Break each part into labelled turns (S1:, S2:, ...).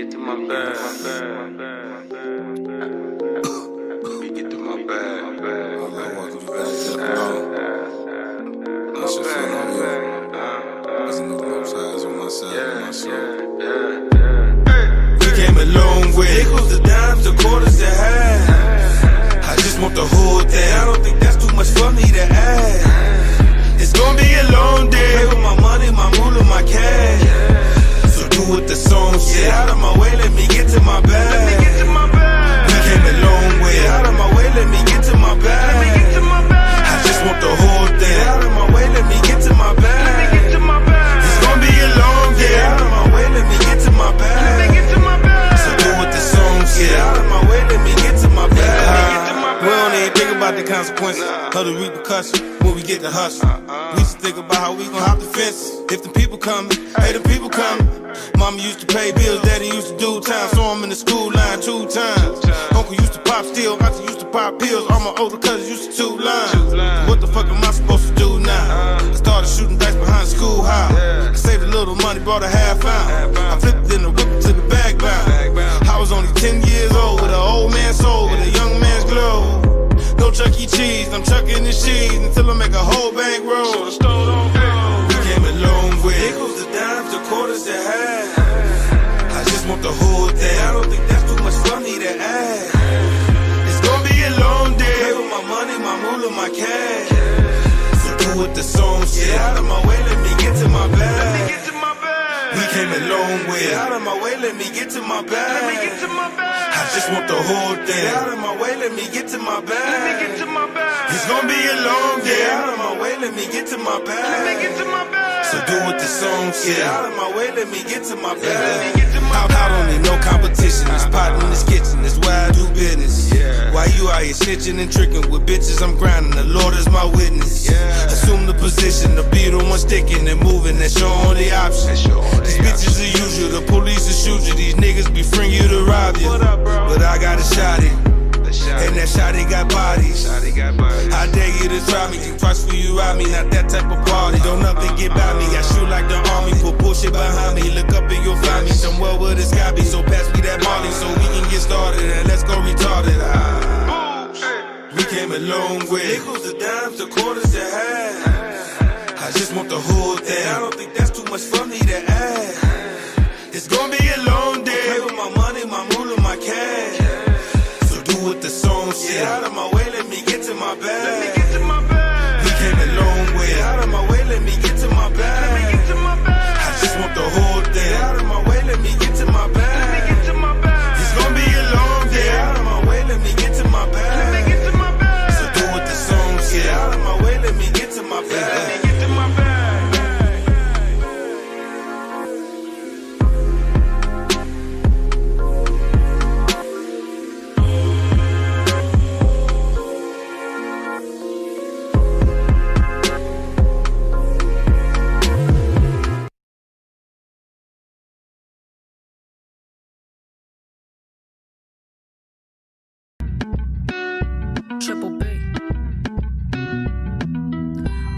S1: get to my bag. Let me get to my bag.
S2: All I want to be back to the bone. That shit feel on you. There's no close eyes on my side of my soul. We came a long way. Here goes the dimes, the quarters, the half. I just want the whole thing. I don't think that's too much for me to add. It's gonna be a long day. Play with my money, my moolah, my cash. So do what the song said. Get out of my way, let me get to my bag. Let me get to my bag. We came a long way. Get out of my way, let me get to my bag. Let me get to my bag. I just want the whole thing. Get out of my way, let me get to my bag. Let me get to my bag. It's gonna be a long day. Get out of my way, let me get to my bag. Let me get to my bag. So do what the song said. Get out of my way, let me get to my bag. Let me get to my bag. We don't even think about the consequences of the repercussions when we get the hustle. We just think about how we gon' hop the fences. If the people coming, hey, the people coming. Mama used to pay bills, daddy used to do time. So I'm in the school line 2 times. Uncle used to pop steel, auntie used to pop pills. All my older cousins used to 2 lines. What the fuck am I supposed to do now? I started shooting dice behind the schoolhouse. I saved a little money, bought a half ounce. I flipped it in the whip to the bag bound. I was only 10 years old with an old man's soul, with a young man's glow. No Chuck E. Cheese, I'm chucking the cheese until I make a whole bankroll. So the store don't go. We came a long way. Here goes the dimes, the quarters, the half. I just want the whole thing. I don't think that's too much for me to add. It's gonna be a long day. Play with my money, my moolah, my cash. So do what the song said. Get out of my way, let me get to my bag. Let me get to my bag. We came a long way. Get out of my way, let me get to my bag. Let me get to my bag. I just want the whole thing. Get out of my way, let me get to my bag. Let me get to my bag. It's gonna be a long day. Get out of my way, let me get to my bag. Let me get to my bag. So do what the song said. Get out of my way, let me get to my bag. Let me get to my bag. I don't need no competition. It's potting in this kitchen. That's why I do business. Why you out here snitching and tricking with bitches? I'm grinding. The Lord is my witness. Assume the position. The be the one sticking and moving. That's your only option. These bitches are usual. The police will shoot you. These niggas be bring you to rob you. But I got a shotty. And that shotty got bodies. I dare you to try me. Think twice before you rob me. Not that type of party. Don't nothing get by me. I shoot like the army. Put bullshit behind me. Look up and you'll find me somewhere where it's got me. So pass me that Molly so we can get started. And let's go retarded. We came a long way. Here goes the dimes, the quarters, the half. I just want the whole thing. I don't think that's too much for me to add. It's gonna be a long day. Play with my money, my moolah, my cash. So do what the song said. Get out of my way, let me get to my bag. Let me get to my bag. We came a long way. Get out of my way, let me get to my bag. Let me get to my bag. I just want the whole thing. Get out of my way, let me get to my bag. Let me get to my bag. It's gonna be a long day. Get out of my way, let me get to my bag. Let me get to my bag. So do what the song said. Get out of my way, let me get to my bag. Let me get to my bag.
S3: Triple B.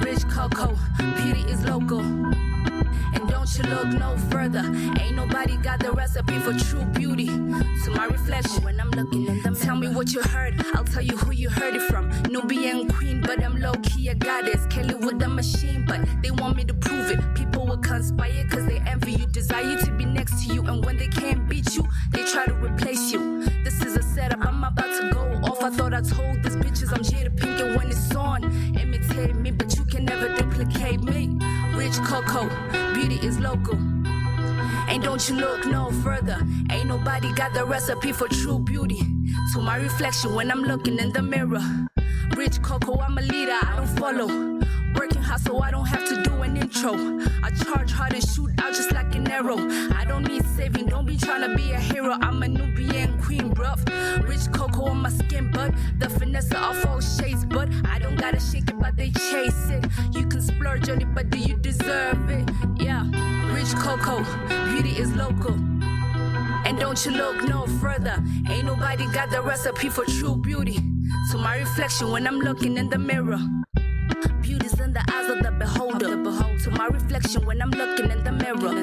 S3: Rich Coco, beauty is local. And don't you look no further. Ain't nobody got the recipe for true beauty. To my reflection, when I'm looking in them, tell me what you heard. I'll tell you who you heard it from. Nubian queen, but I'm low-key a goddess. Can't live with the machine, but they want me to prove it. People will conspire cause they envy you. Desire to be next to you, and when they can't beat you, they try to replace you. This is a setup, I'm about to go off. I thought I told these bitches I'm Jada Pinkett when it's on. Imitate me, but you can never duplicate me. Rich Coco, beauty is local. And don't you look no further. Ain't nobody got the recipe for true beauty. To my reflection when I'm looking in the mirror. Rich Coco, I'm a leader, I don't follow. Working hard so I don't have to do an intro. I charge hard and shoot out just like an arrow. I don't need saving, don't be trying to be a hero. I'm a Nubian queen, bruv. Rich Coco on my skin, but the finesse of all shades. But I don't gotta shake it, but they chase it. You can splurge on it, but do you deserve it? Yeah, Rich Coco, beauty is local. And don't you look no further. Ain't nobody got the recipe for true beauty. To my reflection when I'm looking in the mirror. Beauty's in the eyes of the beholder. To my reflection when I'm looking in the mirror.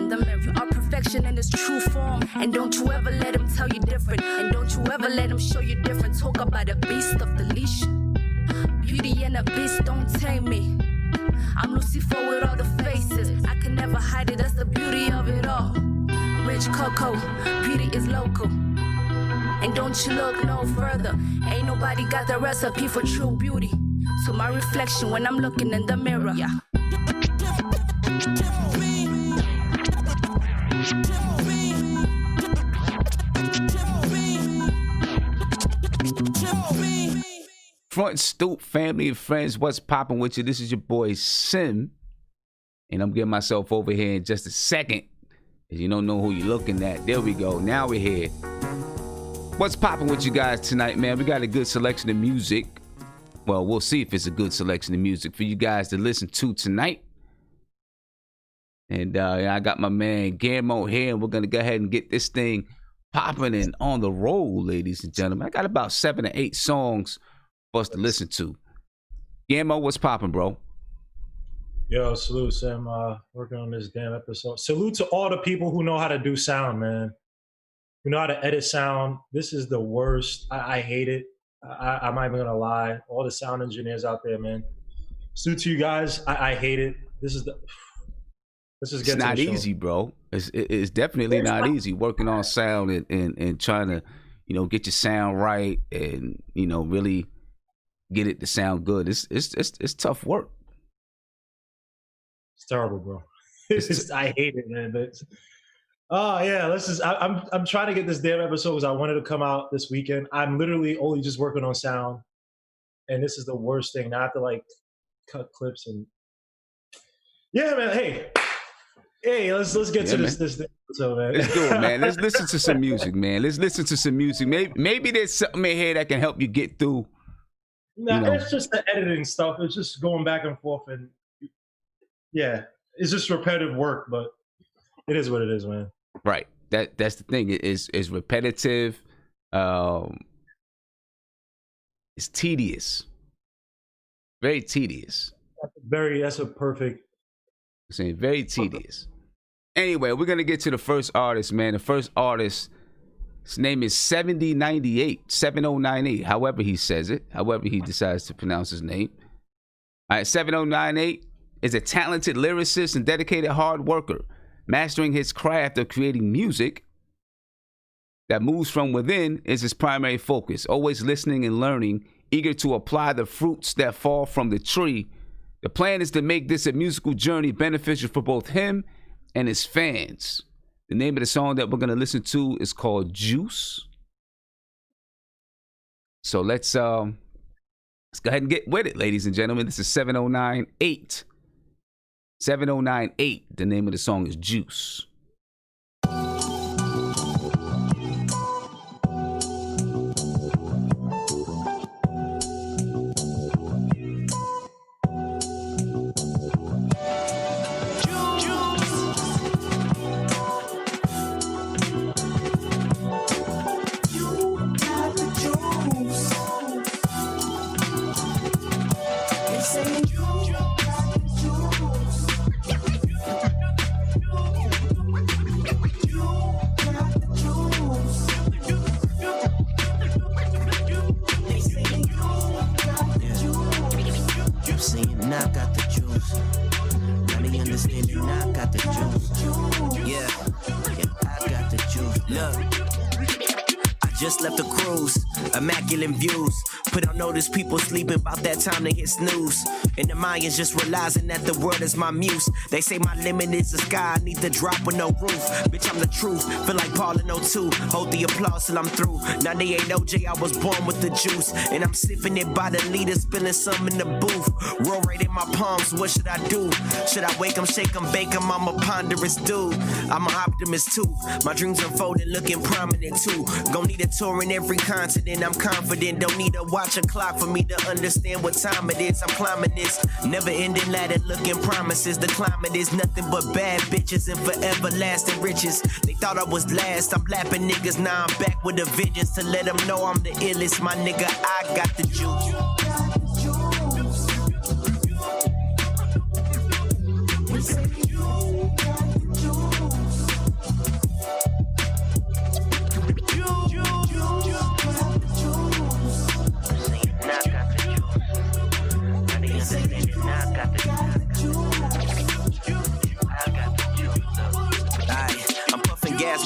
S3: You are perfection. reflection in its true form. And don't you ever let them tell you different. And don't you ever let them show you different. Talk about a beast of the leash. Beauty and a beast don't tame me. I'm Lucifer with all the faces. I can never hide it, that's the beauty of it all. Rich cocoa, beauty is local. And don't you look no further. Ain't nobody got the recipe for true beauty. To my reflection when I'm looking in the mirror. Yeah.
S4: Front Stoop family and friends, what's popping with you? This is your boy Sim, and I'm getting myself over here in just a second. If you don't know who you're looking at, there we go. Now we're here. What's popping with you guys tonight, man? We got a good selection of music. Well, we'll see if it's a good selection of music for you guys to listen to tonight. And I got my man Guillermo here, and we're gonna go ahead and get this thing popping and on the roll, ladies and gentlemen. I got about 7 to 8 songs for us to listen to. Guillermo, what's popping, bro?
S5: Yo, salute, Sam. Working on this damn episode. Salute to all the people who know how to do sound, man. Who know how to edit sound. This is the worst. I hate it. I'm not even gonna lie. All the sound engineers out there, man. Salute to you guys. I hate it. Let's just get
S4: it's
S5: to
S4: not
S5: the show.
S4: easy, bro. It's definitely not easy working on sound and trying to, get your sound right and, really get it to sound good. It's tough work.
S5: It's terrible, bro. I hate it, man. But I'm trying to get this damn episode because I wanted to come out this weekend. I'm literally only just working on sound, and this is the worst thing. Now I have to cut clips and yeah, man. Hey, let's get to this episode, man.
S4: Let's do it, man. Let's listen to some music, man. Let's listen to some music. Maybe there's something in here that can help you get through.
S5: No, it's just the editing stuff. It's just going back and forth, and yeah, it's just repetitive work. But it is what it is, man.
S4: Right. That's the thing. It's repetitive. It's tedious. Very tedious.
S5: That's a perfect.
S4: I'm saying very tedious. Anyway, we're gonna get to the first artist, man. The first artist, his name is 7098, however he says it, however he decides to pronounce his name. All right, 7098 is a talented lyricist and dedicated hard worker, mastering his craft of creating music that moves from within is his primary focus, always listening and learning, eager to apply the fruits that fall from the tree. The plan is to make this a musical journey beneficial for both him and his fans. The name of the song that we're going to listen to is called Juice. So let's go ahead and get with it, ladies and gentlemen. This is 7098. 7098. The name of the song is Juice.
S6: Just left a cruise, immaculate views. Put on notice people sleeping about that time they hit snooze. And the Mayans just realizing that the world is my muse. They say my limit is the sky, I need to drop with no roof. Bitch, I'm the truth, feel like Paul in 02. Hold the applause till I'm through. 98 OJ, I was born with the juice. And I'm sipping it by the liter, spilling some in the booth. Roll right in my palms, what should I do? Should I wake 'em, shake 'em, bake 'em? I'm a ponderous dude. I'm an optimist too. My dreams unfolding, looking prominent too. Gon' need a tour in every continent, I'm confident. Don't need to watch a clock for me to understand what time it is. I'm climbing this never ending ladder, looking promises. The climate is nothing but bad bitches and forever lasting riches. They thought I was last, I'm lapping niggas. Now I'm back with a vengeance to let them know I'm the illest. My nigga, I got the juice.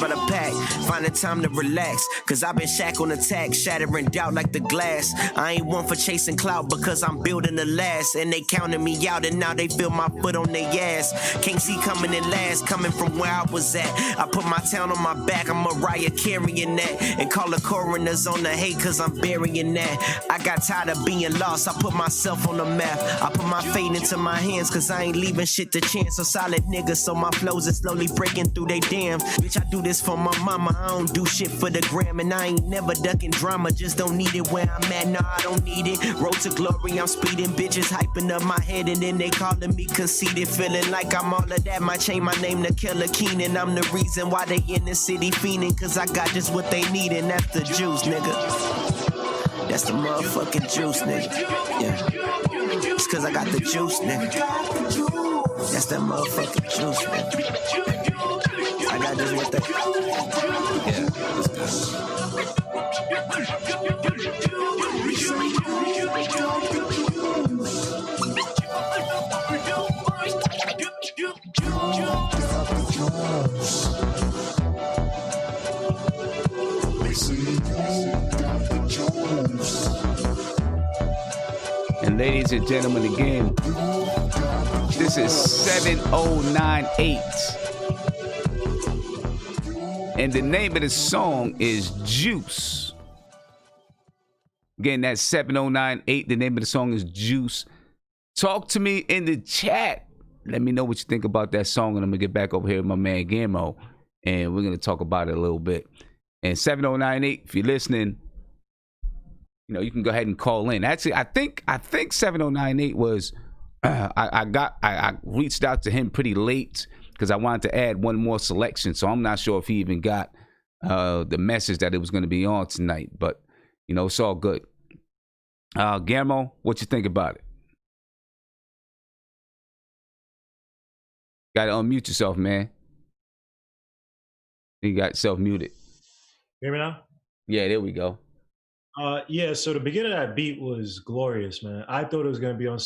S6: by the pack. Finding time to relax, cause I've been shack on attack, shattering doubt like the glass. I ain't one for chasing clout because I'm building the last. And they counted me out and now they feel my foot on their ass. Can't see coming in last, coming from where I was at. I put my town on my back, I'm Mariah carrying that. And call the coroners on the hate cause I'm burying that. I got tired of being lost, I put myself on the map. I put my fate into my hands cause I ain't leaving shit to chance. A solid nigga, so my flows are slowly breaking through they dam. Bitch, I do this for my mama, I don't do shit for the gram. And I ain't never ducking drama, just don't need it where I'm at, nah, I don't need it. Road to glory, I'm speeding, bitches hyping up my head. And then they calling me conceited, feeling like I'm all of that. Might change my name to Killer Keenan. I'm the reason why they in the city fiending, cause I got just what they need, and that's the juice, nigga. That's the motherfucking juice, nigga. Yeah. It's cause I got the juice, nigga. That's that motherfucking juice, nigga. I got just what they... Yeah, let's go.
S4: And ladies and gentlemen, again, this is 7098. And the name of the song is Juice. Again, that's 7098. The name of the song is Juice. Talk to me in the chat. Let me know what you think about that song, and I'm going to get back over here with my man Guillermo, and we're going to talk about it a little bit. And 7098, if you're listening, you know, you can go ahead and call in. Actually, I think 7098 was, I reached out to him pretty late because I wanted to add one more selection. So I'm not sure if he even got the message that it was going to be on tonight. But, you know, it's all good. Guillermo, what you think about it? Got to unmute yourself, man. You got yourself muted.
S5: Hear me now?
S4: Yeah, there we go.
S5: Yeah, so the beginning of that beat was glorious, man. I thought it was going to be on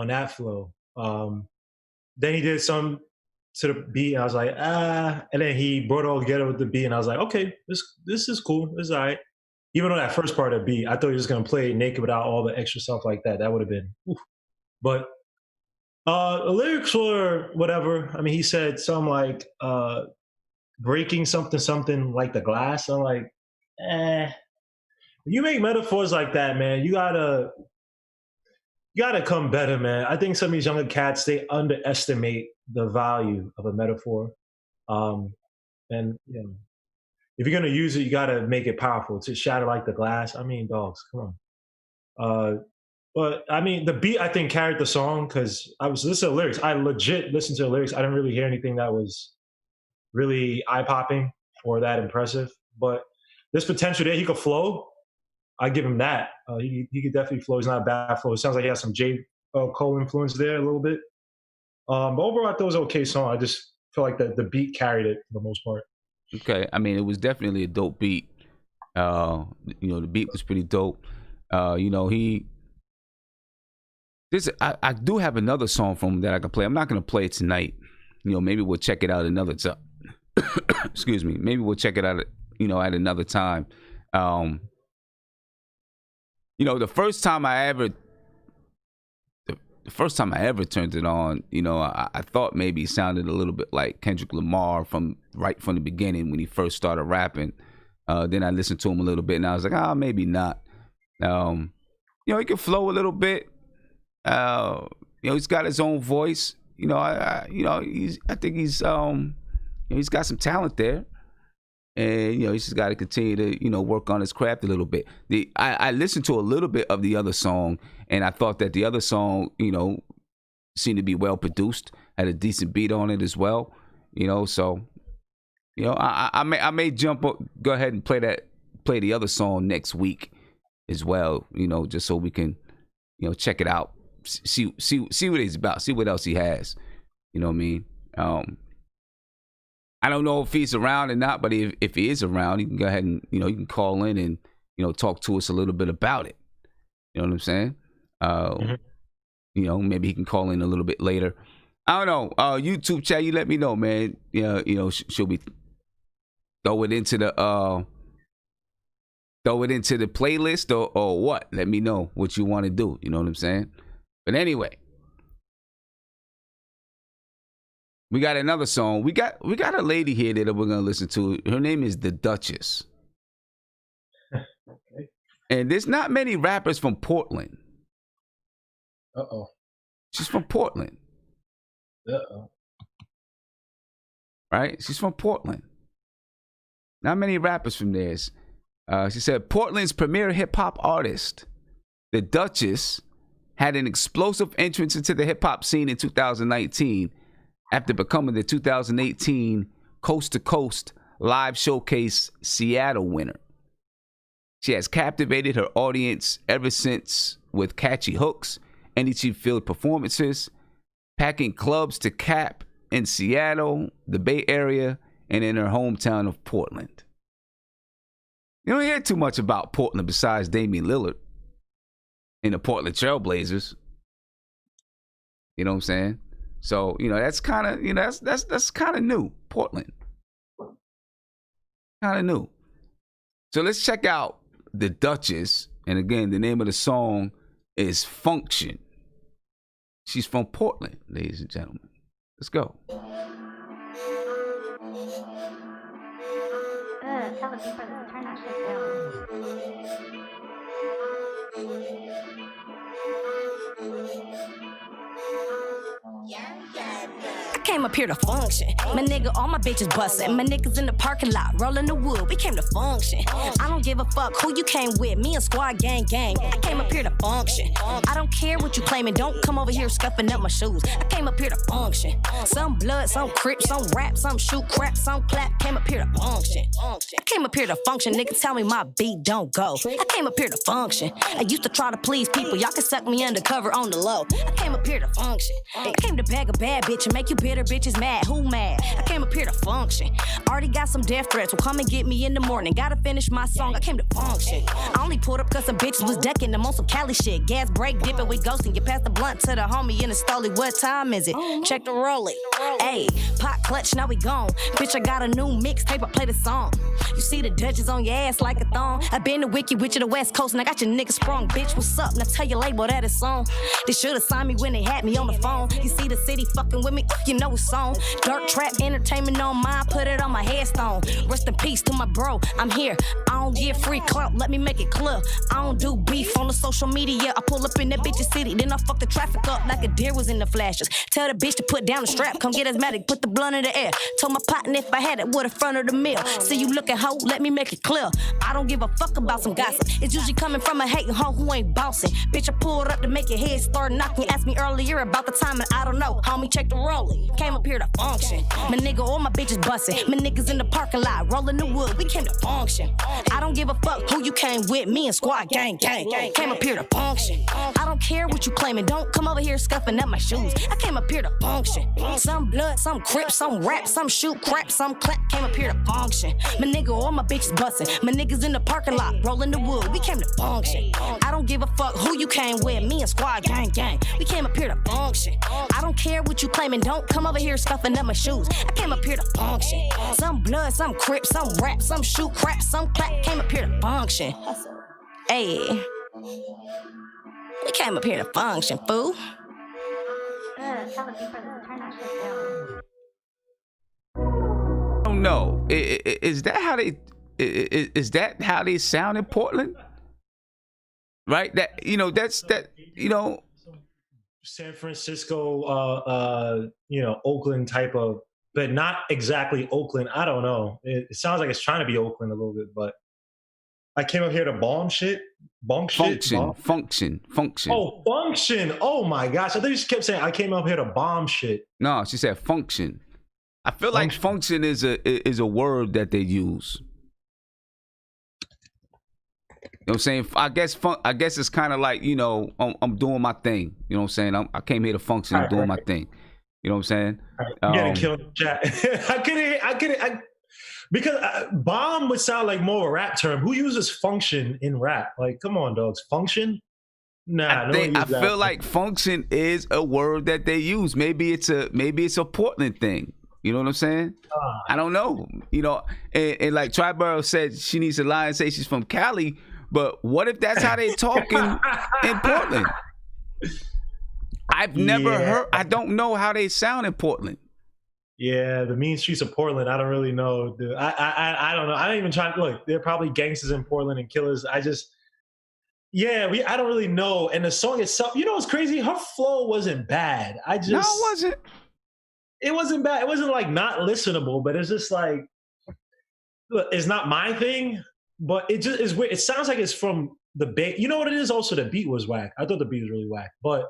S5: that flow. Then he did some to the beat, and I was like, and then he brought it all together with the beat, and I was like, okay, this is cool. This is all right. Even on that first part of the beat, I thought he was going to play it naked without all the extra stuff like that. That would have been, oof. But the lyrics were whatever. I mean, he said something like breaking something like the glass. I'm like, you make metaphors like that, man, you gotta come better, man. I think some of these younger cats, they underestimate the value of a metaphor. And you know, if you're gonna use it, you gotta make it powerful. To shatter like the glass, I mean, dogs, come on. But I mean, the beat I think carried the song because I was listening to the lyrics. I legit listened to the lyrics. I didn't really hear anything that was really eye-popping or that impressive. But there's potential there. He could flow. I give him that. He could definitely flow. He's not a bad flow. It sounds like he has some J. Cole influence there a little bit. But overall, I thought it was an okay song. I just feel like the beat carried it for the most part.
S4: Okay. I mean, it was definitely a dope beat. You know, the beat was pretty dope. You know, I do have another song from him that I can play. I'm not going to play it tonight. You know, maybe we'll check it out another time. Excuse me. Maybe we'll check it out, you know, at another time. You know, the first time I ever turned it on, you know, I thought maybe it sounded a little bit like Kendrick Lamar right from the beginning when he first started rapping. Then I listened to him a little bit, and I was like, maybe not. You know, he can flow a little bit. You know, he's got his own voice. You know, I think he's got some talent there. And, you know, he's just got to continue to, you know, work on his craft a little bit. I listened to a little bit of the other song, and I thought that the other song, you know, seemed to be well produced, had a decent beat on it as well, you know. So, you know, I may go ahead and play the other song next week as well, you know, just so we can, you know, check it out, see what he's about, see what else he has, you know what I mean. I don't know if he's around or not, but if he is around, you can go ahead and, you know, you can call in and, you know, talk to us a little bit about it. You know what I'm saying? You know, maybe he can call in a little bit later. I don't know. YouTube chat, you let me know, man. You know, should we throw it into the playlist or what? Let me know what you want to do. You know what I'm saying? But anyway, we got another song. We got a lady here that we're gonna listen to. Her name is the Duchess.
S5: Okay.
S4: And there's not many rappers from Portland.
S5: Uh-oh.
S4: She's from Portland.
S5: Uh-oh.
S4: Right? She's from Portland. Not many rappers from there. She said, Portland's premier hip-hop artist, the Duchess, had an explosive entrance into the hip-hop scene in 2019 after becoming the 2018 Coast to Coast Live Showcase Seattle winner. She has captivated her audience ever since with catchy hooks, energy-filled performances, packing clubs to cap in Seattle, the Bay Area, and in her hometown of Portland. You don't hear too much about Portland besides Damian Lillard and the Portland Trailblazers. You know what I'm saying? So, that's kind of, that's kind of new, Portland. Kind of new. So let's check out the Duchess. And again, the name of the song is Function. She's from Portland, ladies and gentlemen. Let's go.
S7: Tell the people to turn that shit down.
S3: I came up here to function. My nigga, all my bitches bustin'. My niggas in the parking lot, rolling the wood. We came to function. I don't give a fuck who you came with. Me and squad gang. I came up here to function. I don't care what you claiming. Don't come over here scuffing up my shoes. I came up here to function. Some blood, some crip, some rap, some shoot crap, some clap. Came up here to function. I came up here to function. Nigga, tell me my beat don't go. I came up here to function. I used to try to please people. Y'all can suck me undercover on the low. I came up here to function. I came to bag a bad bitch and make you bitter bitches mad. Who mad? I came up here to function. Already got some death threats. Will come and get me in the morning. Gotta finish my song. I came to function. I only pulled up cause some bitches was decking them on some Cali shit. Gas break, dipping, we ghosting. You pass the blunt to the homie in the stoley. What time is it? Check the rollie. Ayy, pot clutch, now we gone. Bitch, I got a new mixtape, I play the song. You see the Duchess on your ass like a thong. I been the wiki with you the West Coast, and I got your niggas sprung. Bitch, what's up? Now tell your label that it's on. They should've signed me when they had me on the phone. You see the city fucking with me, you know it's on. Dirt trap entertainment on mine, put it on my headstone. Rest in peace to my bro, I'm here. I don't give free clout, let me make it clear. I don't do beef on the social media. I pull up in that bitch's city, then I fuck the traffic up like a deer was in the flashes. Tell the bitch to put down the strap, come get asthmatic, put the blunt in the air. Told my partner if I had it, would in front of the mill. See you looking hoe, let me make it clear. I don't give a fuck about some gossip. It's usually coming from a hating hoe who ain't bossing. Bitch, I pulled up to make your head start knocking. Asked me earlier about the time and I don't know. Homie, check the rollie. Came up here to function. My nigga, all my bitches bustin'. My niggas in the parking lot, rolling the wood. We came to function. I don't give a fuck who you came with. Me and squad gang. Came up here to function. I don't care what you claiming. Don't come over here scuffing up my shoes. I came up here to function. Some blood, some crip, some rap, some shoot crap, some clap. Came up here to function. My nigga, all my bitches bustin'. My niggas in the parking lot, rolling the wood. We came to function. I don't give a fuck who you came with. Me and squad gang. We came up here to function. I don't care what you claiming. Don't come over here scuffing up my shoes. I came up here to function. Some blood, some crip, some rap, some shoot crap, some clap. Came up here to function. Hey, we came up here to function, fool.
S7: Tell the people to turn that shit down.
S4: I don't know. Is that how they sound in Portland? Right?
S5: San Francisco, Oakland type of, but not exactly Oakland. I don't know. It sounds like it's trying to be Oakland a little bit, but I came up here to bomb shit.
S4: Function.
S5: Oh, function. Oh my gosh. I thought you just kept saying I came up here to bomb shit.
S4: No, she said function. I feel like function is a word that they use. You know what I'm saying? I guess it's kind of like, I'm doing my thing. You know what I'm saying? I came here to function. I'm doing my thing. You know what I'm saying?
S5: I'm getting killed in the chat. I couldn't. Because bomb would sound like more of a rap term. Who uses function in rap? Like, come on, dogs. Function? Nah,
S4: I feel like function is a word that they use. Maybe it's a Portland thing. You know what I'm saying? I don't know. You know, and like Triborough said, she needs to lie and say she's from Cali. But what if that's how they talking in Portland? I've never heard. I don't know how they sound in Portland.
S5: Yeah, the mean streets of Portland. I don't really know. Dude. I don't know. I don't even try to look. They're probably gangsters in Portland and killers. I don't really know. And the song itself, you know what's crazy? Her flow wasn't bad.
S4: No, it wasn't.
S5: It wasn't bad. It wasn't like not listenable, but it's just like, look, it's not my thing, but it just is weird. It sounds like it's from the beat. You know what it is? Also, the beat was whack. I thought the beat was really whack, but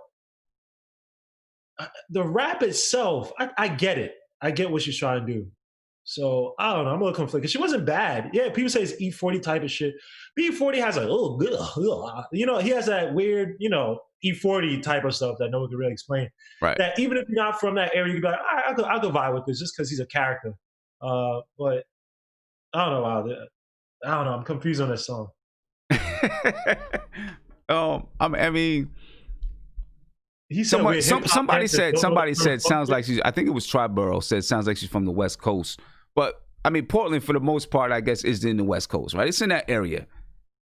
S5: the rap itself, I get it. I get what she's trying to do. So I don't know. I'm a little conflicted. She wasn't bad. Yeah, people say it's E40 type of shit. E40 has like, you know, he has that weird, you know, E40 type of stuff that no one can really explain.
S4: Right.
S5: That even if you're not from that area, you can be like, all right, I could vibe with this just because he's a character. But I don't know. I don't know. I'm confused on this song.
S4: I mean, somebody said sounds like she's. I think it was Triborough said sounds like she's from the West Coast. But I mean, Portland for the most part, I guess, is in the West Coast, right? It's in that area.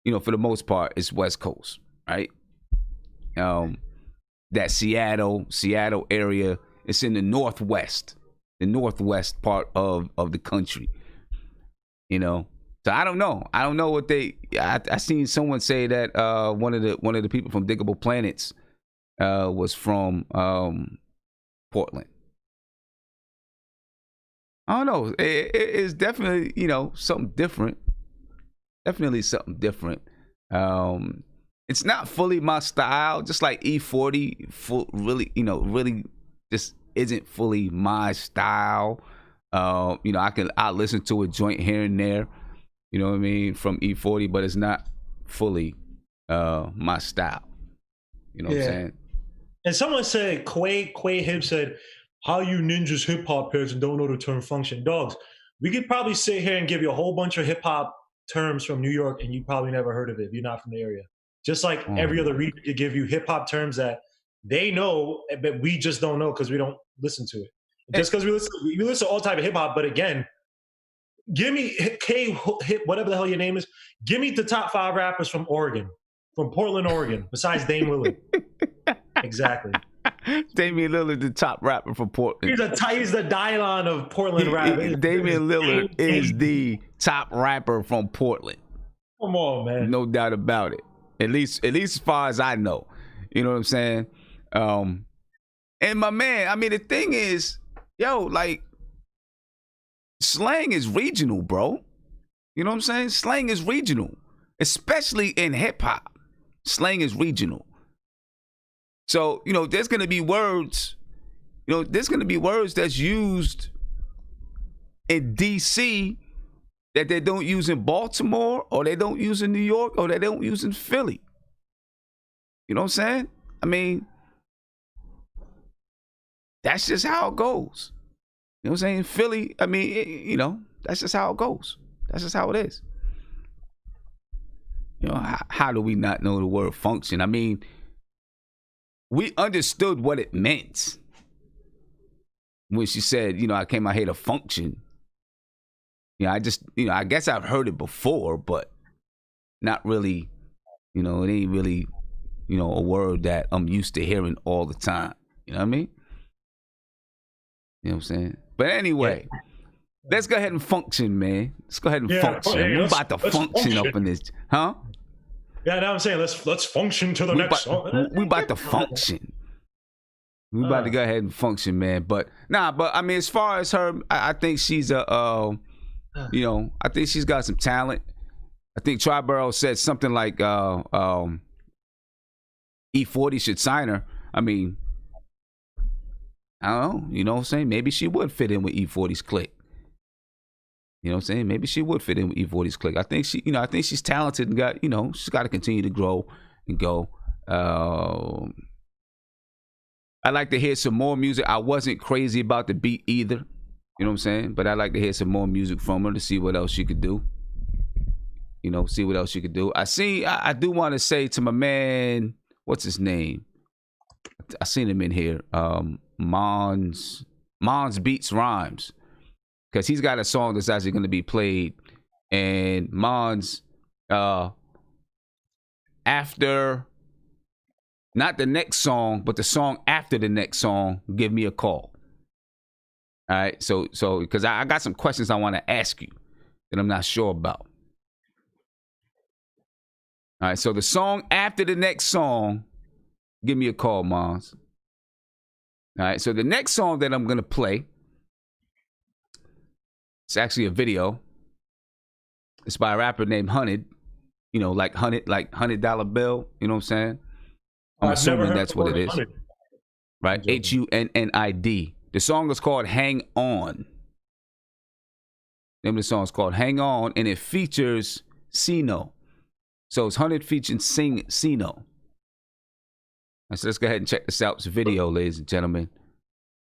S4: You know, for the most part, it's West Coast, right? That Seattle area. It's in the northwest part of the country. You know, so I don't know. I don't know what they. I seen someone say that one of the people from Diggable Planets was from Portland. I don't know. It's definitely, you know, something different. Definitely something different. It's not fully my style, just like E40 really just isn't fully my style. You know, I listen to a joint here and there, you know what I mean, from E40, but it's not fully my style. You know what I'm saying?
S5: And someone said, Quay Hib said, how you ninjas hip hop heads and don't know the term function. Dogs, we could probably sit here and give you a whole bunch of hip hop terms from New York and you probably never heard of it if you're not from the area. Just like every other region could give you hip hop terms that they know, but we just don't know because we don't listen to it. Just because we listen to all type of hip hop, but again, give me whatever the hell your name is. Give me the top 5 rappers from Oregon, from Portland, Oregon, besides Dame Lillard. Exactly.
S4: Damian Lillard, the top rapper from Portland.
S5: He's the Dylon of Portland rap.
S4: Damian Lillard is the top rapper from Portland.
S5: Come on, man.
S4: No doubt about it. At least as far as I know. You know what I'm saying? And my man, I mean, the thing is, yo, like, slang is regional, bro. You know what I'm saying? Slang is regional, especially in hip hop. Slang is regional. So, you know, there's going to be words, that's used in DC that they don't use in Baltimore, or they don't use in New York, or they don't use in Philly. You know what I'm saying? I mean, that's just how it goes. You know what I'm saying? Philly, I mean, you know, that's just how it goes. That's just how it is. You know, how do we not know the word function? I mean, we understood what it meant when she said, you know, I came out here to function. You know, I guess I've heard it before, but not really, you know, it ain't really, you know, a word that I'm used to hearing all the time. You know what I mean? You know what I'm saying? But anyway, let's go ahead and function, man. Let's go ahead and function. We're about to function up in this, huh?
S5: Yeah, now I'm saying let's function to the next song.
S4: We about to function. We about to go ahead and function, man. But I mean, as far as her, I think she's I think she's got some talent. I think Triborough said something like E40 should sign her. I mean, I don't know. You know what I'm saying? Maybe she would fit in with E40's clique. You know what I'm saying? Maybe she would fit in with E40's clique. I think she's talented and got, you know, she's got to continue to grow and go. I'd like to hear some more music. I wasn't crazy about the beat either. You know what I'm saying? But I'd like to hear some more music from her to see what else she could do. You know, see what else she could do. I do want to say to my man, what's his name? I seen him in here. Mons Mons Beats Rhymes, because he's got a song that's actually going to be played, and Mons, after, not the next song, but the song after the next song, give me a call. All right, so because I got some questions I want to ask you that I'm not sure about. All right, so the song after the next song, give me a call, Mons. All right, so the next song that I'm going to play, it's actually a video. It's by a rapper named Hunted. You know, like Hunted, like $100 bill. You know what I'm saying? I'm assuming that's what it is. Hunted. Right? Hunnid. The song is called Hang On. The name of the song is called Hang On, and it features Sino. So it's Hunted featuring Sino. So let's go ahead and check this out. It's a video, ladies and gentlemen.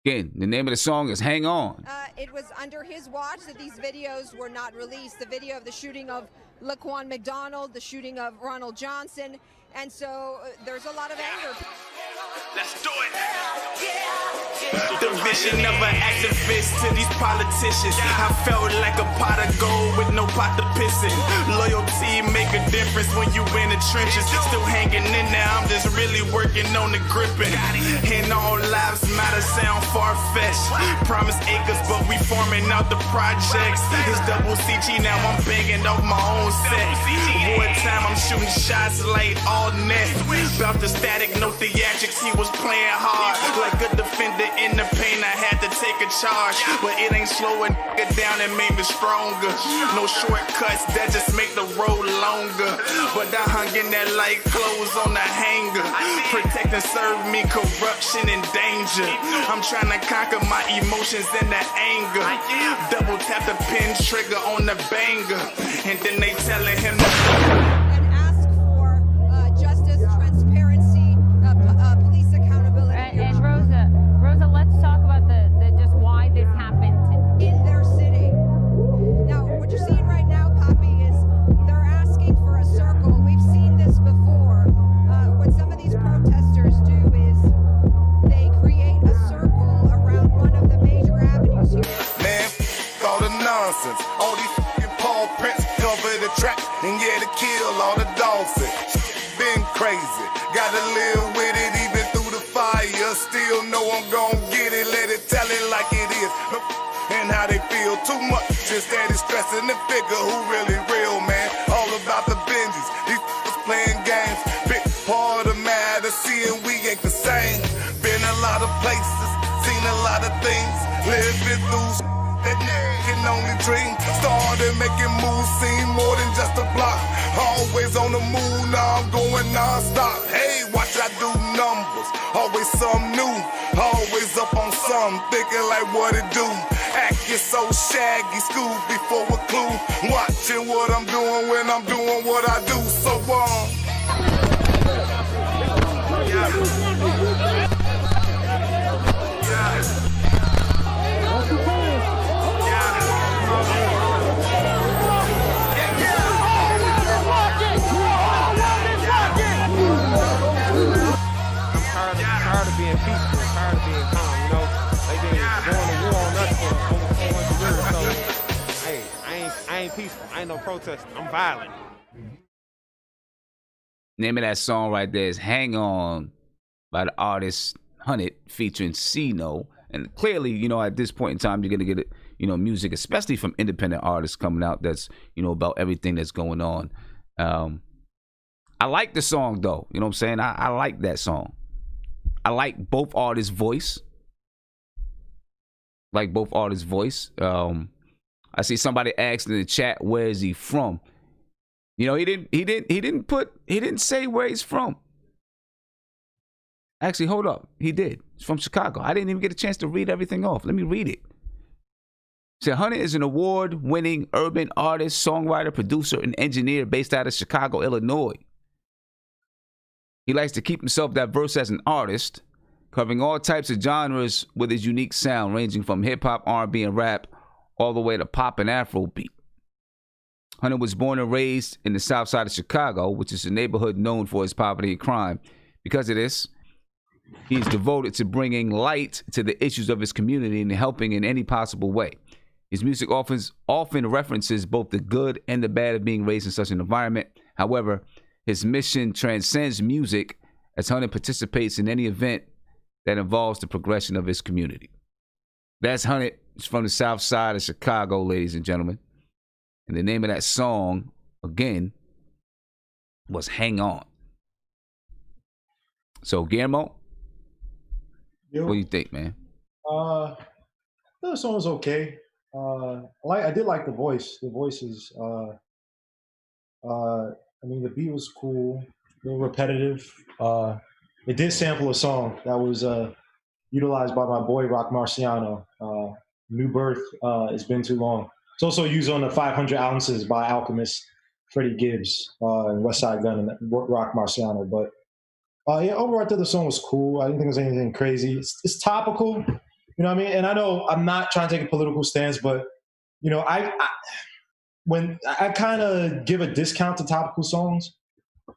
S4: Again, the name of the song is Hang On.
S8: It was under his watch that these videos were not released. The video of the shooting of Laquan McDonald, the shooting of Ronald Johnson. And so there's a lot of anger.
S9: Let's do it. The vision of an activist to these politicians. I felt like a pot of gold with no pot to piss in. Loyalty make a difference when you in the trenches. Still hanging in there, I'm just really working on the gripping. And all lives matter sound far-fetched. Promise acres, but we forming out the projects. It's double CG, now I'm banging off my own set. Wartime, I'm shooting shots like all net. About the static, no theatrics, he was playing hard. Like a defender in the paint, I had to take a charge. But it ain't slowing it down, it made me stronger. No shortcuts, that just make the road longer. But I hung in there like clothes on the hanger. Protect and serve me corruption and danger. I'm trying to conquer my emotions and the anger. Double tap the pin trigger on the banger. And then they telling him to
S8: and ask for justice, transparency, police accountability.
S10: And Rosa, let's talk about the just why this happened
S8: in their city. Now, what you're seeing right now, Poppy, is they're asking for a circle. We've seen this before. What some of these protesters do is they create a circle around one of the major avenues here.
S11: Man, all the nonsense. All these fucking paw prints cover the track, and yeah, to kill all the dogs. Been crazy. Gotta live with it even through the fire. Still know I'm gon' get it. Let it tell it like it is. And how they feel too much. Just steady stressing the figure who really real, man. All about the binges. These playing games. Big part of matter. Seeing we ain't the same. Been a lot of places. Seen a lot of things. Living through that can only dream. Started making moves, seem more than just a block. Always on the move, now I'm going non-stop. Hey, watch I do numbers. Always something new. Always up on something, thinking like what it do. Acting so shaggy, school before a clue. Watching what I'm doing when I'm doing what I do. So
S12: tired of being peaceful, tired of being calm, you know. They been going to war on us for almost 400 years, so hey, I ain't peaceful. I ain't no protester. I'm violent.
S4: Name of that song right there is Hang On by the artist Hunted featuring Sino. And clearly, you know, at this point in time, you're going to get, you know, music, especially from independent artists coming out that's, you know, about everything that's going on. I like the song, though. You know what I'm saying? I like that song. I like both artists' voice. I see somebody asked in the chat, where is he from? You know, he didn't say where he's from. Actually, hold up. He did. He's from Chicago. I didn't even get a chance to read everything off. Let me read it. So Hunter is an award-winning urban artist, songwriter, producer, and engineer based out of Chicago, Illinois. He likes to keep himself diverse as an artist, covering all types of genres with his unique sound, ranging from hip-hop, R&B, and rap, all the way to pop and Afrobeat. Hunter was born and raised in the south side of Chicago, which is a neighborhood known for its poverty and crime. Because of this, He is devoted to bringing light to the issues of his community and helping in any possible way. His music often references both the good and the bad of being raised in such an environment. However, his mission transcends music as Hunter participates in any event that involves the progression of his community. That's Hunter. It's from the south side of Chicago, ladies and gentlemen. And the name of that song, again, was Hang On. So, Guillermo, what do you think, man?
S5: The song was okay. I did like the voice. The voice is, I mean, the beat was cool, a little repetitive. It did sample a song that was utilized by my boy Rock Marciano. New Birth, It's Been Too Long. It's also used on the 500 Ounces by Alchemist, Freddie Gibbs, and West Side Gun, and Rock Marciano. But yeah, overall, I thought the song was cool. I didn't think it was anything crazy. It's topical, you know what I mean? And I know I'm not trying to take a political stance, but, you know, when I kind of give a discount to topical songs,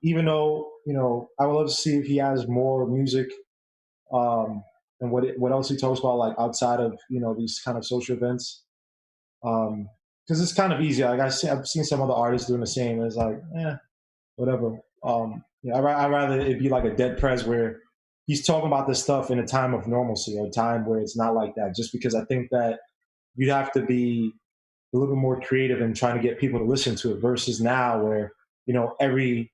S5: even though, you know, I would love to see if he has more music and what else he talks about, like outside of, you know, these kind of social events. Because it's kind of easy. Like I've seen some other artists doing the same. And it's like, whatever. I'd rather it be like a dead prez where he's talking about this stuff in a time of normalcy or a time where it's not like that. Just because I think that you'd have to be a little bit more creative in trying to get people to listen to it versus now where, you know, every,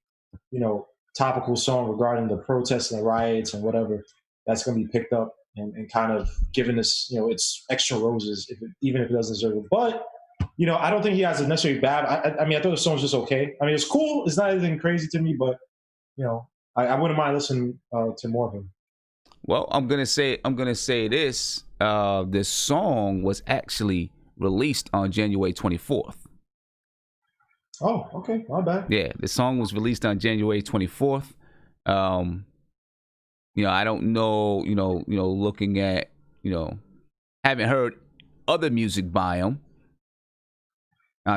S5: you know, topical song regarding the protests and the riots and whatever, that's going to be picked up and kind of given this, you know, it's extra roses, even if it doesn't deserve it. But, you know, I don't think he has a necessarily bad. I mean, I thought the song was just okay. I mean, it's cool. It's not anything crazy to me, but, you know, I wouldn't mind listening to more of him.
S4: Well, I'm gonna say this. This song was actually released on January 24th.
S5: Oh, okay, my bad.
S4: Yeah, the song was released on January 24th. You know, I don't know. You know, looking at, you know, haven't heard other music by him.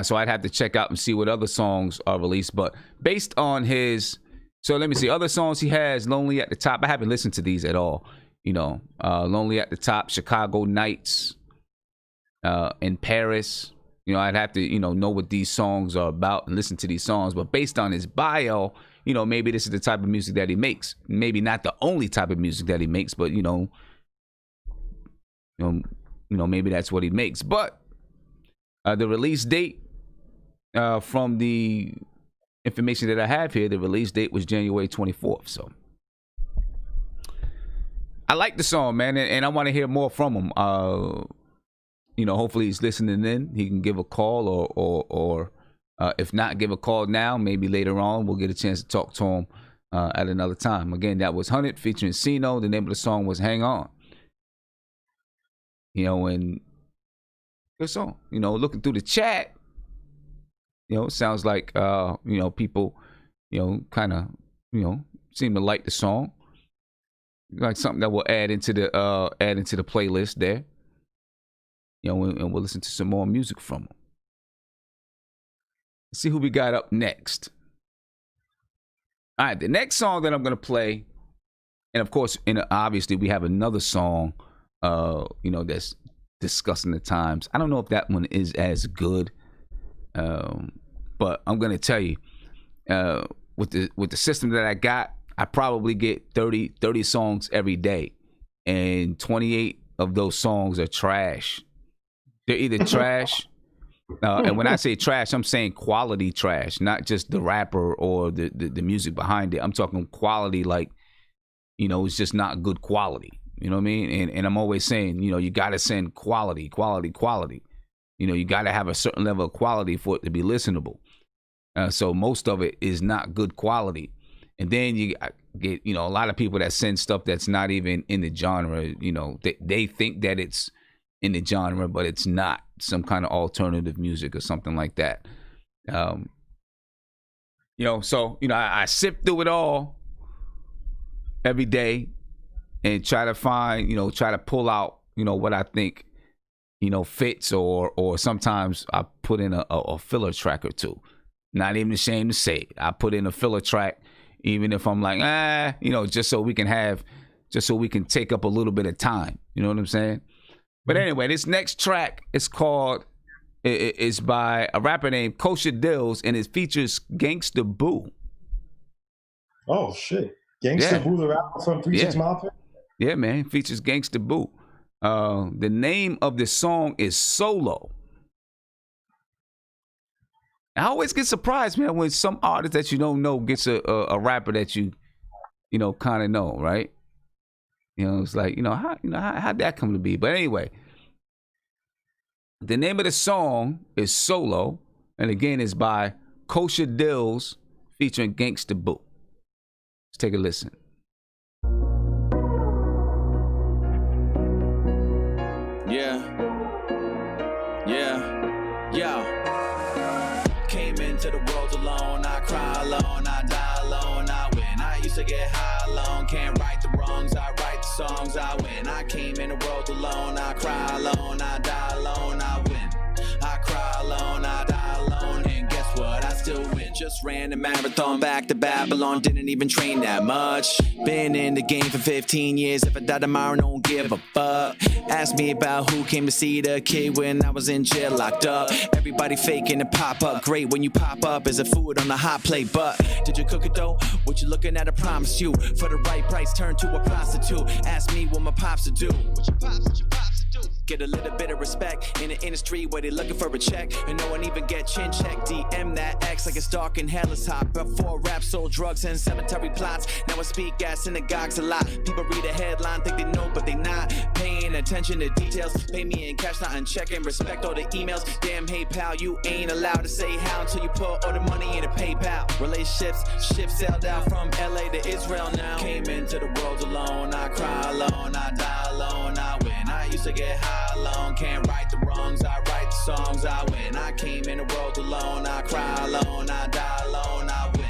S4: So I'd have to check out and see what other songs are released. But based on his, so let me see, other songs he has, Lonely at the Top. I haven't listened to these at all. You know, Lonely at the Top, Chicago Nights, in Paris. You know, I'd have to, you know what these songs are about and listen to these songs. But based on his bio, you know, maybe this is the type of music that he makes. Maybe not the only type of music that he makes, but, you know, maybe that's what he makes. But the release date, from the information that I have here, the release date was January 24th. So I like the song, man, and I want to hear more from him. You know, hopefully he's listening in. He can give a call or if not, give a call now. Maybe later on we'll get a chance to talk to him at another time. Again, that was Hunted featuring Sino. The name of the song was Hang On. You know, and good song. You know, looking through the chat, you know, it sounds like, you know, people, you know, kind of, you know, seem to like the song. Like something that will add into the playlist there. You know, and we'll listen to some more music from him. Let's see who we got up next. All right, the next song that I'm going to play, and of course, obviously we have another song, you know, that's discussing the times. I don't know if that one is as good, but I'm going to tell you, with the system that I got, I probably get 30 songs every day, and 28 of those songs are trash. They're either trash, and when I say trash, I'm saying quality trash, not just the rapper or the music behind it. I'm talking quality, like, you know, it's just not good quality. You know what I mean? And I'm always saying, you know, you got to send quality. You know, you got to have a certain level of quality for it to be listenable. So most of it is not good quality. And then you get, you know, a lot of people that send stuff that's not even in the genre. You know, they think that it's in the genre, but it's not. Some kind of alternative music or something like that. You know, so, you know, I sift through it all every day and try to find, you know, try to pull out, you know, what I think, you know, fits, or sometimes I put in a filler track or two. Not even ashamed to say it. I put in a filler track, even if I'm like, you know, just so we can have just so we can take up a little bit of time. You know what I'm saying? But anyway, this next track is called, it's by a rapper named Kosher Dillz, and it features Gangsta Boo.
S5: Oh, shit. Gangsta Boo, the rapper from 3 6 Mafia?
S4: Yeah, man. Features Gangsta Boo. The name of the song is Solo. I always get surprised, man, when some artist that you don't know gets a rapper that you know, kind of know, right? You know, it's like, how'd that come to be? But anyway, the name of the song is Solo, and again, it's by Kosher Dillz featuring Gangsta Boo. Let's take a listen.
S13: Came into the world alone, I cry alone, I die alone, I win. I used to get high alone, can't right the wrongs, I write the songs, I win. I came in the world alone, I cry alone, I die alone, I win. I cry alone, I die alone, and guess what? I still win. Just ran a marathon back to Babylon, didn't even train that much. Been in the game for 15 years, if I die tomorrow, don't give a fuck. Ask me about who came to see the kid when I was in jail locked up. Everybody faking to pop up, great when you pop up as a food on the hot plate, but did you cook it though? What you looking at, I promise you. For the right price, turn to a prostitute. Ask me what my pops to do. What your pops to do? Get a little bit of respect in the industry where they looking for a check, and no one even get chin check. DM that X like it's dark and hell is hot. Before rap sold drugs and cemetery plots, now I speak at synagogues a lot. People read a headline, think they know, but they not paying attention to details. Pay me in cash, not in check, and respect all the emails. Damn, hey pal, you ain't allowed to say how until you put all the money into PayPal. Relationships, ships sailed out from LA to Israel now. Came into the world alone, I cry alone, I die alone, I win. I used to get high alone, can't right the wrongs, I write the songs, I win. I came in the world alone, I cry alone, I die alone, I win.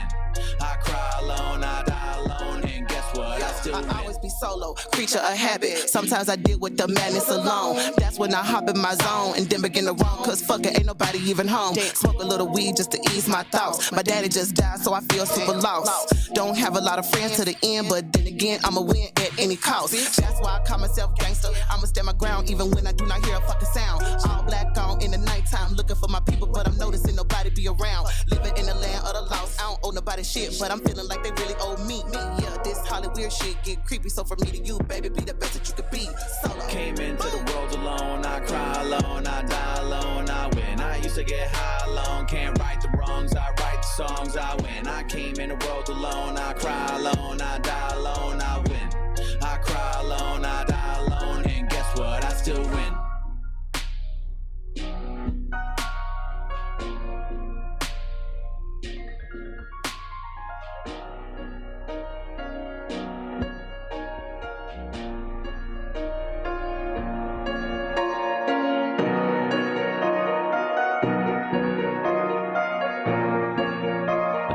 S13: I cry alone, I die alone, and guess what? I still win.
S14: I always be solo, creature of habit. Sometimes I deal with the madness alone. That's when I hop in my zone and then begin to roam, cause fuck it, ain't nobody even home. Smoke a little weed just to ease my thoughts. My daddy just died, so I feel super lost. Don't have a lot of friends to the end, but then again, I'ma win at any cost. That's why I call myself gangster. I'ma stand my ground even when I do not hear a fucking sound. All black on in the nighttime, looking for my people, but I'm noticing nobody be around. Living in the land of the lost, I don't owe nobody shit, but I'm feeling like they really owe me. Yeah, this Hollywood shit get creepy, so from me to you, baby, be the best that you could be. Solo.
S13: Came into the world alone, I cry alone, I die alone, I win. I used to get high alone, can't right the wrongs, I write the songs, I win. I came in the world alone, I cry alone, I die alone, I win. I cry alone, I die alone, and guess what? I still win.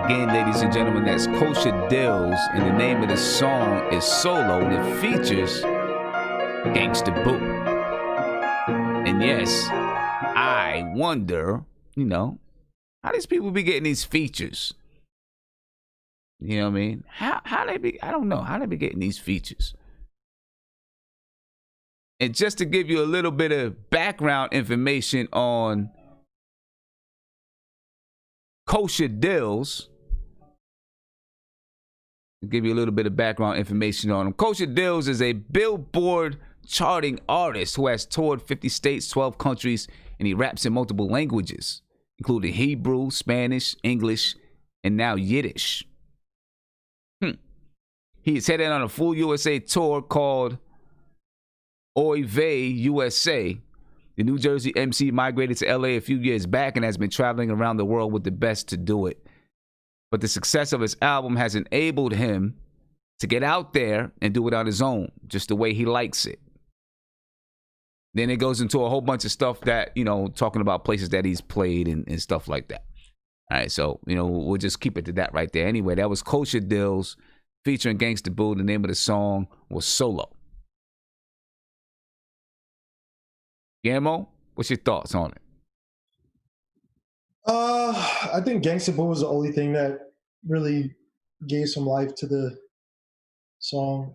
S4: Again, ladies and gentlemen, that's Kosher Dillz, and the name of the song is Solo, and it features Gangsta Boo. And yes, I wonder, how these people be getting these features? You know what I mean? How they be, I don't know, how they be getting these features? And just to give you a little bit of background information on Kosher Dillz, give you a little bit of background information on him. Kosher Dillz is a Billboard charting artist who has toured 50 states, 12 countries, and he raps in multiple languages, including Hebrew, Spanish, English, and now Yiddish. He is headed on a full USA tour called Oy Vey USA. The New Jersey MC migrated to LA a few years back and has been traveling around the world with the best to do it. But the success of his album has enabled him to get out there and do it on his own, just the way he likes it. Then it goes into a whole bunch of stuff that, talking about places that he's played and stuff like that. All right, so, we'll just keep it to that right there. Anyway, that was Kosher Dillz featuring Gangsta Boo. The name of the song was Solo. Guillermo, what's your thoughts on it?
S5: I think Gangsta Boo was the only thing that really gave some life to the song.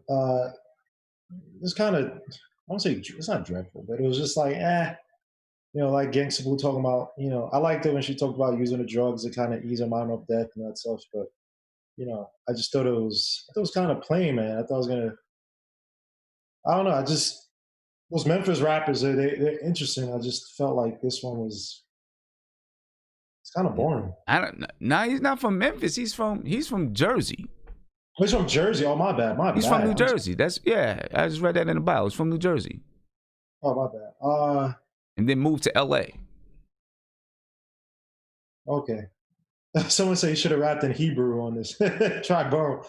S5: it's kind of, I won't say it's not dreadful, but it was just like, like Gangsta Boo talking about, I liked it when she talked about using the drugs to kind of ease her mind off death and that stuff, but I just thought it was kind of plain, man. I thought I was gonna, I don't know, those Memphis rappers, they're interesting. I just felt like this one was, it's kind of boring.
S4: I don't. No, he's not from Memphis. He's from Jersey.
S5: Oh, he's from Jersey. Oh, my bad.
S4: He's from New Jersey. That's I just read that in the bio. He's from New Jersey.
S5: Oh, my bad.
S4: And then moved to L.A.
S5: Okay. Someone said he should have rapped in Hebrew on this. Try borrow.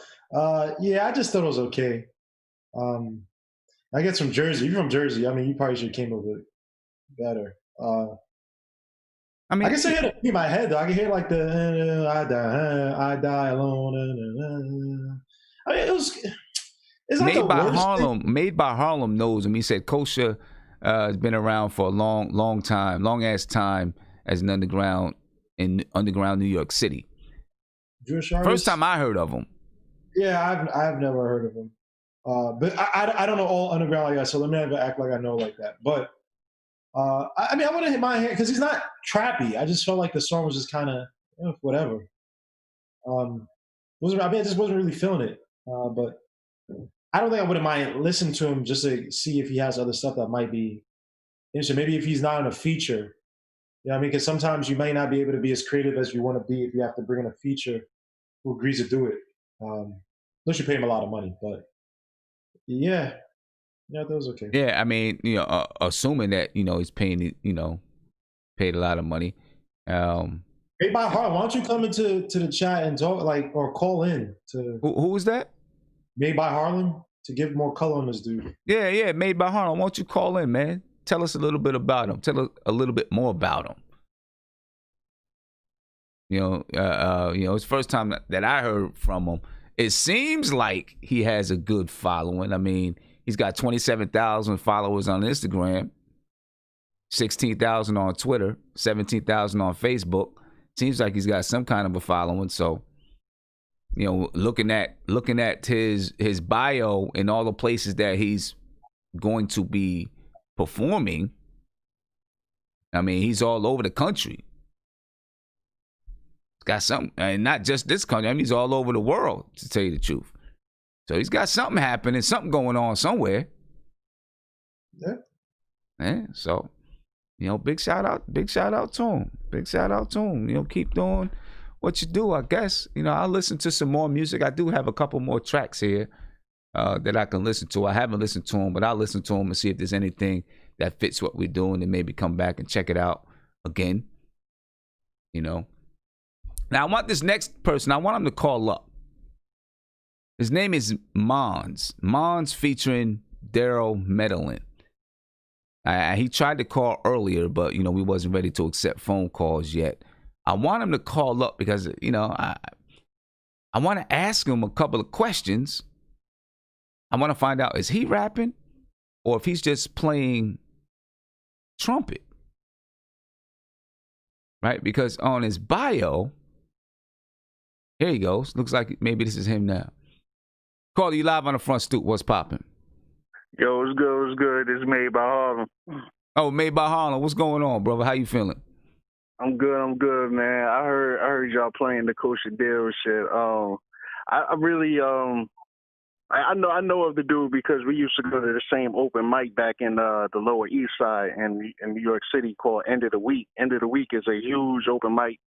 S5: Yeah, I just thought it was okay. I guess from Jersey. You're from Jersey. I mean, you probably should have came up with it better. I can say it in my head though. I can hear like the I die alone. I mean, it's not
S4: Made by Harlem. Thing. Made by Harlem knows him. He said Kosher has been around for a long time, long ass time as an underground in underground New York City.
S5: Jewish artist?
S4: First time I heard of him.
S5: Yeah, I've never heard of him. But I don't know all underground like that, so let me never act like I know like that. But I mean, I want to hit my hand because he's not trappy. I just felt like the song was just kind of whatever. I just wasn't really feeling it. But I don't think I wouldn't mind listening to him just to see if he has other stuff that might be interesting. Maybe if he's not in a feature. You know what I mean? Because sometimes you may not be able to be as creative as you want to be if you have to bring in a feature who agrees to do it. Unless you pay him a lot of money. But yeah, that was okay.
S4: Yeah, I mean, assuming that, he's paying, paid a lot of money.
S5: Hey, by heart, why don't you come into the chat and talk, or call in to
S4: who was that?
S5: Made by Harlem, to give more color on this dude.
S4: Yeah, Made by Harlem. Why don't you call in, man? Tell us a little bit about him. Tell us a little bit more about him. It's the first time that I heard from him. It seems like he has a good following. I mean, he's got 27,000 followers on Instagram, 16,000 on Twitter, 17,000 on Facebook. Seems like he's got some kind of a following. So, looking at his bio and all the places that he's going to be performing, I mean, he's all over the country. He's got something, and not just this country. I mean, he's all over the world, to tell you the truth. So he's got something happening, something going on somewhere. Yeah. So, big shout out to him. Big shout out to him. Keep doing what you do, I guess. I'll listen to some more music. I do have a couple more tracks here that I can listen to. I haven't listened to them, but I'll listen to them and see if there's anything that fits what we're doing and maybe come back and check it out again. Now, I want this next person, I want him to call up. His name is Mons. Mons featuring Daryl Medellin. He tried to call earlier, but, we wasn't ready to accept phone calls yet. I want him to call up because, I want to ask him a couple of questions. I want to find out, is he rapping or if he's just playing trumpet? Right? Because on his bio, here he goes. Looks like maybe this is him now. Call you live on the front stoop. What's popping?
S15: Yo, it's good. It's good. It's Made by Harlem.
S4: Oh, Made by Harlem. What's going on, brother? How you feeling?
S15: I'm good, man. I heard y'all playing the Kosher Dillz shit. I really I know of the dude because we used to go to the same open mic back in the Lower East Side in New York City called End of the Week. End of the Week is a huge open mic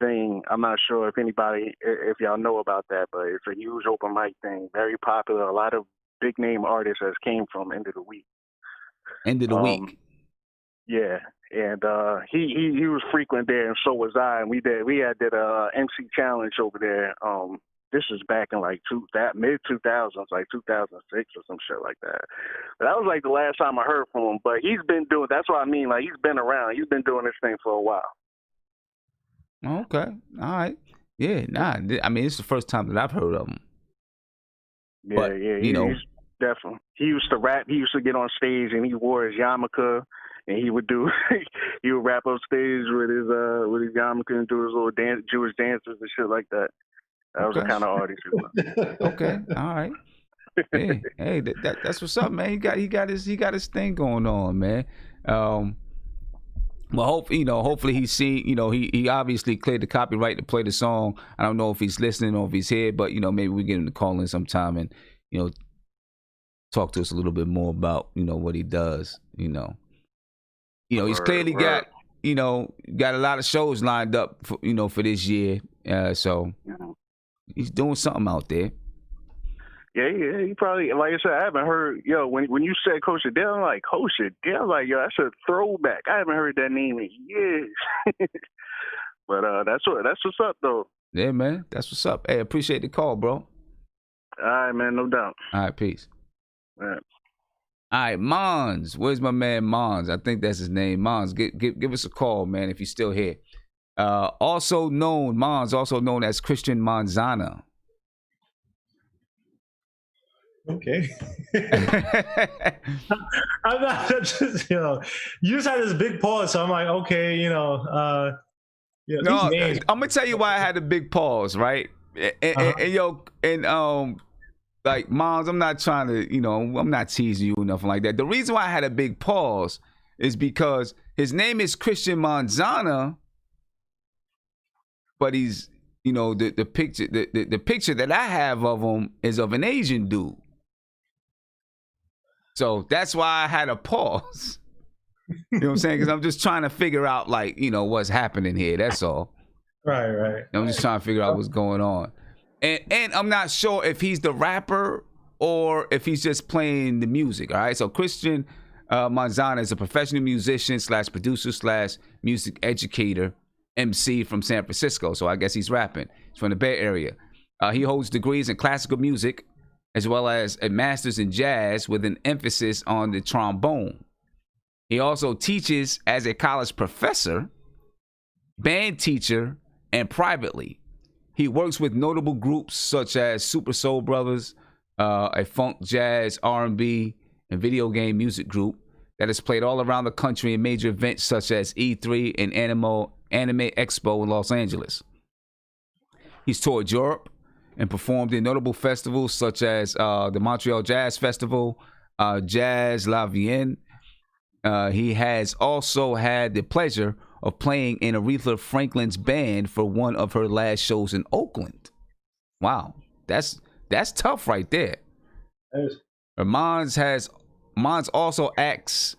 S15: thing. I'm not sure if y'all know about that, but it's a huge open mic thing, very popular. A lot of big name artists has came from End of the Week.
S4: End of the Week.
S15: Yeah, and he was frequent there, and so was I. And we had that MC challenge over there. This is back in like mid 2000s, like 2006 or some shit like that. But that was like the last time I heard from him. But he's been doing. That's what I mean. Like he's been around. He's been doing this thing for a while.
S4: Okay, all right. Yeah, I mean, it's the first time that I've heard of him.
S15: Yeah,
S4: but,
S15: he's definitely. He used to rap. He used to get on stage and he wore his yarmulke, and he would rap on stage with his yarmulke and do his little Jewish dances and shit like that. That was the kind of artist he was.
S4: Okay, all right. Hey, that's what's up, man. He got his thing going on, man. Well, hopefully he's seen, he obviously cleared the copyright to play the song. I don't know if he's listening or if he's here, but maybe we get him to call in sometime and talk to us a little bit more about what he does. He's clearly got a lot of shows lined up for for this year. So he's doing something out there.
S15: Yeah, he probably, like I said, I haven't heard, when you said Kosher Dillz, I'm like, Kosher Dillz, like, that's a throwback. I haven't heard that name in years. But that's what's up, though.
S4: Yeah, man, that's what's up. Hey, appreciate the call, bro.
S15: All right, man, no doubt.
S4: All right, peace.
S15: All right.
S4: All right, Mons. Where's my man Mons? I think that's his name. Mons, give us a call, man, if you're still here. Mons, also known as Christian Manzana.
S5: Okay. I'm not just, you just had this big pause, so I'm like, okay,
S4: No, I'm gonna tell you why I had a big pause, right? Like Mons, I'm not trying to, I'm not teasing you or nothing like that. The reason why I had a big pause is because his name is Christian Manzana, but he's, the picture that I have of him is of an Asian dude. So that's why I had a pause. You know what I'm saying? Because I'm just trying to figure out, like, what's happening here. That's all.
S5: Right.
S4: I'm just trying to figure out what's going on. And I'm not sure if he's the rapper or if he's just playing the music. All right. So Christian Manzana is a professional musician / producer / music educator, MC from San Francisco. So I guess he's rapping. He's from the Bay Area. He holds degrees in classical music as well as a master's in jazz with an emphasis on the trombone. He also teaches as a college professor, band teacher, and privately. He works with notable groups such as Super Soul Brothers, a funk, jazz, R&B, and video game music group that has played all around the country in major events such as E3 and Anime Expo in Los Angeles. He's toured Europe and performed in notable festivals such as the Montreal Jazz Festival, Jazz Lyon. He has also had the pleasure of playing in Aretha Franklin's band for one of her last shows in Oakland. Wow, that's tough right there. Mons also acts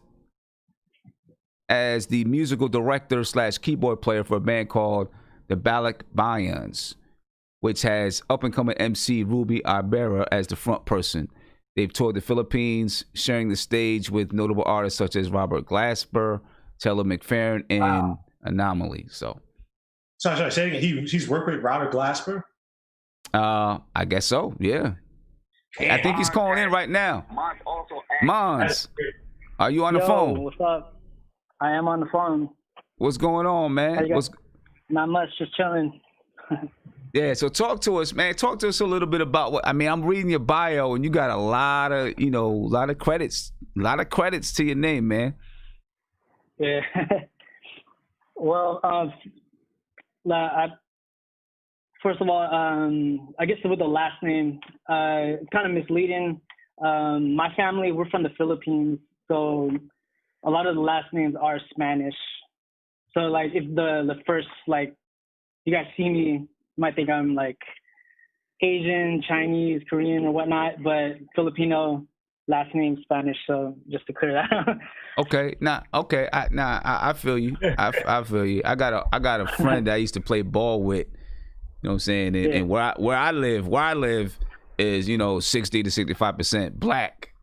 S4: as the musical director / keyboard player for a band called the Balak Bayans, which has up-and-coming MC Ruby Ibarra as the front person. They've toured the Philippines, sharing the stage with notable artists such as Robert Glasper, Taylor McFerrin, and Anomaly. So,
S5: sorry, say again. He's worked with Robert Glasper?
S4: I guess so, yeah. I think he's calling in right now. Mons, are you on the phone?
S16: What's up? I am on the phone.
S4: What's going on, man?
S16: Not much, just chilling.
S4: Yeah, so talk to us, man. Talk to us a little bit about I'm reading your bio, and you got a lot of credits to your name, man.
S16: Yeah. Well, first of all, I guess with the last name, it's kind of misleading. My family, we're from the Philippines, so a lot of the last names are Spanish. So, like, if the first, like, you guys see me, you might think I'm like Asian, Chinese, Korean, or whatnot, but Filipino, last name Spanish. So just to clear that out.
S4: Okay, I feel you. I feel you. I got a friend that I used to play ball with. You know what I'm saying? And where I live is 60 to 65% black.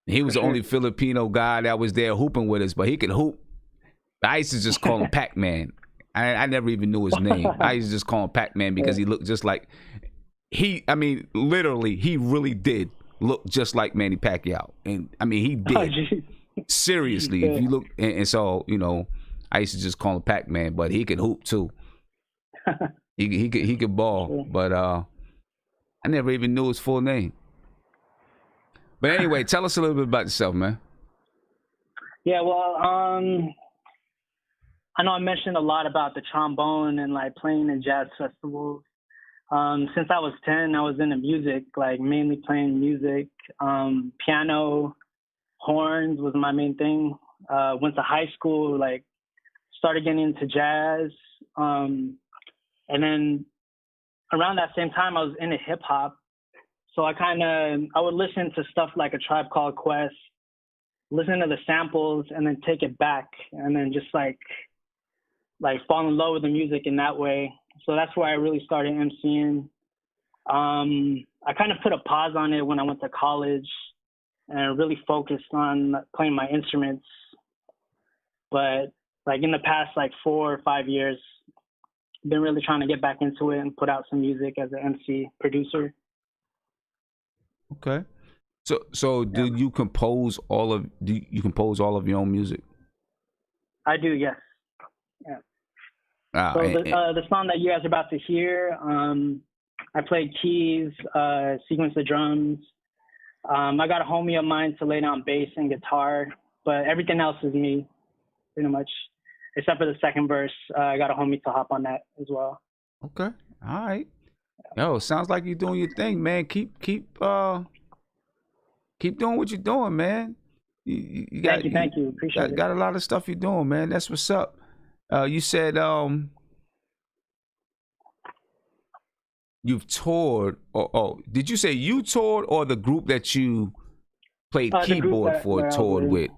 S4: He was the only Filipino guy that was there hooping with us, but he could hoop. I used to just call him Pac-Man. I never even knew his name. I used to just call him Pac-Man because he looked just like literally, he really did look just like Manny Pacquiao. And he did. Seriously, if you look, and so, I used to just call him Pac-Man, but he could hoop too. He could ball, but I never even knew his full name. But anyway, tell us a little bit about yourself, man.
S16: Yeah, well, I know I mentioned a lot about the trombone and like playing in jazz festivals. Since I was 10, I was into music, like mainly playing music. Piano, horns was my main thing. Went to high school, like started getting into jazz. And then around that same time, I was into hip hop. So I would listen to stuff like A Tribe Called Quest, listen to the samples, and then take it back, and then just like fall in love with the music in that way. So that's where I really started MCing. I kind of put a pause on it when I went to college and really focused on playing my instruments. But like in the past 4 or 5 years, been really trying to get back into it and put out some music as an MC producer.
S4: Okay. So do you compose all of your own music? I
S16: do, yes. Yeah.
S4: Ah,
S16: so the song that you guys are about to hear, I played keys, sequence the drums. I got a homie of mine to lay down bass and guitar, but everything else is me, pretty much, except for the second verse. I got a homie to hop on that as well.
S4: Okay, all right. Yo, sounds like you're doing your thing, man. Keep doing what you're doing, man. You got,
S16: thank you. Appreciate it.
S4: Got a lot of stuff you're doing, man. That's what's up. You said you've toured. Did you say you toured or the group that you played keyboard for toured with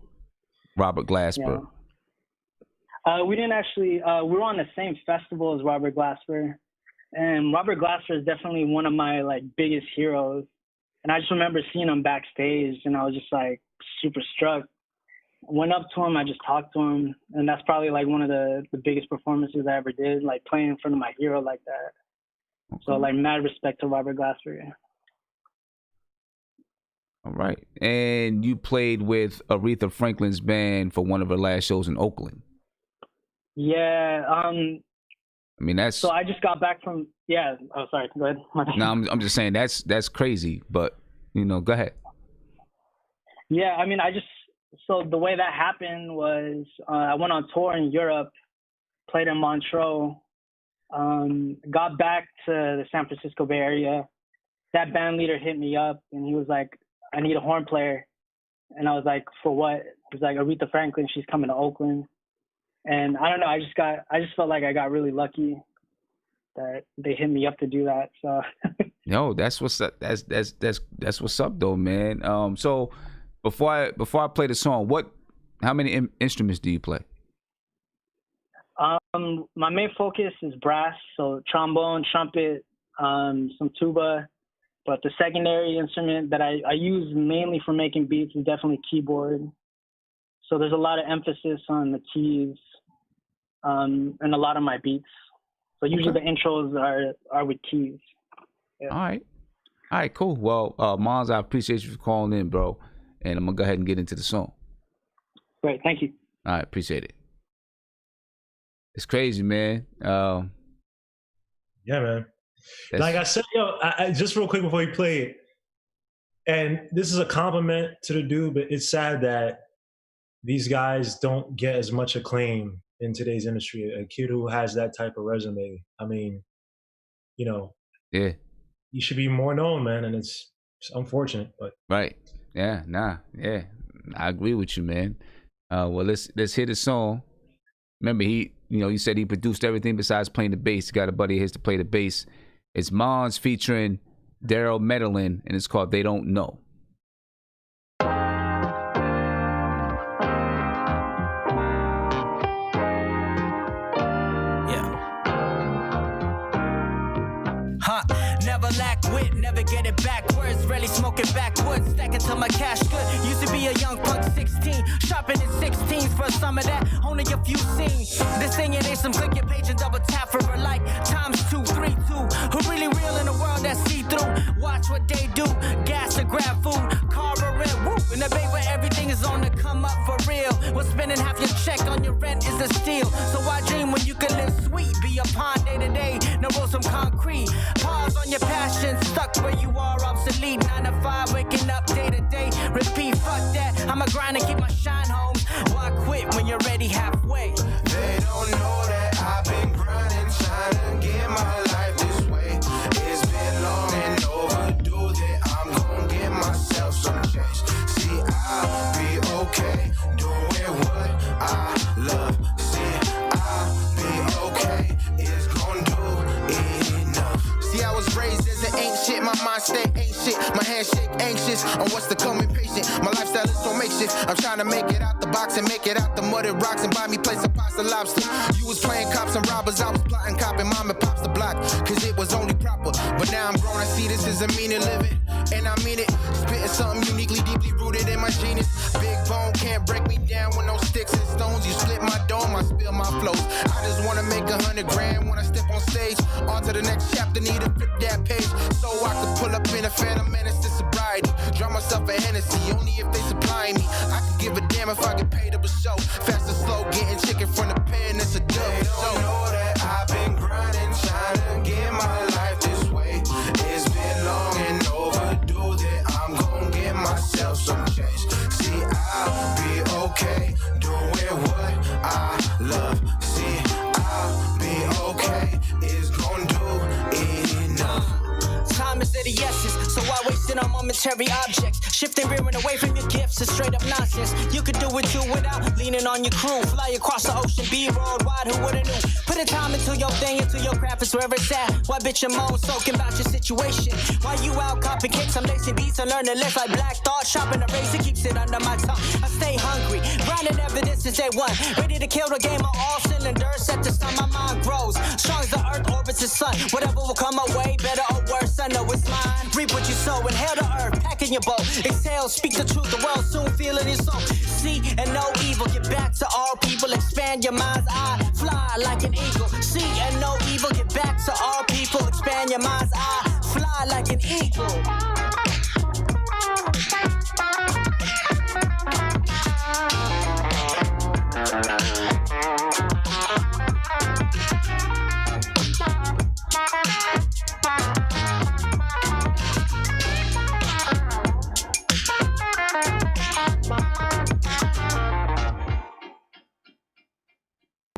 S4: Robert Glasper?
S16: Yeah. We didn't actually. We were on the same festival as Robert Glasper, and Robert Glasper is definitely one of my biggest heroes. And I just remember seeing him backstage, and I was just super struck. Went up to him, I just talked to him, and that's probably one of the biggest performances I ever did, playing in front of my hero like that. Okay. So mad respect to Robert Glasper. Yeah.
S4: All right. And you played with Aretha Franklin's band for one of her last shows in Oakland.
S16: Yeah.
S4: I mean, that's.
S16: So I just got back from. Yeah. Oh, sorry. Go ahead.
S4: No, I'm just saying that's crazy, but go ahead.
S16: Yeah, I mean, so the way that happened was I went on tour in Europe, played in Montreux, got back to the San Francisco Bay Area. That band leader hit me up, and he was like, "I need a horn player," and I was like, "For what?" He's like, "Aretha Franklin, she's coming to Oakland." And I don't know, I just felt like I got really lucky that they hit me up to do that. So
S4: no, that's what's up. That's what's up though, man. So before I play the song, how many instruments do you play?
S16: My main focus is brass, so trombone, trumpet, some tuba. But the secondary instrument that I use mainly for making beats is definitely keyboard. So there's a lot of emphasis on the keys in a lot of my beats. So usually the intros are with keys. Yeah.
S4: All right, cool. Well, Mons, I appreciate you for calling in, bro. And I'm going to go ahead and get into the song.
S16: Great, thank you.
S4: All right, appreciate it. It's crazy, man.
S5: Yeah, man. Like I said, I just real quick before you play it, and this is a compliment to the dude, but it's sad that these guys don't get as much acclaim in today's industry. A kid who has that type of resume, I mean,
S4: yeah,
S5: you should be more known, man, and it's unfortunate, but
S4: right, yeah, yeah, I agree with you, man. Well, let's hear the song. Remember, he said he produced everything besides playing the bass. He got a buddy of his to play the bass. It's Mons featuring Daryl Medellin, and it's called "They Don't Know."
S6: Never lack wit, never get it backwards. Rarely smoking backwoods, stacking till my cash good. Used to be a young punk 16, shopping in 16s for some of that. Only a few scenes. This thing it ain't some click your page and double tap for her like times 2, 3, 2. Who really real in a world that's see through? Watch what they do. Gas to grab food, car or rent. Woo! In the bay where everything is on the come up for real. What's spending half your check on your rent is a steal. So why dream when you can live sweet? Be upon day to day. No roll some concrete. Pause on your passion, stuck where you are, obsolete. 9 to 5, waking up day to day. Repeat, fuck that. I'ma grind and keep my shine home. Why quit when you're ready halfway?
S17: They don't know that I've been grinding, trying to get my life this way. handshake, anxious on what's to come, impatient. My lifestyle is so makeshift. I'm trying to make it out the box and make it out the mud and rocks and buy me place of pasta lobster. You was playing cops and robbers, I was plotting copping mom and pops the block, cause it was only proper. But now I'm grown, I see this as a meaning living, and I mean it. Spitting something uniquely, deeply rooted in my genius. Big bone can't break me down with no sticks and stones. You split my dome, I spill my flows. I just wanna make 100 grand when I step on stage. On to the next chapter, need to flip that page, so I could pull up in a Phantom Menace to sobriety. Draw myself a Hennessy, only if they supply me. I could give a damn if I get paid up a show. Fast and slow, getting chicken from the pen, it's a dub. They don't know that I've been grinding, trying to get my life this way. It's been long and overdue that I'm gon' get myself some change. See, I'll be okay doing what I love. See, I'll be okay, it's gon' do enough.
S18: Time is of the essence, so why waste it on momentary objects? Shifting, veering away from your gifts is straight up nonsense. You could do it too without leaning on your crew. Fly across the ocean, be worldwide, who would've knew? Put a time into your thing, into your craft, is wherever it's at. Why bitch and moan, soaking about your situation? Why you out copping kicks, I'm lacing beats and learning less like black thought. Shopping a race, it keeps it under my tongue. I stay hungry, grinding evidence since day one. Ready to kill the game on all cylinders. Set the sun, my mind grows. Strong as the earth orbits the sun. Whatever will come my way, better or worse, I know it's mine. Reap what you sow, inhale the earth, pack in your boat. Exhale, speak the truth, the world soon feeling your soul. See and know evil, get back to all people. Expand your mind's eye, fly like an eagle. See and know evil, get back to all people. Expand your mind's eye, fly like an eagle.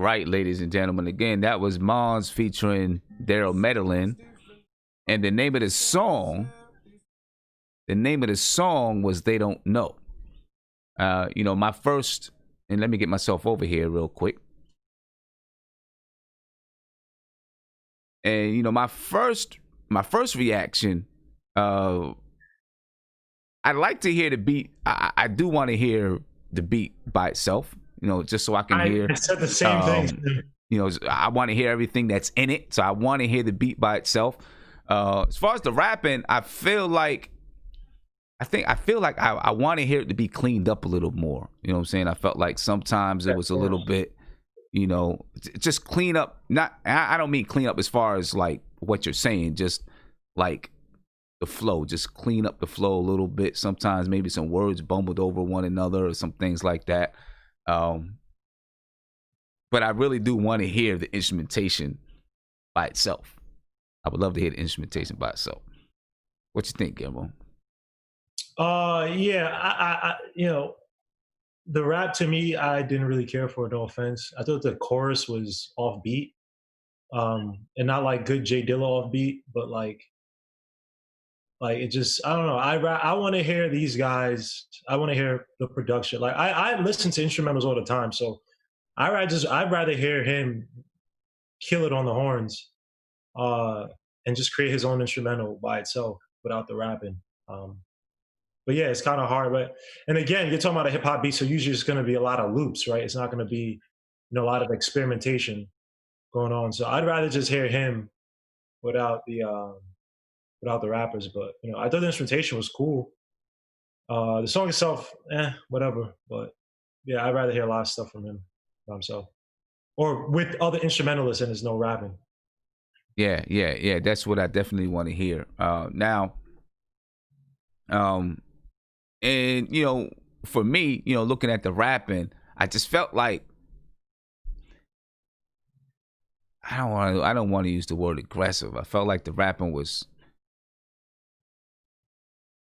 S4: Right, ladies and gentlemen. Again, that was Mons featuring Daryl Medellin, and the name of the song was "They Don't Know." My first, and let me get myself over here real quick. And my first reaction, I'd like to hear the beat. I do want to hear the beat by itself. Just so I can hear.
S5: I said the same thing.
S4: I want to hear everything that's in it. So I want to hear the beat by itself. As far as the rapping, I feel like I want to hear it to be cleaned up a little more. You know what I'm saying? I felt like sometimes it was a little bit, just clean up. I don't mean clean up as far as like what you're saying, just like the flow, just clean up the flow a little bit. Sometimes maybe some words bumbled over one another or some things like that. But I really do want to hear the instrumentation by itself. I would love to hear the instrumentation by itself. What you think, Guillermo?
S5: Yeah, I the rap to me, I didn't really care for. No offense, I thought the chorus was offbeat, and not like good J Dilla offbeat, but like it just, I don't know. I want to hear these guys. I want to hear the production. Like I listen to instrumentals all the time, so I'd rather hear him kill it on the horns, and just create his own instrumental by itself without the rapping. But yeah, it's kind of hard. And again, you're talking about a hip hop beat, so usually it's going to be a lot of loops, right? It's not going to be, a lot of experimentation going on. So I'd rather just hear him without the rappers. But I thought the instrumentation was cool. The song itself, whatever. But yeah, I'd rather hear a lot of stuff from him by himself, or with other instrumentalists, and there's no rapping.
S4: Yeah. That's what I definitely want to hear. And for me, looking at the rapping, I just felt like I don't want to use the word aggressive. I felt like the rapping was,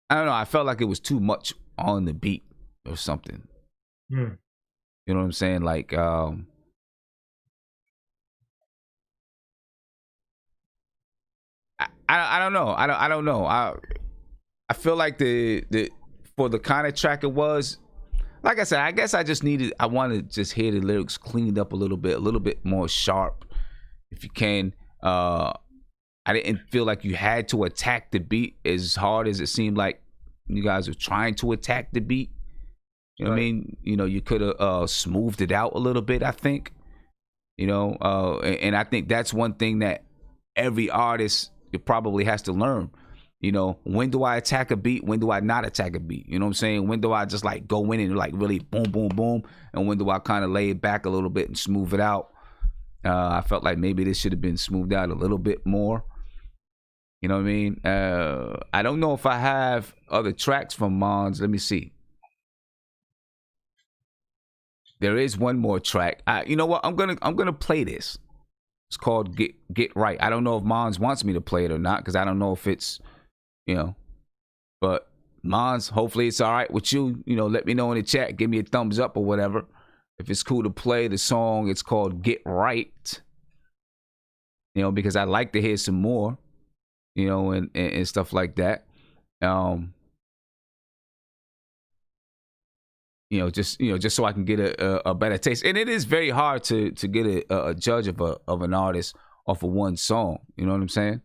S4: I don't know, I felt like it was too much on the beat or something. You know what I'm saying? Like I don't know. I don't know. I feel like the for the kind of track it was, like I said, I guess I want to just hear the lyrics cleaned up a little bit more sharp, if you can. I didn't feel like you had to attack the beat as hard as it seemed like you guys were trying to attack the beat. You know what I mean? You know, you could have smoothed it out a little bit, I think. You know, and I think that's one thing that every artist probably has to learn. You know, when do I attack a beat? When do I not attack a beat? You know what I'm saying? When do I just like go in and like really boom, boom, boom? And when do I kind of lay it back a little bit and smooth it out? I felt like maybe this should have been smoothed out a little bit more. You know what I mean? I don't know if I have other tracks from Mons. Let me see. There is one more track. You know what? I'm gonna play this. It's called Get Right. I don't know if Mons wants me to play it or not, because I don't know if it's, you know. But Mons, hopefully it's all right with you. You know, let me know in the chat. Give me a thumbs up or whatever. If it's cool to play the song, it's called Get Right. You know, because I'd like to hear some more, you know, and stuff like that. You know, just so I can get a better taste. And it is very hard to get a judge of an artist off of one song. You know what I'm saying?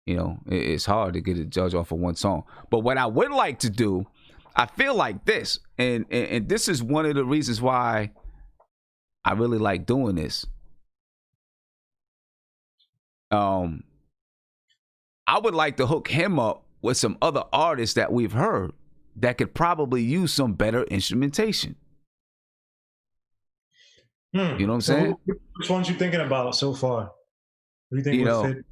S4: You know, it's hard to get a judge off of one song. But what I would like to do, I feel like this, and this is one of the reasons why I really like doing this. I would like to hook him up with some other artists that we've heard that could probably use some better instrumentation. You know what I'm saying?
S5: Which ones you thinking about so far? What do you think would fit?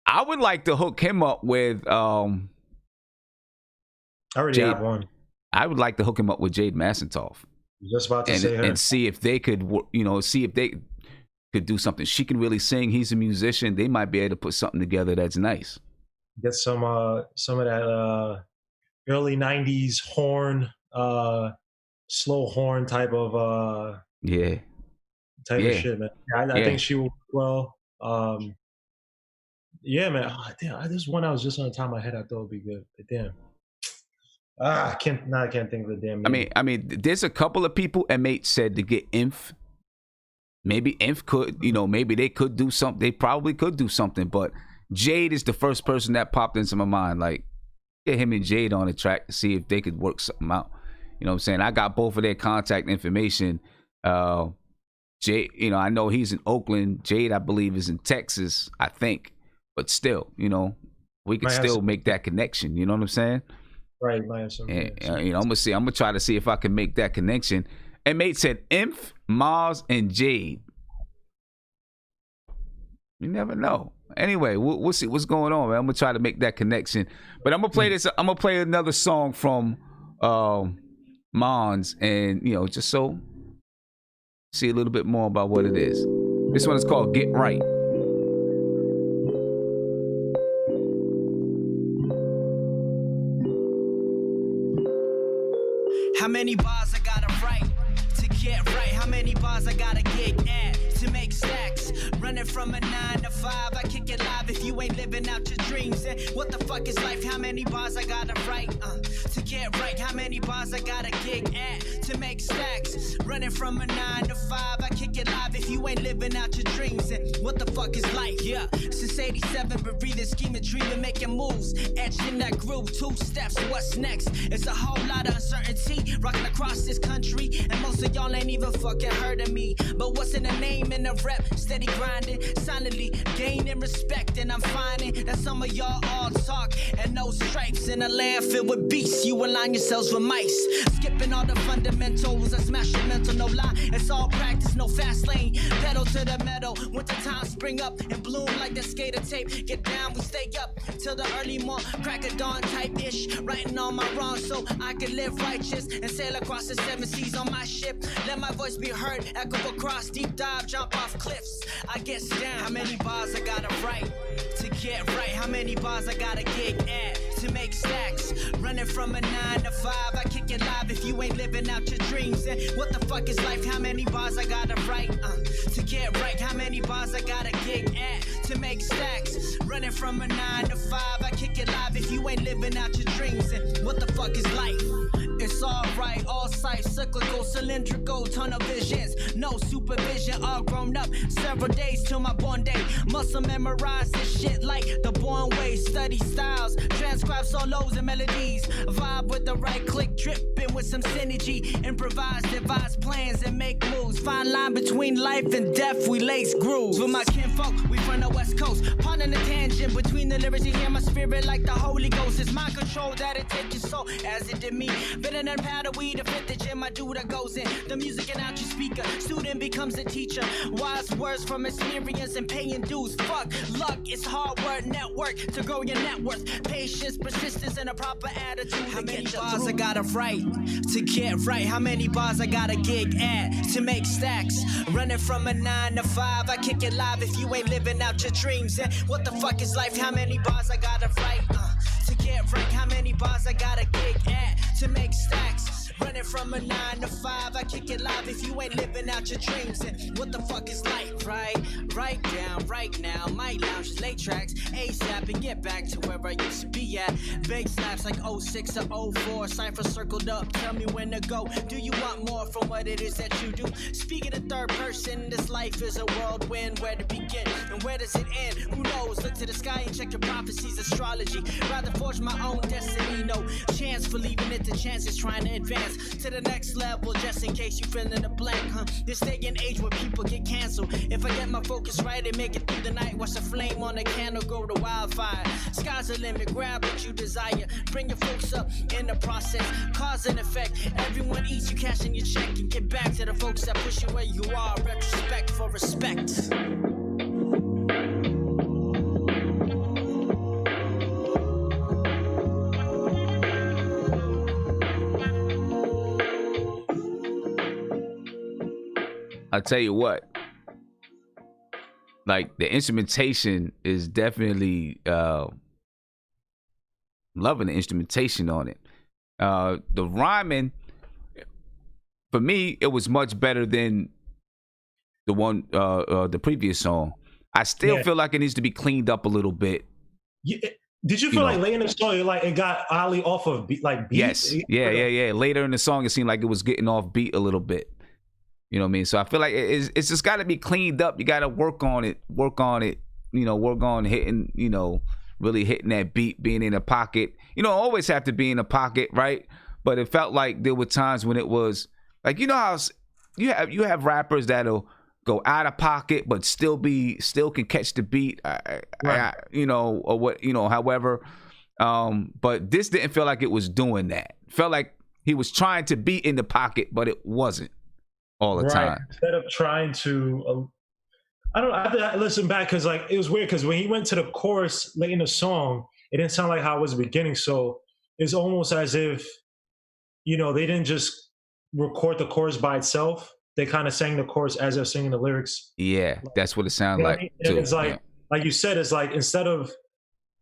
S4: I would like to hook him up with
S5: I already have one.
S4: I would like to hook him up with Jade Massentoff.
S5: Just about to say her.
S4: And see if they could, you know, see if they could do something. She can really sing. He's a musician. They might be able to put something together that's nice.
S5: Get some of that early 90s horn, slow horn type of of shit, man. I think she will work well. Yeah, man. Oh, damn, this one I was just on the top of my head. I thought would be good, but damn. I can't think of the damn name.
S4: I mean, there's a couple of people Mate said to get Inf. Maybe Inf could, you know, maybe they could do something. They probably could do something, but Jade is the first person that popped into my mind. Like, get him and Jade on the track to see if they could work something out. You know what I'm saying? I got both of their contact information. Jade, you know, I know he's in Oakland. Jade, I believe, is in Texas, I think. But still, you know, we can still make that connection. You know what I'm saying?
S5: Right, might have some.
S4: And, you know, I'm gonna try to see if I can make that connection. And Mate said Inf, Mars, and Jade. You never know. Anyway, we'll see what's going on, man. I'm gonna try to make that connection. But I'm gonna play this. I'm gonna play another song from Mons, and you know, just so see a little bit more about what it is. This one is called Get Right.
S18: How many bars I gotta write to get right? How many bars I gotta get at to make stacks? Running from a 9 to 5, I kick it live if you ain't living out your dreams. And what the fuck is life? How many bars I gotta write to get right? How many bars I gotta get at to make stacks? Running from a 9 to 5, I kick it live if you ain't living out your dreams. And what the fuck is life? Yeah, since 87, but breathing, scheming, dreaming, making moves, etched in that groove. 2 steps, what's next? It's a whole lot of uncertainty rocking across this country, and most of y'all ain't even fucking heard of me. But what's in the name and the rep? Steady grinding, silently gaining respect, and I'm finding that some of y'all all talk and no stripes. In a land filled with beasts, you align yourselves with mice, skipping all the fundamentals. I smash your mental, no lie. It's all practice, no fast lane. Pedal to the metal. Winter time spring up and bloom like the skater tape. Get down, we stay up till the early morn, crack of dawn type ish. Writing all my wrongs so I can live righteous and sail across the 7 seas on my ship. Let my voice be heard, echo across, deep dive, jump off cliffs. I get down. How many bars I gotta write to get right? How many bars I gotta get at to make stacks? Running from a 9 to 5, I kick it live if you ain't living out your dreams. And what the fuck is life? How many bars I gotta write to get right? How many bars I gotta get at to make stacks? Running from a 9 to 5, I kick it live if you ain't living out your dreams. And what the fuck is life? It's alright, all sight, cyclical, cylindrical, tunnel visions, no supervision. generation all grown up. Several days till my born day. Muscle memorize this shit like the born way. Study styles, transcribe solos and melodies. Vibe with the right click, dripping with some synergy. Improvise, devise plans and make moves. Fine line between life and death, we lace grooves. With my kinfolk, we from the West Coast. Pondering the tangent between the lyrics and hear my spirit like the Holy Ghost. It's my control that it takes your soul as it did me. Better than powder weed, a fifth the gym, I do what goes in. The music and out your speaker. Student becomes a teacher. Wise words from experience and paying dues. Fuck luck, it's hard work, network to grow your net worth. Patience, persistence, and a proper attitude. How many bars I gotta write to get right? How many bars I gotta gig at to make stacks? Running from a 9 to 5, I kick it live if you ain't living out your dreams. And what the fuck is life? How many bars I gotta write to get right? How many bars I gotta gig at to make stacks? Running from a 9 to 5, I kick it live if you ain't living out your dreams. And what the fuck is life, right? Right down, right now. Might lounge, late tracks, ASAP, and get back to where I used to be at. Vague slaps like 06 or 04. Cypher circled up, tell me when to go. Do you want more from what it is that you do? Speaking in third person, this life is a whirlwind. Where to begin and where does it end? Who knows? Look to the sky and check your prophecies, astrology. Rather forge my own destiny. No chance for leaving it to chances, trying to advance to the next level, just in case you fill in the blank, This day and age where people get canceled. If I get my focus right and make it through the night, watch the flame on the candle grow to wildfire. Sky's the limit, grab what you desire. Bring your folks up in the process, cause and effect. Everyone eats, you cash in your check and get back to the folks that push you where you are. Retrospect for respect.
S4: I'll tell you what, like the instrumentation is definitely loving the instrumentation on it. The rhyming, for me, it was much better than the one, the previous song. I still feel like it needs to be cleaned up a little bit.
S5: Yeah. Did you feel like later in the song, like it got Ali off of beat?
S4: Yes. Yeah. Later in the song, it seemed like it was getting off beat a little bit. You know what I mean? So I feel like it's just got to be cleaned up. You got to work on it, work on hitting, really hitting that beat, being in a pocket. You don't always have to be in a pocket, right? But it felt like there were times when it was like, how you have rappers that'll go out of pocket but still can catch the beat, or what, however. But this didn't feel like it was doing that. It felt like he was trying to be in the pocket, but it wasn't all the time.
S5: Instead of trying to, I have to listen back because it was weird because when he went to the chorus late in the song, it didn't sound like how it was the beginning. So it's almost as if, they didn't just record the chorus by itself. They kind of sang the chorus as they're singing the lyrics.
S4: Yeah, that's what it sounded like.
S5: Too. It's like you said, it's like instead of,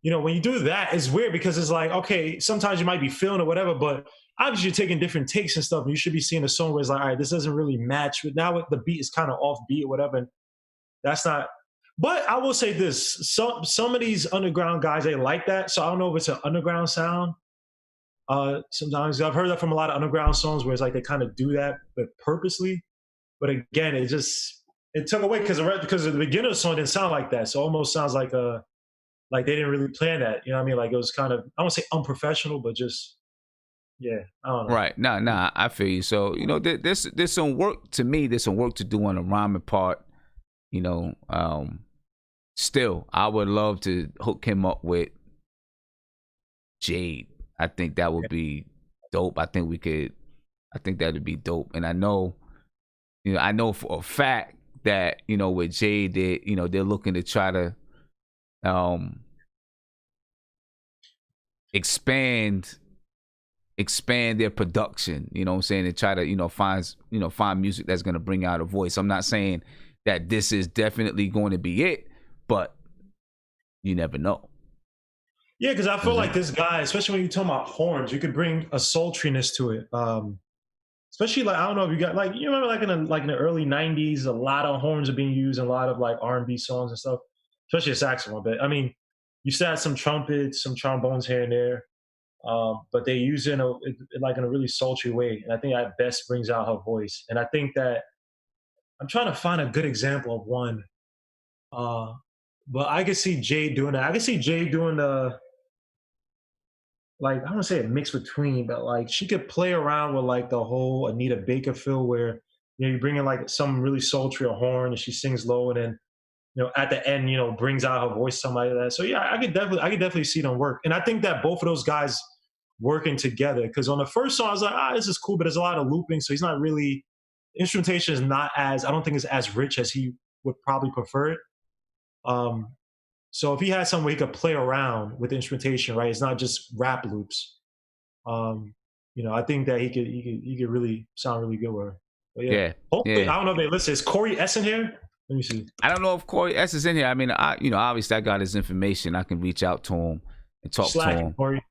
S5: when you do that, it's weird because it's like, okay, sometimes you might be feeling or whatever, but obviously you're taking different takes and stuff. And you should be seeing a song where it's like, all right, this doesn't really match. But now the beat is kind of off beat or whatever. And that's not. But I will say this: some of these underground guys, they like that. So I don't know if it's an underground sound. Sometimes I've heard that from a lot of underground songs where it's like they kind of do that, but purposely. But again, it took away because the beginning of the song didn't sound like that. So it almost sounds like they didn't really plan that. You know what I mean? Like it was kind of, I won't say unprofessional, but just. Yeah, I don't know.
S4: Right. Nah, I feel you. So, there's some work to me, there's some work to do on the rhyming part. Still, I would love to hook him up with Jade. I think that would be dope. I think that would be dope. And I know for a fact that, with Jade, they're looking to try to expand their production, you know what I'm saying, and try to, find music that's going to bring out a voice. I'm not saying that this is definitely going to be it, but you never know.
S5: Yeah, because I feel like this guy, especially when you're talking about horns, you could bring a sultriness to it. Especially I don't know if you got you remember in the early 90s, a lot of horns are being used in a lot of R&B songs and stuff, especially a saxophone. But I mean, you still had some trumpets, some trombones here and there. But they use it in a really sultry way. And I think that best brings out her voice. And I think that I'm trying to find a good example of one. But I could see Jay doing that. I could see Jay doing the, like, I don't want to say a mix between, but like she could play around with like the whole Anita Baker feel where, you know, you bring in like some really sultry a horn and she sings low and then, you know, at the end, you know, brings out her voice, something like that. So yeah, I could definitely see them work. And I think that both of those guys working together, because on the first song I was like, this is cool, but there's a lot of looping, so he's not really, instrumentation is not as, I don't think it's as rich as he would probably prefer it. So if he had somewhere he could play around with instrumentation, right, it's not just rap loops. You know, I think that he could really sound really good with her. But yeah. Hopefully, I don't know if they listen. Is Corey S in here? Let me see.
S4: I don't know if Corey S is in here. I mean, obviously I got his information. I can reach out to him and talk to him.
S5: Corey.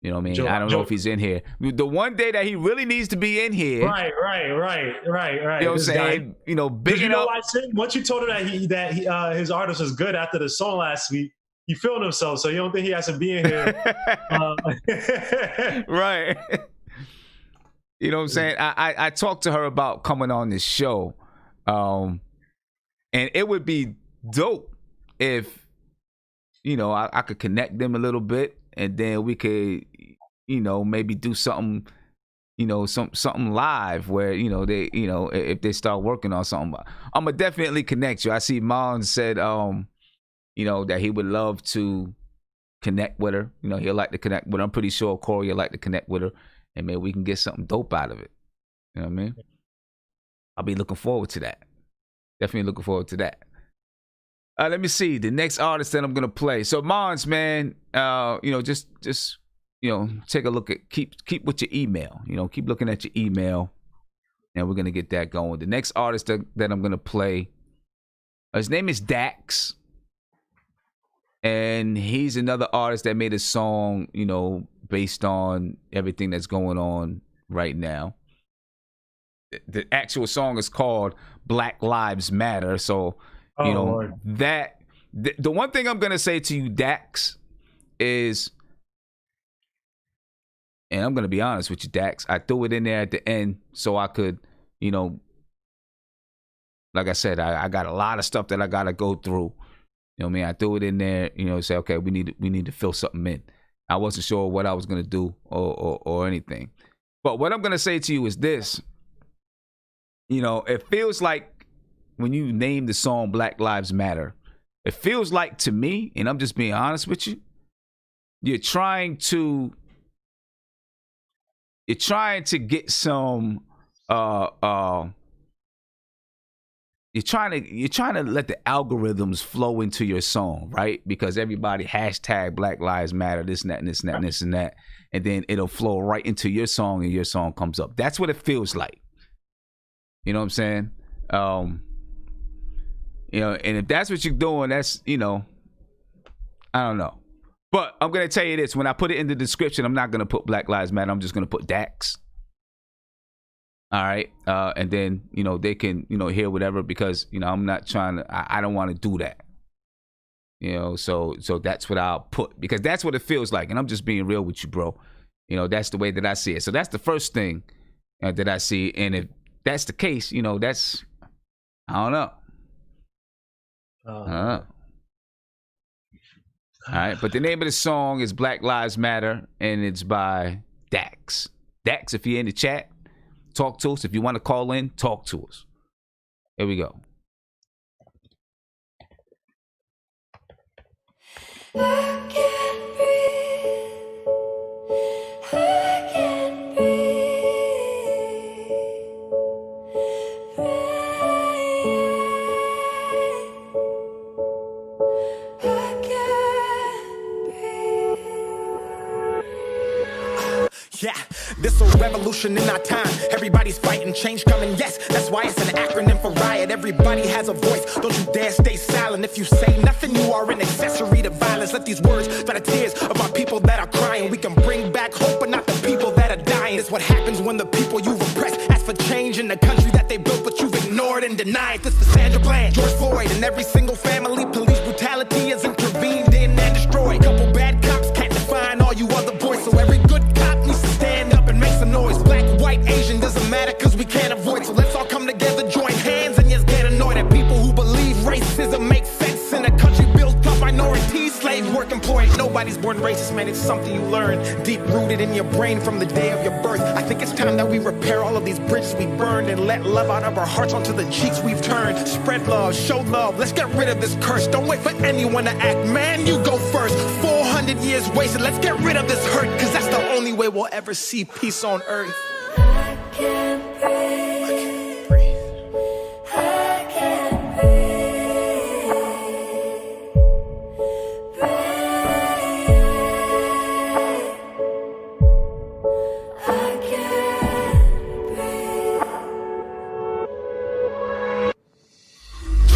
S4: You know what I mean? I don't know if he's in here. The one day that he really needs to be in here.
S5: Right.
S4: You know what I'm saying? You know, big
S5: enough. Once you told him that his artist was good after the song last week, he feeling himself. So you don't think he has to be in here?
S4: Right. You know what I'm saying? I talked to her about coming on this show, and it would be dope if, you know, I could connect them a little bit. And then we could, you know, maybe do something, you know, something live where, you know, they, you know, if they start working on something, I'm gonna definitely connect you. I see Mons said, you know, that he would love to connect with her. You know, he'll like to connect with her. I'm pretty sure Corey will like to connect with her, and maybe we can get something dope out of it. You know what I mean? I'll be looking forward to that. Definitely looking forward to that. Let me see the next artist that I'm gonna play. So Mons, man, you know, just you know, take a look at keep with your email. You know, keep looking at your email, and we're gonna get that going. The next artist that I'm gonna play, his name is Dax, and he's another artist that made a song, you know, based on everything that's going on right now. The actual song is called Black Lives Matter. So. You know, Lord. The one thing I'm going to say to you, Dax, is, and I'm going to be honest with you, Dax, I threw it in there at the end so I could, you know, like I said, I got a lot of stuff that I got to go through. You know what I mean? I threw it in there, you know, say, okay, we need to fill something in. I wasn't sure what I was going to do or anything. But what I'm going to say to you is this. You know, it feels like, when you name the song Black Lives Matter, it feels like to me, and I'm just being honest with you, you're trying to get some you're trying to let the algorithms flow into your song, right? Because everybody hashtag Black Lives Matter, this and that and this and that and this and that, and then it'll flow right into your song and your song comes up. That's what it feels like. You know what I'm saying? You know, and if that's what you're doing, that's, you know, I don't know. But I'm going to tell you this. When I put it in the description, I'm not going to put Black Lives Matter. I'm just going to put Dax. All right. And then, you know, they can, you know, hear whatever because, you know, I'm not trying to, I don't want to do that. You know, so that's what I'll put because that's what it feels like. And I'm just being real with you, bro. You know, that's the way that I see it. So that's the first thing that I see. And if that's the case, you know, that's, I don't know. All right, but the name of the song is Black Lives Matter, and it's by Dax. Dax, if you're in the chat, talk to us. If you want to call in, talk to us. Here we go.
S19: I can't breathe. I can't breathe.
S20: Yeah, this a revolution in our time. Everybody's fighting, change coming, yes. That's why it's an acronym for riot. Everybody has a voice. Don't you dare stay silent. If you say nothing, you are an accessory to violence. Let these words dry the tears of our people that are crying. We can bring back hope, but not the people that are dying. It's what happens when the people you've oppressed ask for change in the country that they built, but you've ignored and denied. This is Sandra Bland, George Floyd, and every single family. Police brutality is intervened in and destroyed. Couple bad cops can't define all you other boys. So every good cop needs to stand up and make some noise. Black, white, Asian, doesn't matter cause we can't avoid. So let's all come together, join hands, and yes, get Nobody's born racist, man, it's something you learn. Deep rooted in your brain from the day of your birth. I think it's time that we repair all of these bridges we burned and let love out of our hearts onto the cheeks we've turned. Spread love, show love, let's get rid of this curse. Don't wait for anyone to act, man, you go first. 400 years wasted, let's get rid of this hurt, cause that's the only way we'll ever see peace on earth.
S19: I can't breathe. I can't breathe. I can't breathe.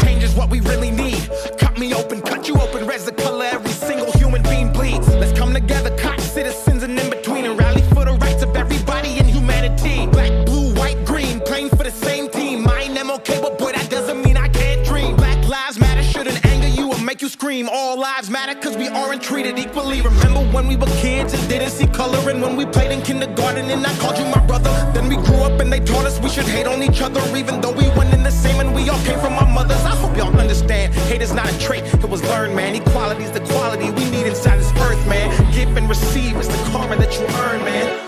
S20: Change is what we really need. Cut me open, cut you open, res the color every single human being bleeds. Let's come together, cotton citizens and in between, and rally for the rights of everybody in humanity. Black, blue, white, green, playing for the same team. Mine, I'm okay, but boy, that doesn't mean I can't dream. Black lives matter, shouldn't anger you or make you scream. All lives matter, cause we aren't treated equally. Remember when we were kids and didn't see color, and when we played in kindergarten and I called you my brother. Then we grew up and they taught us we should hate on each other, even though we went in the same and we all came from our mothers. I hope y'all understand, hate is not a trait, it was learned, man. Equality is the quality we need inside this earth, man. Give and receive is the karma that you earn, man.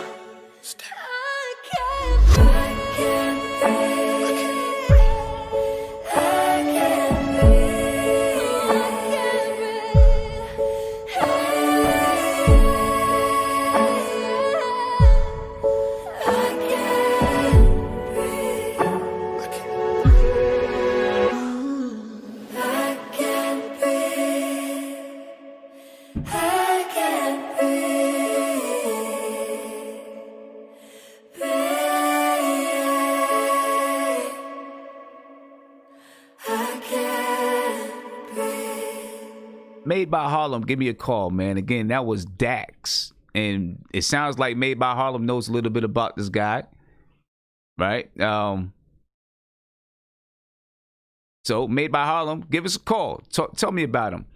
S4: Made by Harlem, give me a call, man. Again, that was Dax. And it sounds like Made by Harlem knows a little bit about this guy. Right? So, Made by Harlem, give us a call. Tell me about him.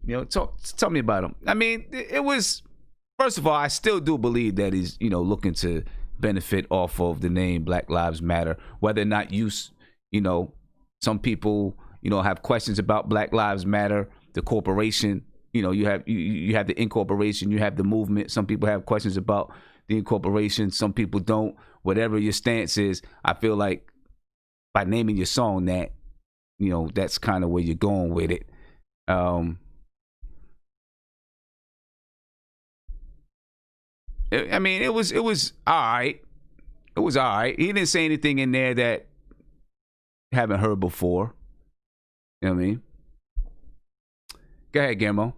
S4: You know, tell me about him. I mean, it was, first of all, I still do believe that he's, you know, looking to benefit off of the name Black Lives Matter. Whether or not you know, some people, you know, have questions about Black Lives Matter. The corporation, you know, you have the incorporation, you have the movement. Some people have questions about the incorporation. Some people don't. Whatever your stance is, I feel like by naming your song that, you know, that's kind of where you're going with it. I mean, it was all right. It was all right. He didn't say anything in there that I haven't heard before. You know what I mean? Go ahead, Guillermo.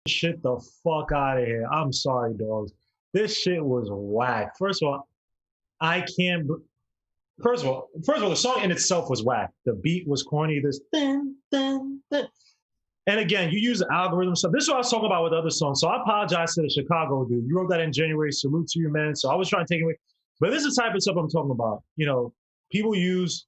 S5: Shit the fuck out of here. I'm sorry, dogs. This shit was whack. First of all, First of all, the song in itself was whack. The beat was corny. This dun, dun, dun. And again, you use the algorithm stuff. This is what I was talking about with other songs. So I apologize to the Chicago dude. You wrote that in January. Salute to you, man. So I was trying to take it away. But this is the type of stuff I'm talking about. You know, people use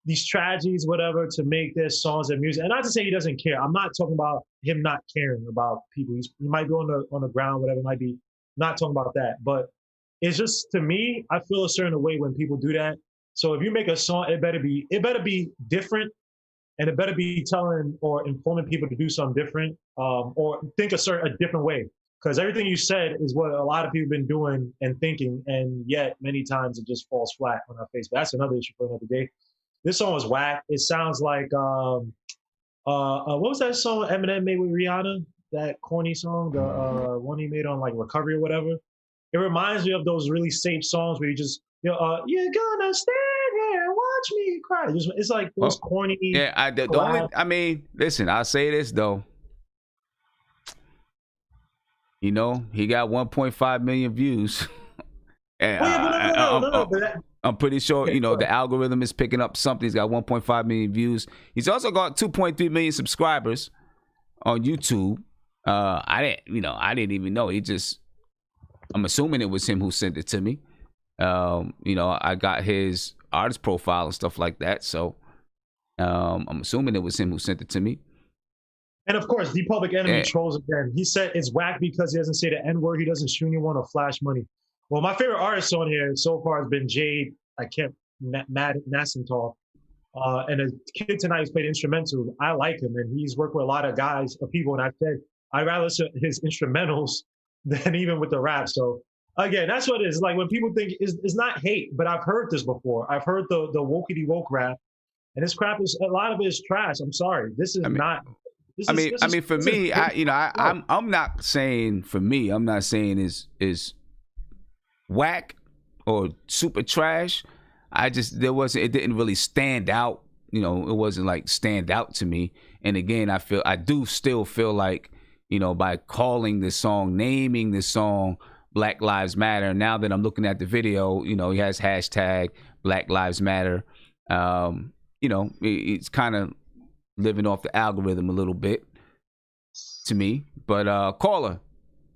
S5: these tragedies, whatever, to make their songs and music. And not to say he doesn't care. I'm not talking about him not caring about people. He might be on the ground, whatever it might be. Not talking about that. But it's just, to me, I feel a certain way when people do that. So if you make a song, it better be different, and it better be telling or informing people to do something different, or think a different way. Because everything you said is what a lot of people have been doing and thinking, and yet many times it just falls flat on our face. But that's another issue for another day. This song was whack. It sounds like what was that song Eminem made with Rihanna? That corny song, the one he made on like Recovery or whatever. It reminds me of those really safe songs where you just, you know, you're gonna stand here and watch me cry. It's like those corny.
S4: Yeah, I mean, listen, I'll say this though. You know, he got 1.5 million views. And I'm pretty sure, you know, the algorithm is picking up something. He's got 1.5 million views. He's also got 2.3 million subscribers on YouTube. I didn't even know. I'm assuming it was him who sent it to me. You know, I got his artist profile and stuff like that. So I'm assuming it was him who sent it to me.
S5: And of course, the Public Enemy trolls again. He said it's whack because he doesn't say the N-word. He doesn't shoot anyone or flash money. Well, my favorite artist on here so far has been Jade. I can't, Nassental. And a kid tonight who's played instrumental. I like him, and he's worked with a lot of guys, people. And I said I'd rather listen to his instrumentals than even with the rap. So again, that's what it is. Like when people think it's not hate, but I've heard this before. I've heard the wokey woke rap, and this crap is a lot of it is trash. I'm sorry, this is not. This is,
S4: for me, I'm not saying for me, I'm not saying is whack or super trash. It didn't really stand out. You know, it wasn't like stand out to me. And again, I do still feel like, you know, by calling this song, naming this song Black Lives Matter, now that I'm looking at the video, you know, he has hashtag Black Lives Matter. You know, it's kind of living off the algorithm a little bit to me. But caller,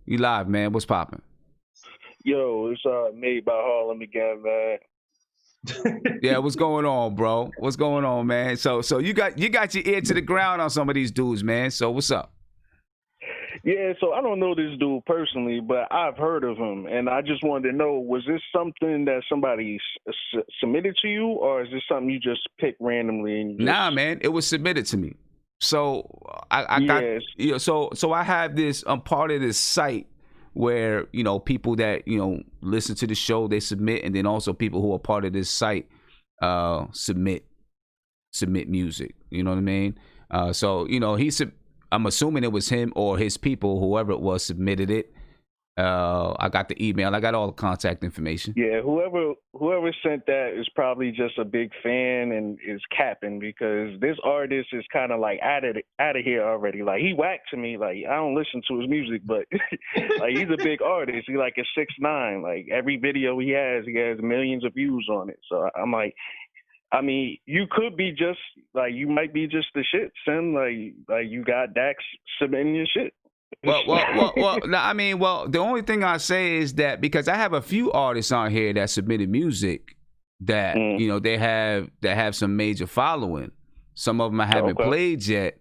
S4: you live, man. What's popping?
S15: Yo, it's made by Harlem again, man.
S4: Yeah, what's going on, bro? What's going on, man? So you got your ear to the ground on some of these dudes, man. So what's up?
S15: Yeah, so I don't know this dude personally, but I've heard of him, and I just wanted to know, was this something that somebody submitted to you, or is this something you just picked randomly? And
S4: Nah, man, it was submitted to me. So I got, you know, so I have this. I'm part of this site where, you know, people that, you know, listen to the show, they submit, and then also people who are part of this site submit music. You know what I mean? So, you know, I'm assuming it was him or his people, whoever it was, submitted it. I got the email. I got all the contact information.
S15: Yeah, whoever sent that is probably just a big fan and is capping, because this artist is kind of like out of here already. Like, he whacked to me. Like, I don't listen to his music, but like, he's a big artist. He like a 6ix9ine. Like, every video he has millions of views on it. So I'm like, I mean, you could be just like, you might be just the shit, son. Like you got Dax submitting your shit.
S4: Well, no, I mean, the only thing I say is that because I have a few artists on here that submitted music that, you know, they have some major following. Some of them I haven't played yet.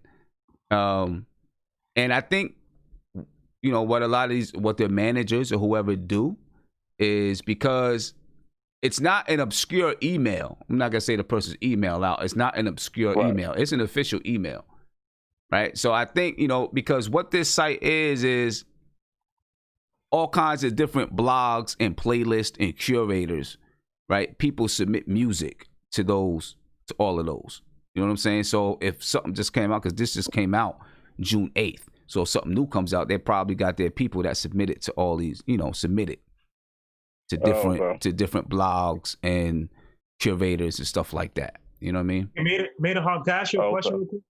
S4: And I think, you know, what their managers or whoever do is, because it's not an obscure email. I'm not going to say the person's email out. It's not an obscure email. It's an official email. Right. So I think, you know, because what this site is all kinds of different blogs and playlists and curators. Right. People submit music to all of those. You know what I'm saying? So if something just came out, because this just came out June 8th. So if something new comes out, they probably got their people that submit it to all these, you know, submit it to different blogs and curators and stuff like that. You know what I mean?
S5: Made a hard cash your question real quick?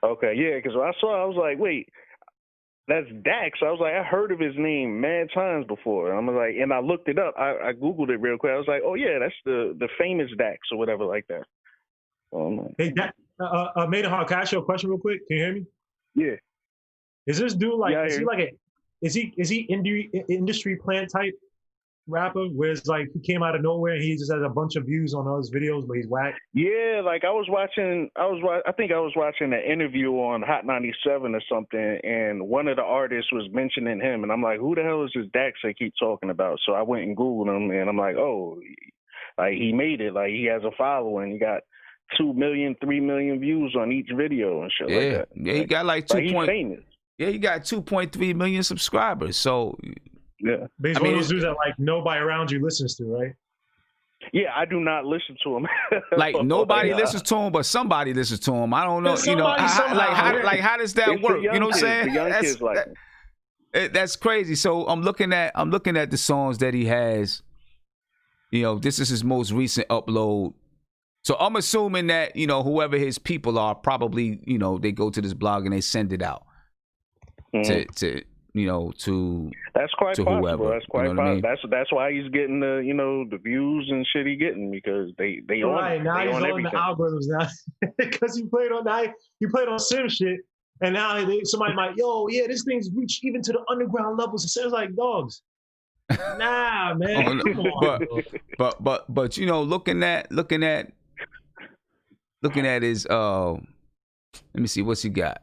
S15: Okay, yeah, because when I saw it, I was like, wait, that's Dax. I was like, I heard of his name mad times before. I'm like, and I looked it up. I Googled it real quick. I was like, oh, yeah, that's the famous Dax or whatever like that.
S5: Hey, made a hard cash your question real quick. Can you hear me?
S15: Yeah.
S5: Is this dude like,
S15: yeah,
S5: is he industry plant type rapper where it's like he came out of nowhere and he just has a bunch of views on all his videos, but he's whack?
S15: Yeah, like I think I was watching an interview on Hot 97 or something, and one of the artists was mentioning him, and I'm like, who the hell is this Dax they keep talking about? So I went and Googled him, and I'm like, oh, like he made it. Like, he has a following. He got 2 million, 3 million views on each video and shit like that.
S4: Yeah, he got like 2.
S15: He's famous.
S4: Yeah, he got 2.3 million subscribers. So
S15: yeah,
S5: but he's one of those dudes that like nobody around you listens to, right?
S15: Yeah, I do not listen to him.
S4: Like, nobody listens to him, but somebody listens to him. I don't know, you know, how does that work? You know what I'm saying?
S15: The young kids like
S4: that's crazy. So I'm looking at the songs that he has. You know, this is his most recent upload. So I'm assuming that, you know, whoever his people are, probably, you know, they go to this blog and they send it out to you know, to
S15: that's quite
S4: to
S15: possible.
S4: whoever.
S15: That's quite possible. I mean? That's why he's getting the, you know, the views and shit he getting, because they
S5: right now he's on
S15: everything.
S5: The algorithms now because he played on sim shit, and now somebody might, yo, yeah, this thing's reached even to the underground levels. It sounds like dogs. Nah, man, come on.
S4: But you know, looking at his let me see what's he got.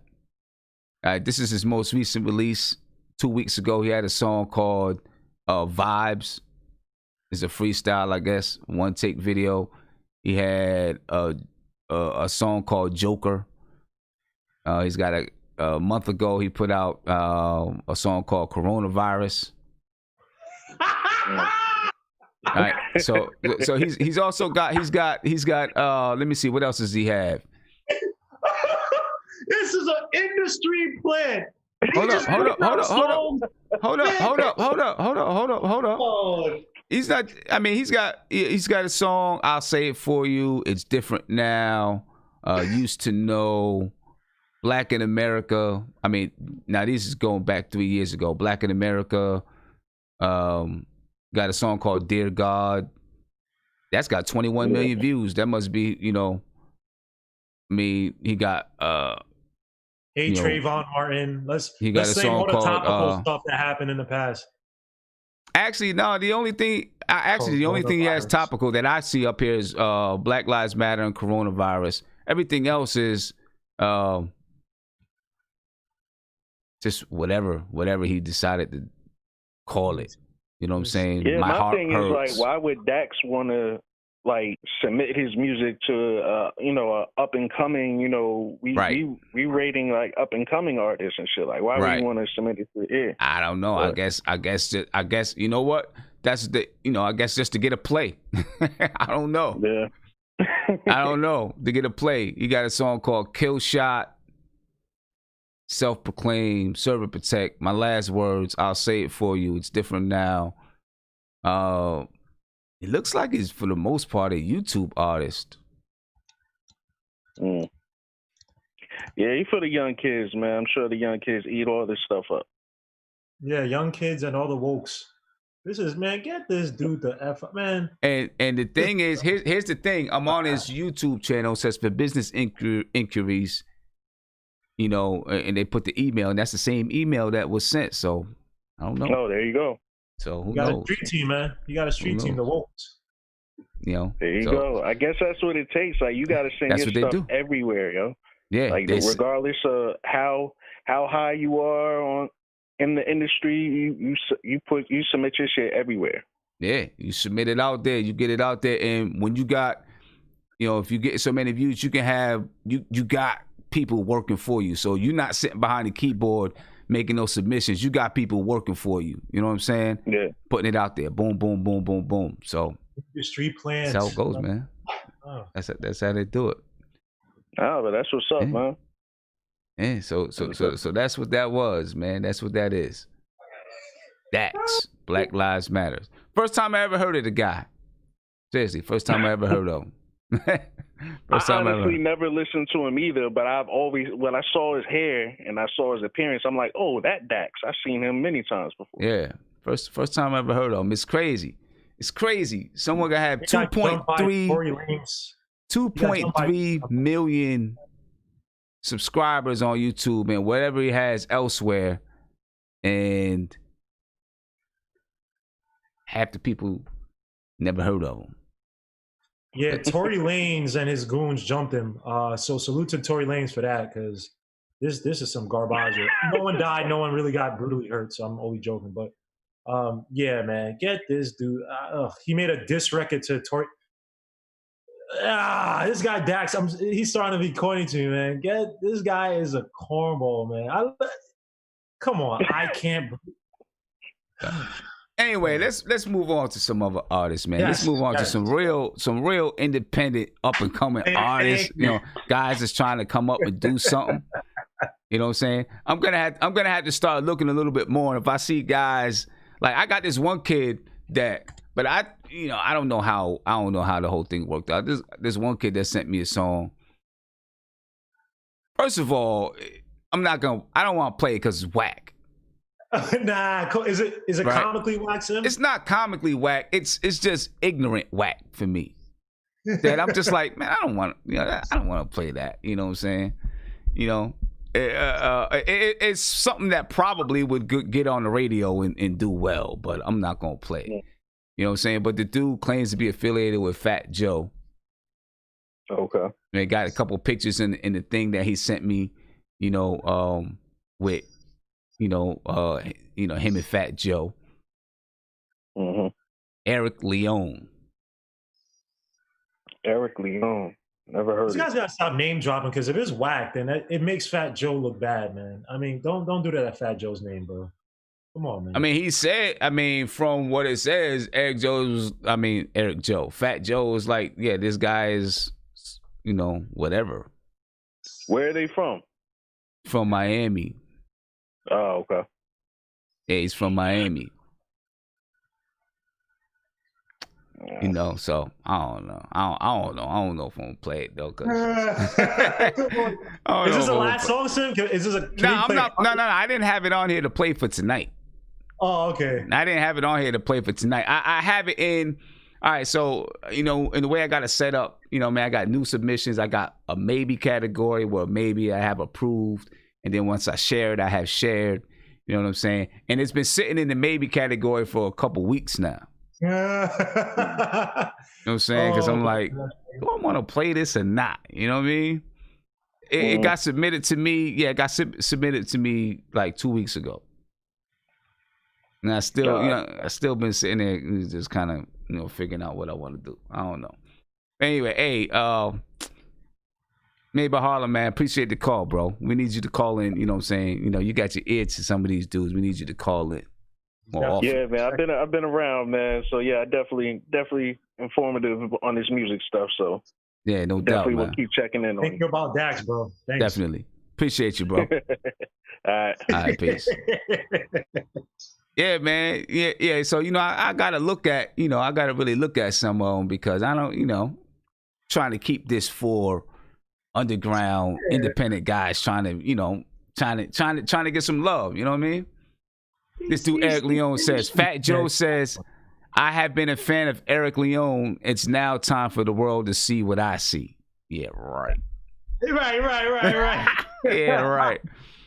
S4: All right, this is his most recent release. 2 weeks ago, he had a song called Vibes. It's a freestyle, I guess, one take video. He had a song called Joker. He's got a month ago he put out a song called Coronavirus. All right, so he's also got let me see, what else does he have?
S5: This is an industry plan.
S4: Hold up. He's not. I mean, he's got a song. I'll say it for you. It's different now. Used to know. Black in America. I mean, now this is going back 3 years ago. Black in America. Got a song called Dear God. That's got 21 million views. That must be, I mean, he got
S5: Trayvon Martin. Let's
S4: say all the
S5: topical stuff that happened in the past.
S4: Actually, no. The only thing he has topical that I see up here is Black Lives Matter and coronavirus. Everything else is just whatever he decided to call it. You know what I'm saying?
S15: Yeah, my
S4: heart
S15: thing
S4: hurts.
S15: is, like, why would Dax want to submit his music to a up and coming, we rating like up and coming artists and shit. Like, why would you want to submit it to it?
S4: I don't know. But I guess you know what? That's I guess just to get a play. I don't know.
S15: Yeah.
S4: I don't know. To get a play. You got a song called Kill Shot. Self-proclaimed, serve and protect. My last words, I'll say it for you. It's different now. It looks like he's, for the most part, a YouTube artist.
S15: Yeah, he for the young kids, man. I'm sure the young kids eat all this stuff up.
S5: Yeah, young kids and all the wokes. This is, man, get this dude the F up, man.
S4: And the thing is, here's the thing. I'm on his YouTube channel, says for business inquiries. And they put the email, and that's the same email that was sent. So I don't know.
S15: Oh, there you go.
S4: So who
S5: you got
S4: knows?
S5: a street team, man. You got a street team, the Wolves.
S15: There you go. I guess that's what it takes. Like, you got to send your stuff everywhere, yo.
S4: Yeah.
S15: Like, regardless of how high you are in the industry, you submit your shit everywhere.
S4: Yeah, you submit it out there. You get it out there, and when you got, if you get so many views, you can have you got people working for you. So you're not sitting behind the keyboard making those submissions. You got people working for you. You know what I'm saying?
S15: Yeah.
S4: Putting it out there. Boom, boom, boom, boom, boom. So
S5: your street plans.
S4: That's how it goes, man.
S5: Oh.
S4: That's how they do it.
S15: Oh, but that's what's up, man.
S4: Yeah, so that's what that was, man. That's what that is. Dax, Black Lives Matter. First time I ever heard of the guy. Seriously, first time I ever heard of him.
S15: I honestly never listened to him either, but I've always, when I saw his hair and I saw his appearance, I'm like, oh, that Dax. I've seen him many times before.
S4: Yeah, first time I ever heard of him. It's crazy. It's crazy. Someone gonna have 2.3 million subscribers on YouTube and whatever he has elsewhere, and half the people never heard of him.
S5: Yeah, Tory Lanez and his goons jumped him. So salute to Tory Lanez for that, because this is some garbage. No one died. No one really got brutally hurt. So I'm only joking. But yeah, man, get this dude. He made a diss record to Tory. This guy Dax, he's starting to be corny to me, man. This guy is a cornball, man. Come on, I can't.
S4: Anyway, let's move on to some other artists, man. Let's move on to some real independent up and coming artists. Guys that's trying to come up and do something. You know what I'm saying? I'm gonna have to start looking a little bit more. And if I see guys like, I got this one kid but I don't know how the whole thing worked out. This one kid that sent me a song. First of all, I don't want to play it because it's whack.
S5: Nah, is it right? Comically whack, Sim?
S4: It's not comically whack. It's just ignorant whack for me. That I'm just like, man, I don't want to play that. You know what I'm saying? It's something that probably would get on the radio and do well, but I'm not gonna play it. You know what I'm saying? But the dude claims to be affiliated with Fat Joe.
S15: Okay.
S4: They got a couple pictures in the thing that he sent me. With. Him and Fat Joe.
S15: Mm-hmm.
S4: Eric Lyon.
S15: Eric Lyon. Never heard
S5: These guys gotta stop name dropping because if it's whack, then it makes Fat Joe look bad, man. I mean, don't do that at Fat Joe's name, bro. Come on, man.
S4: I mean, he said, from what it says, Fat Joe was like, yeah, this guy is, whatever.
S15: Where are they from?
S4: From Miami.
S15: Oh, okay.
S4: Yeah, he's from Miami. So I don't know. I don't know if I'm gonna play it though. Cause
S5: Is this the last song, Sim? Is this a?
S4: No, I'm not. No. I didn't have it on here to play for tonight.
S5: Oh, okay.
S4: I didn't have it on here to play for tonight. I have it in. All right, so in the way I got it set up, I got new submissions. I got a maybe category where maybe I have approved, and then once I share it, I have shared. You know what I'm saying? And it's been sitting in the maybe category for a couple weeks now. You know what I'm saying? Because I'm like, do I want to play this or not? You know what I mean? It got submitted to me. Yeah, it got submitted to me like 2 weeks ago. And I still been sitting there just kind of, figuring out what I want to do. I don't know. Anyway, hey, Maybe Harlem, man, appreciate the call, bro. We need you to call in, you know what I'm saying? You got your ear to some of these dudes. We need you to call in more often.
S15: Yeah, man, I've been around, man. So yeah, definitely informative on this music stuff. So
S4: yeah, no doubt,
S15: definitely
S4: man.
S15: We'll keep checking in on
S5: Think about Dax, bro. Thanks.
S4: Definitely. Appreciate you, bro.
S15: All
S4: right, peace. Yeah, man. Yeah. So, I gotta look at, I gotta really look at some of them because I don't, trying to keep this for underground, independent guys trying to get some love. You know what I mean? This dude Eric Lyon says, Fat Joe says, I have been a fan of Eric Lyon. It's now time for the world to see what I see. Yeah, right.
S5: Right.
S4: Yeah, right.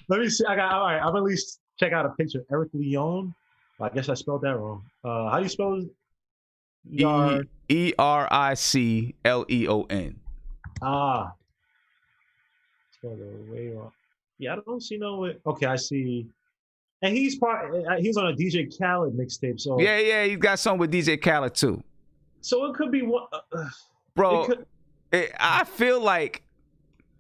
S5: Let me see. All right. I'll at least check out a picture of Eric Lyon. I guess I spelled that wrong. How do you spell it?
S4: Ericleon.
S5: Ah. Spelled it way wrong. Yeah, I don't see no. Okay, I see. And he's on a DJ Khaled mixtape. So
S4: yeah, he's got something with DJ Khaled too.
S5: So it could be one.
S4: Bro, I feel like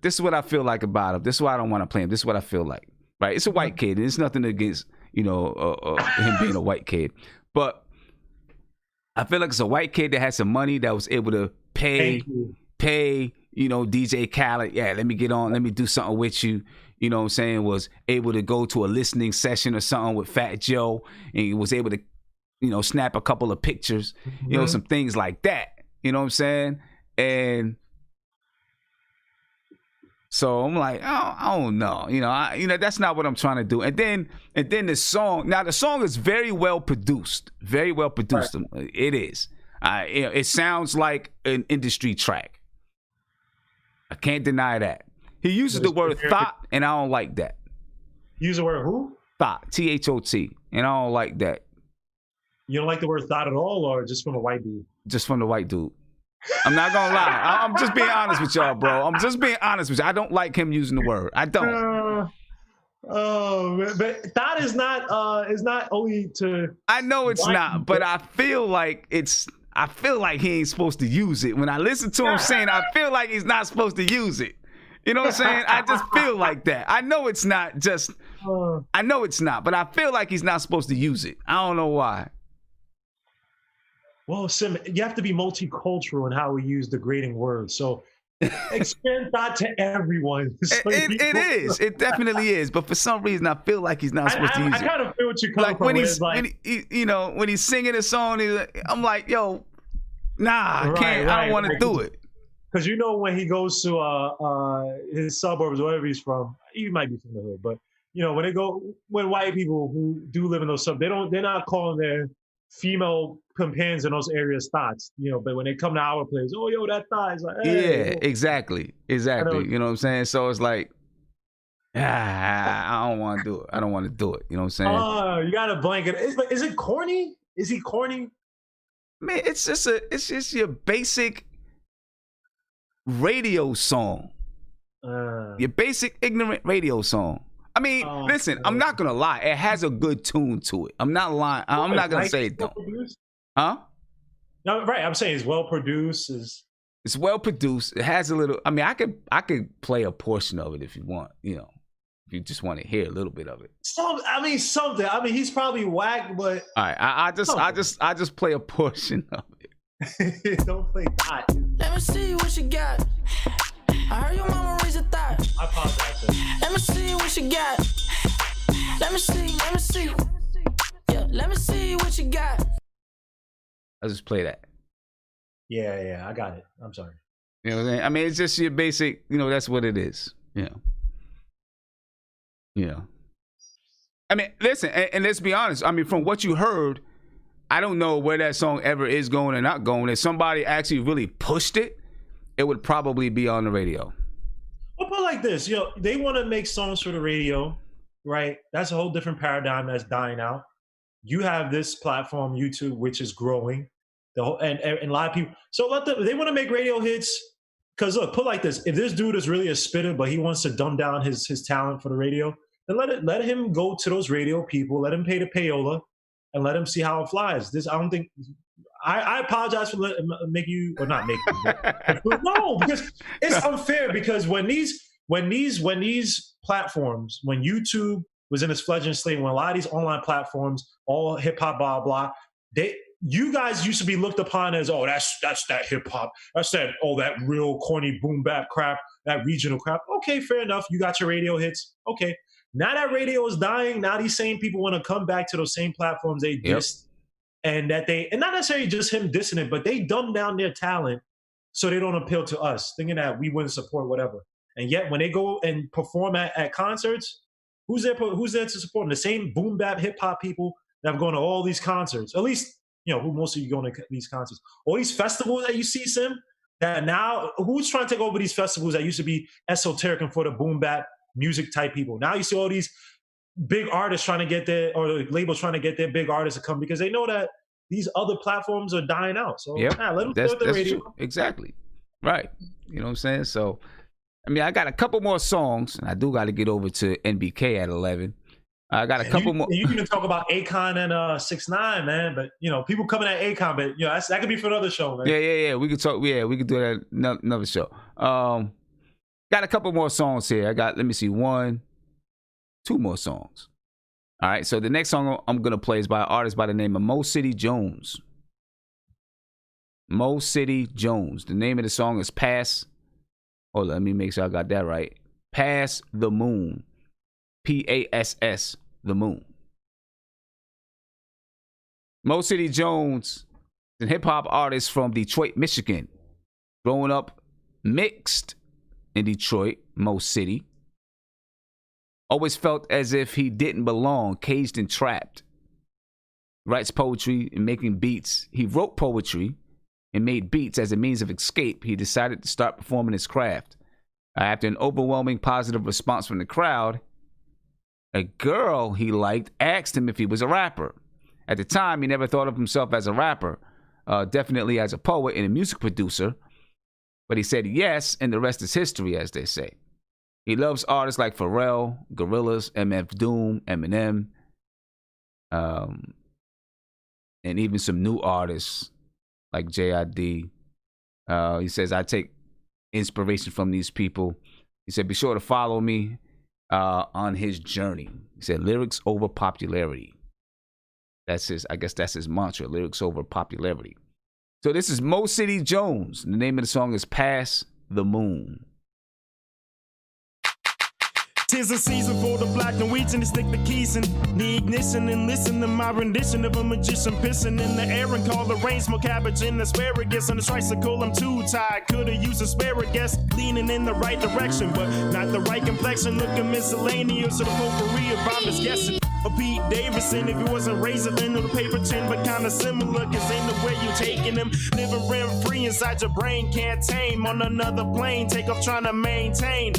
S4: this is what I feel like about him. This is why I don't want to play him. This is what I feel like. Right? It's a white kid. And it's nothing against him being a white kid, but I feel like it's a white kid that has some money that was able to pay DJ Khaled. Yeah, let me get on. Let me do something with you. You know what I'm saying? Was able to go to a listening session or something with Fat Joe, and he was able to, snap a couple of pictures, some things like that. You know what I'm saying? And so I'm like, I don't know. That's not what I'm trying to do. And then the song. Now the song is very well produced. Very well produced. Right. It is. It sounds like an industry track. I can't deny that. He uses the word thought, and I don't like that.
S5: Use the word who?
S4: Thought. T-H-O-T. And I don't like that.
S5: You don't like the word thought at all, or just from a white dude?
S4: Just from the white dude. I'm not gonna lie. I'm just being honest with y'all, bro. I'm just being honest with you. I don't like him using the word. I don't.
S5: But thought is not only to.
S4: I know it's not, but I feel like he ain't supposed to use it. When I listen to him saying, I feel like he's not supposed to use it. You know what I'm saying? I just feel like that. I know it's not, but I feel like he's not supposed to use it. I don't know why.
S5: Well, Sim, you have to be multicultural in how we use degrading words. So expand thought to everyone.
S4: It is. It definitely is. But for some reason, I feel like he's not supposed to use it.
S5: I kind of feel what you're coming from.
S4: When he's singing a song, I'm like, yo, nah, I can't. I don't want to do it.
S5: Because when he goes to his suburbs, wherever he's from, he might be from the hood, but when white people who do live in those suburbs, they're not calling their female companions in those areas thoughts, but when they come to our place, oh yo, that thought is like, hey,
S4: yeah, exactly. You know what I'm saying? So it's like, I don't want to do it. I don't want to do it. You know what I'm saying?
S5: Oh, you got to blanket. Is it corny? Is he corny?
S4: Man, it's just your basic radio song. Your basic ignorant radio song. I mean, listen, I'm not gonna lie. It has a good tune to it. I'm not lying. I'm not gonna say it don't.
S5: Huh? No, right. I'm saying it's well produced.
S4: It's well produced. It has a little. I mean, I could play a portion of it if you want. You know, if you just want to hear a little bit of it.
S5: Something. I mean, he's probably whack, but
S4: all right. I just play a portion of
S5: it. Don't play that.
S19: Let me see what you got. I heard your mama raise a thought.
S5: I apologize.
S19: Let me see what you got. Let me see. Yeah, let me see what you got.
S4: I just play that.
S5: Yeah, I got it. I'm sorry.
S4: You know what I'm saying? I mean, it's just your basic, you know, that's what it is. You know. I mean, listen, and let's be honest. I mean, from what you heard, I don't know where that song ever is going or not going. If somebody actually really pushed it, it would probably be on the radio.
S5: Well, put it like this, you know, they want to make songs for the radio, right? That's a whole different paradigm that's dying out. You have this platform, YouTube, which is growing. And a lot of people, so they want to make radio hits. Because look, put it like this: if this dude is really a spitter, but he wants to dumb down his talent for the radio, then let him go to those radio people, let him pay the payola, and let him see how it flies. This I don't think. I apologize for making you or not making you, but no, because it's unfair. Because when these platforms, when YouTube was in its fledgling state, when a lot of these online platforms, all hip hop, blah blah, you guys used to be looked upon as, oh, that's that hip hop. That's that, oh, that real corny boom bap crap, that regional crap. Okay, fair enough. You got your radio hits. Okay. Now that radio is dying, now these same people want to come back to those same platforms they dissed. And not necessarily just him dissing it, but they dumb down their talent so they don't appeal to us, thinking that we wouldn't support whatever. And yet when they go and perform at concerts, who's there to support them? The same boom bap hip hop people that have gone to all these concerts. At least, you know, who most of you going to these concerts. All these festivals that you see, Sim, that now, who's trying to take over these festivals that used to be esoteric and for the boom bap music type people? Now you see all these big artists trying to get their, or the labels trying to get their big artists to come because they know that these other platforms are dying out. So let them fill the radio.
S4: True. Exactly. Right. You know what I'm saying? So, I mean, I got a couple more songs, and I do got to get over to NBK at 11. I got a couple more.
S5: You can talk about Akon and 6ix9ine, man. But you know, people coming at Akon, but you know, that could be for another show, man.
S4: Yeah. We could talk. Yeah, we could do that another show. Got a couple more songs here. I got, let me see, 2 more songs. All right. So the next song I'm gonna play is by an artist by the name of Mo City Jones. Mo City Jones. The name of the song is Pass. Oh, let me make sure I got that right. Pass the Moon. Pass the Moon. Mo City Jones is a hip-hop artist from Detroit, Michigan. Growing up mixed in Detroit, Mo City. Always felt as if he didn't belong, caged and trapped. Writes poetry and making beats. He wrote poetry and made beats as a means of escape. He decided to start performing his craft. After an overwhelming positive response from the crowd, a girl he liked asked him if he was a rapper. At the time, he never thought of himself as a rapper, definitely as a poet and a music producer. But he said yes, and the rest is history, as they say. He loves artists like Pharrell, Gorillaz, MF Doom, Eminem, and even some new artists like JID. He says, I take inspiration from these people. He said, be sure to follow me on his journey. He said, lyrics over popularity. I guess that's his mantra, lyrics over popularity. So this is Mo City Jones. The name of the song is Pass the Moon.
S21: 'Tis a season for the black Norwegian to stick the keys in the ignition and listen to my rendition of a magician pissing in the air and call the rain, smoke cabbage and asparagus on the tricycle. I'm too tired, coulda used asparagus, leaning in the right direction, but not the right complexion. Looking miscellaneous to the potpourri of I'm just guessing. Or Pete Davidson if it wasn't razor thin or the paper chin, but kinda similar, cause ain't no way you taking them. Living rent free inside your brain, can't tame on another plane, take off trying to maintain.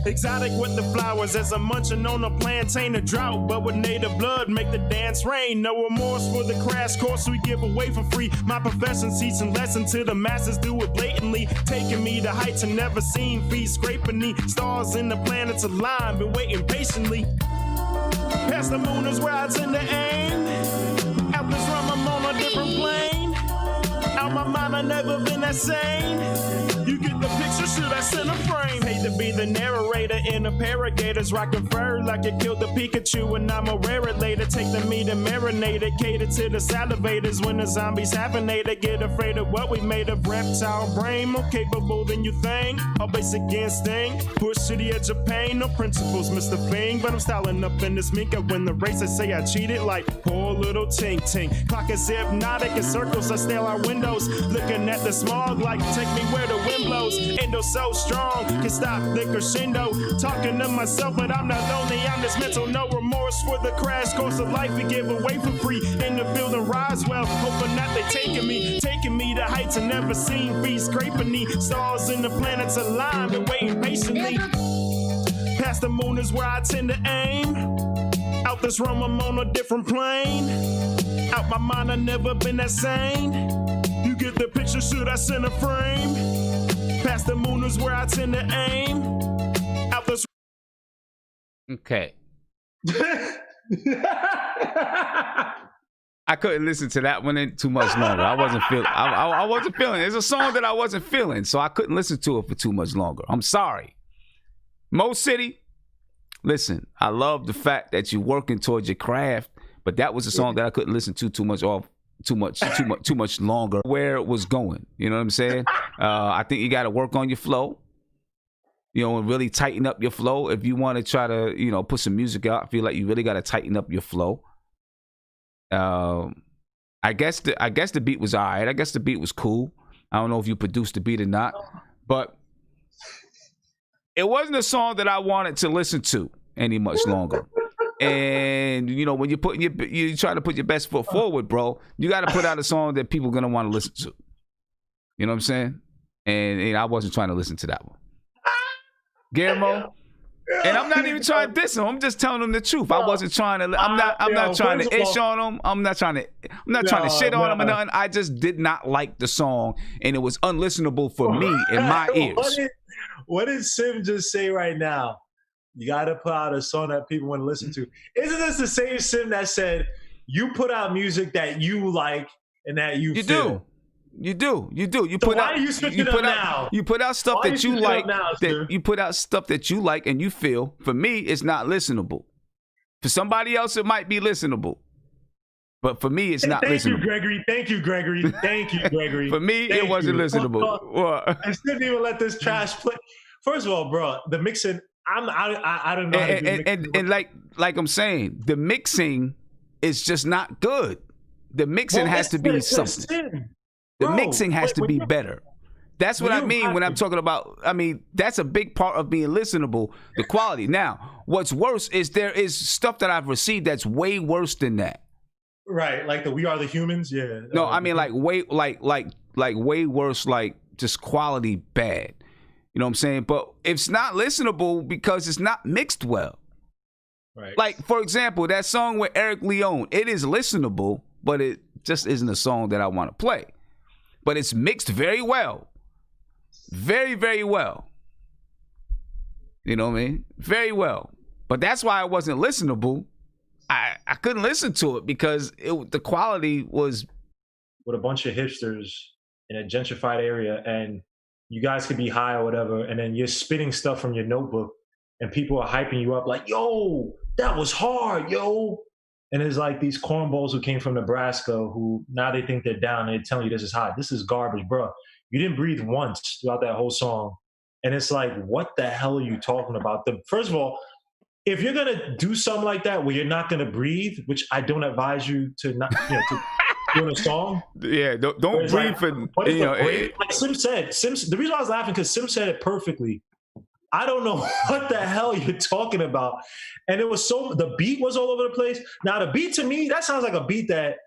S21: Exotic with the flowers as I'm munching on a plantain, a drought, but with native blood make the dance rain. No remorse for the crash course we give away for free. My profession teaching lessons to the masses, do it blatantly, taking me to heights I never seen. Feet scraping the stars and the planets align, been waiting patiently. Past the moon is where I tend to aim. Out this realm I'm on a different plane. Out my mind I never been that sane. You get the picture, should I send a frame? Hate to be the narrator in a paragators, rockin' fur like it killed the Pikachu, and I'm a rare later. Take the meat and marinate it, cater to the salivators. When the zombies hibernate, they get afraid of what we made of. Reptile brain, more capable than you think. All basic instinct, push to the edge of pain. No principles, Mr. Thing, but I'm styling up in this mink. When the race, I say I cheated like poor little tink tink. Clock is hypnotic in circles, I stare out windows, looking at the smog like take me where the wind blows. Endo so strong, can stop the crescendo. Talking to myself, but I'm not lonely, I'm just mental. No remorse for the crash course of life we give away for free. In the building, Roswell, hoping that they taking me to heights I never seen. Feet scraping the stars and the planets aligned and waiting patiently. Past the moon is where I tend to aim. Out this room, I'm on a different plane. Out my mind, I never been that sane. You get the picture, should I send a frame? Past the moon is where I tend to aim. Out this.
S4: Okay. I couldn't listen to that one in too much longer. I wasn't feeling. I wasn't feeling. It's a song that I wasn't feeling, so I couldn't listen to it for too much longer. I'm sorry. Mo City, listen. I love the fact that you're working towards your craft, but that was a song that I couldn't listen to too much longer. Where it was going, you know what I'm saying? I think you got to work on your flow. You know, and really tighten up your flow. If you want to try to, you know, put some music out, I feel like you really got to tighten up your flow. I guess the beat was all right. I guess the beat was cool. I don't know if you produced the beat or not, but it wasn't a song that I wanted to listen to any much longer. And you know, when you try to put your best foot forward, bro, you got to put out a song that people are gonna want to listen to. You know what I'm saying? And I wasn't trying to listen to that one. Guillermo, and I'm not even trying to diss him. I'm just telling him the truth. I wasn't trying to. I'm not trying to ish on him. I'm not trying to shit on him or nothing. I just did not like the song, and it was unlistenable for me in my ears.
S5: What did Sim just say right now? You got to put out a song that people want to listen to. Isn't this the same Sim that said you put out music that you like and that you feel?
S4: You do. You
S5: so
S4: put
S5: why
S4: out.
S5: Are you switching up now?
S4: You put out stuff that you like. You put out stuff that you like and you feel. For me, it's not listenable. For somebody else, it might be listenable. But for me, it's not listenable.
S5: Thank you, Gregory.
S4: For me, it wasn't listenable.
S5: I didn't even let this trash play. First of all, bro, the mixing. I don't know.
S4: And like I'm saying, the mixing is just not good. The mixing has to be something. The mixing has to be better. That's what I mean when I'm talking about. I mean, that's a big part of being listenable. The quality. Now, what's worse is there is stuff that I've received that's way worse than that.
S5: Right, like the "We Are the Humans." Yeah.
S4: No, I mean like way way worse. Like just quality bad. You know what I'm saying? But it's not listenable because it's not mixed well.
S5: Right.
S4: Like, for example, that song with Eric Lyon, it is listenable, but it just isn't a song that I want to play. But it's mixed very well. Very, very well. You know what I mean? Very well. But that's why it wasn't listenable. I couldn't listen to it because the quality was...
S5: With a bunch of hipsters in a gentrified area, and you guys could be high or whatever, and then you're spitting stuff from your notebook, and people are hyping you up like, yo, that was hard, yo. And it's like these cornballs who came from Nebraska who now they think they're down and they're telling you this is hot. This is garbage, bro. You didn't breathe once throughout that whole song. And it's like, what the hell are you talking about? First of all, if you're going to do something like that where you're not going to breathe, which I don't advise you to not, to do in a song.
S4: Yeah, don't breathe
S5: like,
S4: for,
S5: like Sim said, the reason I was laughing because Sim said it perfectly. I don't know what the hell you're talking about. And the beat was all over the place. Now the beat to me, that sounds like a beat it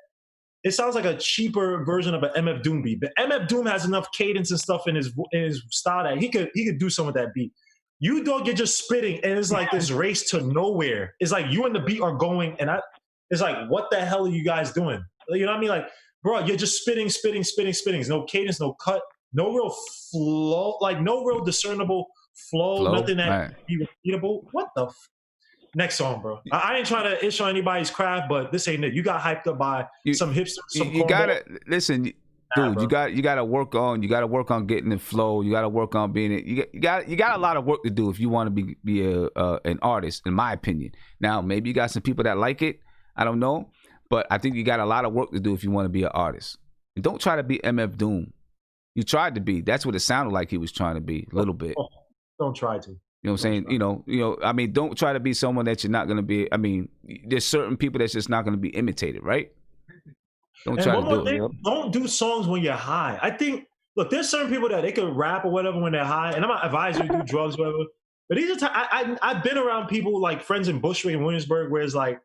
S5: sounds like a cheaper version of an MF Doom beat. But MF Doom has enough cadence and stuff in his style that he could do some of that beat. You dog, you're just spitting and it's like this race to nowhere. It's like you and the beat are going and it's like, what the hell are you guys doing? You know what I mean? Like, bro, you're just spitting. There's no cadence, no cut, no real flow, like no real discernible flow, nothing that be repeatable. What the next song, bro? I ain't trying to ish on anybody's craft, but this ain't it. You got hyped up by some hipsters.
S4: You gotta listen. dude, you got to work on getting the flow. You got to work on being it. You got a lot of work to do if you want to be an artist, in my opinion. Now, maybe you got some people that like it. I don't know, but I think you got a lot of work to do if you want to be an artist. And don't try to be MF Doom. You tried to be. That's what it sounded like he was trying to be a little bit.
S5: Don't try to.
S4: You know what I'm saying? You know. I mean, don't try to be someone that you're not going to be. I mean, there's certain people that's just not going to be imitated, right? Don't try to do it.
S5: Don't do songs when you're high. I think, look, there's certain people that they could rap or whatever when they're high, and I'm not advising you to do drugs or whatever. But these are I've been around people like friends in Bushwick and Williamsburg where it's like